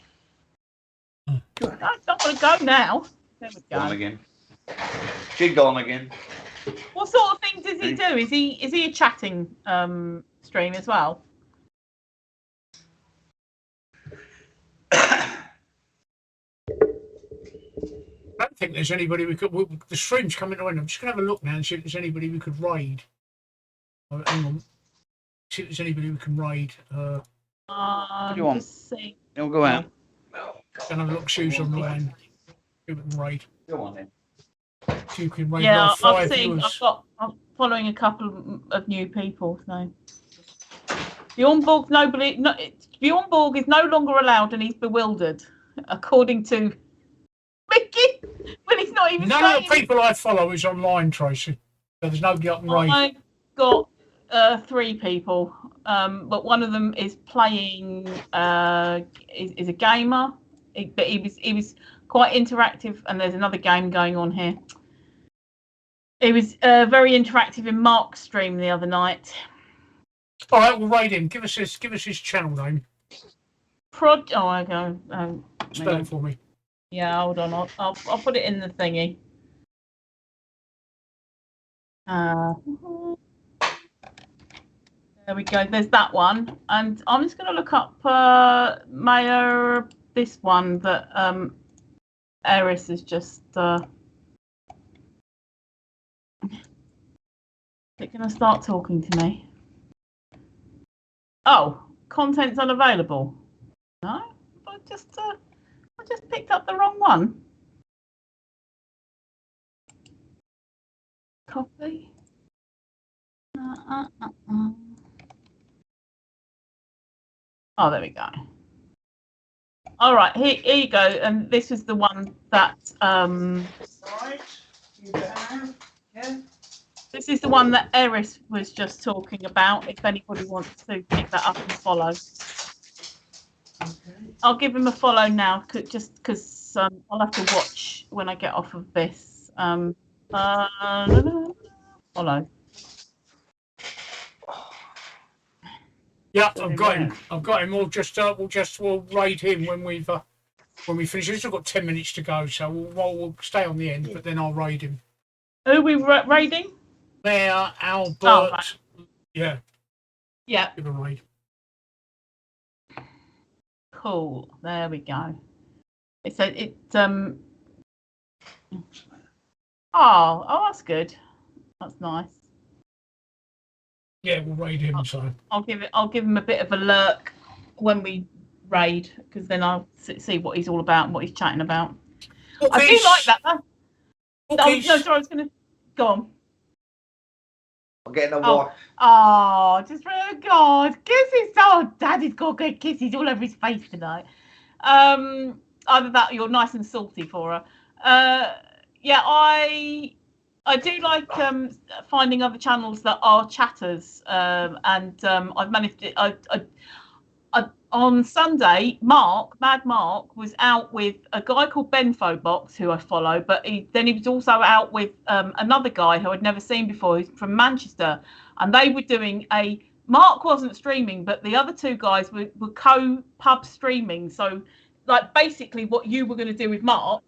I don't want to go now. There we Gone go. again. She's gone again. What sort of thing does he do? Is he a chatting stream as well? I don't think there's anybody we could. The stream's coming to end. I'm just gonna have a look now and see if there's anybody we could raid. Oh, hang on. See if there's anybody we can raid. What do you want? Just see. It'll go out. Gonna have a look. Who's online. See if we can raid. Go on then. See if we can raid. Yeah, our 5 I've seen. viewers. I'm following a couple of new people. So Bjorn Borg is no longer allowed, and he's bewildered, according to Mickey. When he's not even. None of the people I follow is online, Tracy. So there's nobody up and raid. I got 3 people, but one of them is playing. Is a gamer, but he was quite interactive. And there's another game going on here. He was very interactive in Mark's stream the other night. All right, we'll raid him. Give us his channel name. Oh, I go. Spell it for me. Yeah, hold on. I'll put it in the thingy. There we go. There's that one, and I'm just going to look up Mayor. This one that Eris is just. Is it going to start talking to me? Oh, content's unavailable. No, I just picked up the wrong one. Copy. Oh, there we go. All right, here you go. And this was the one that this is the one that Eris was just talking about. If anybody wants to pick that up and follow, I'll give him a follow now, just because I'll have to watch when I get off of this. Follow. Yeah, I've got him. We'll raid him when we finish. We've still got 10 minutes to go, so we'll stay on the end, but then I'll raid him. Who are we raiding? Mayor Albert. Oh, right. Yeah. Yeah. Give a raid. Cool. There we go. Oh, that's good. That's nice. Yeah, we'll raid him. So I'll give him a bit of a lurk when we raid, because then I'll see what he's all about and what he's chatting about. I do like that. No, sorry, I was going to go on. I'm getting a walk. Oh, just God, kisses! Oh, Daddy's got good kisses all over his face tonight. Either that, or you're nice and salty for her. Yeah, I do like finding other channels that are chatters, and I've managed to. On Sunday, Mad Mark, was out with a guy called Benfobox, who I follow, but he was also out with another guy who I'd never seen before, who's from Manchester, and they were doing Mark wasn't streaming, but the other 2 guys were co-pub streaming, so like basically what you were going to do with Mark,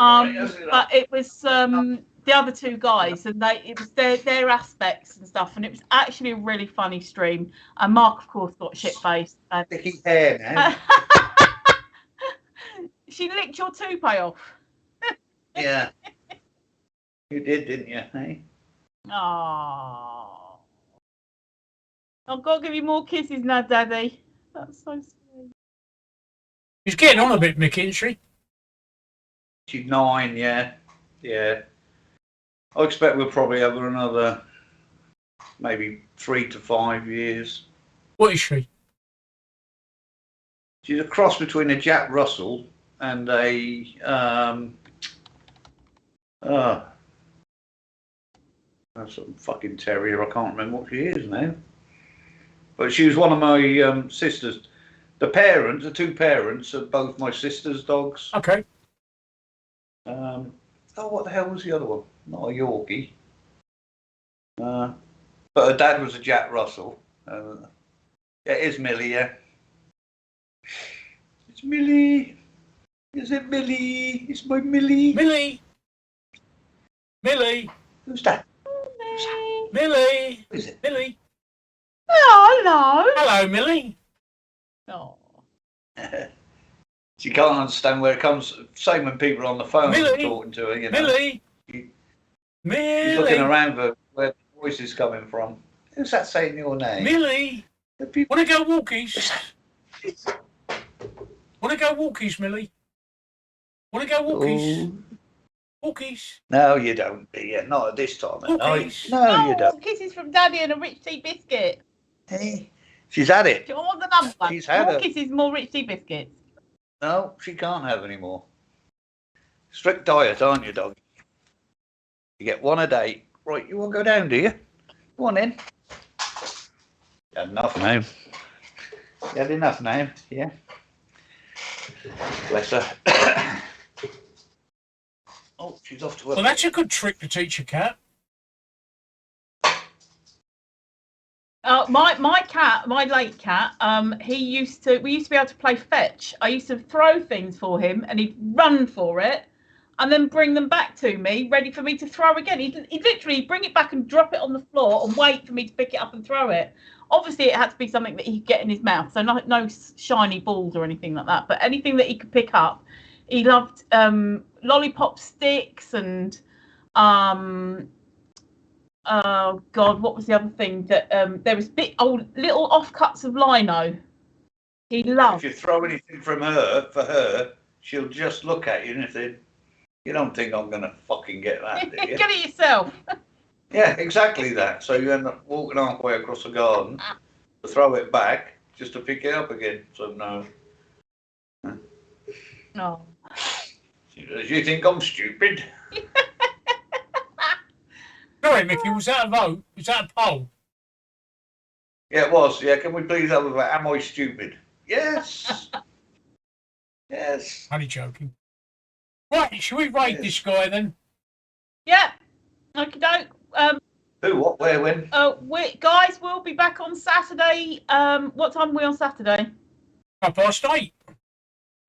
But it was the other two guys, and it was their aspects and stuff, and it was actually a really funny stream. And Mark, of course, got shit faced. Sticky hair now. She licked your toupee off. Yeah. You did, didn't you? Hey? Oh, I've got to give you more kisses now, Daddy. That's so sweet. She's getting on a bit, Mickey, isn't she? She's 9, yeah. Yeah. I expect we'll probably have her another maybe 3 to 5 years. What is she? She's a cross between a Jack Russell and a that's some fucking terrier. I can't remember what she is now. But she was one of my sisters. The two parents are both my sister's dogs. Okay. What the hell was the other one? Not a Yorkie. But her dad was a Jack Russell. Yeah, it is Millie, yeah. It's Millie. Is it Millie? It's my Millie. Millie. Millie. Who's that? Millie. Who is it? Millie. Oh, hello. Hello, Millie. Oh. She can't understand where it comes. Same when people are on the phone Millie. talking to her, you know. Millie. Millie. She's looking around for where the voice is coming from. Who's that saying your name? Millie. The people- Want to go walkies? Want to go walkies, Millie? Want to go walkies? Walkies. No, you don't, do you? Not at this time of night. Walkies. No, you don't. Kisses from Daddy and a rich tea biscuit. Hey, she's had it. Do you want the number? She's had More it. kisses, more rich tea biscuits. No, she can't have any more. Strict diet, aren't you, dog? You get one a day. Right, you won't go down, do you? Go on in. You had enough now. You had enough now, yeah? Bless her. Oh, she's off to work. Well, that's a good trick to teach a cat. My cat, my late cat, we used to be able to play fetch. I used to throw things for him and he'd run for it and then bring them back to me, ready for me to throw again. He'd literally bring it back and drop it on the floor and wait for me to pick it up and throw it. Obviously, it had to be something that he could get in his mouth, so no shiny balls or anything like that, but anything that he could pick up. He loved lollipop sticks and oh God, what was the other thing that there was little offcuts of lino. He loved. If you throw anything from her for her, she'll just look at you and say, "You don't think I'm gonna fucking get that, do you?" Get it yourself. Yeah, exactly that. So you end up walking halfway across the garden to throw it back just to pick it up again. So no. Oh. You think I'm stupid? Sorry, Mickey, was that a vote? Was that a poll? Yeah, it was. Yeah, can we please have a vote? Am I stupid? Yes. Yes. Only joking. Right, shall we raid this guy then? Yeah. Okay, doke. Who, what, where, when? Guys, we'll be back on Saturday. What time are we on Saturday? 8:30.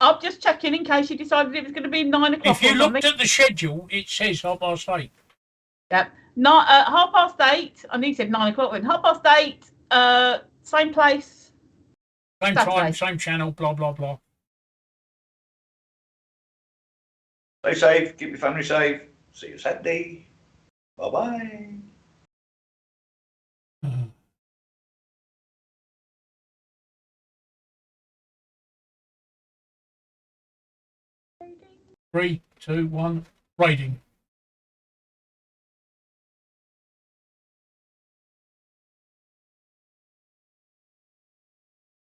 I'm just checking in case you decided it was going to be 9 o'clock. If you looked at the schedule, it says 8:30. Yep. Not 8:30. I need to say 9 o'clock then. 8:30. Same place. Same Saturday. time, same channel, blah, blah, blah. Stay safe. Keep your family safe. See you Saturday. Bye-bye. Three, two, one, raiding.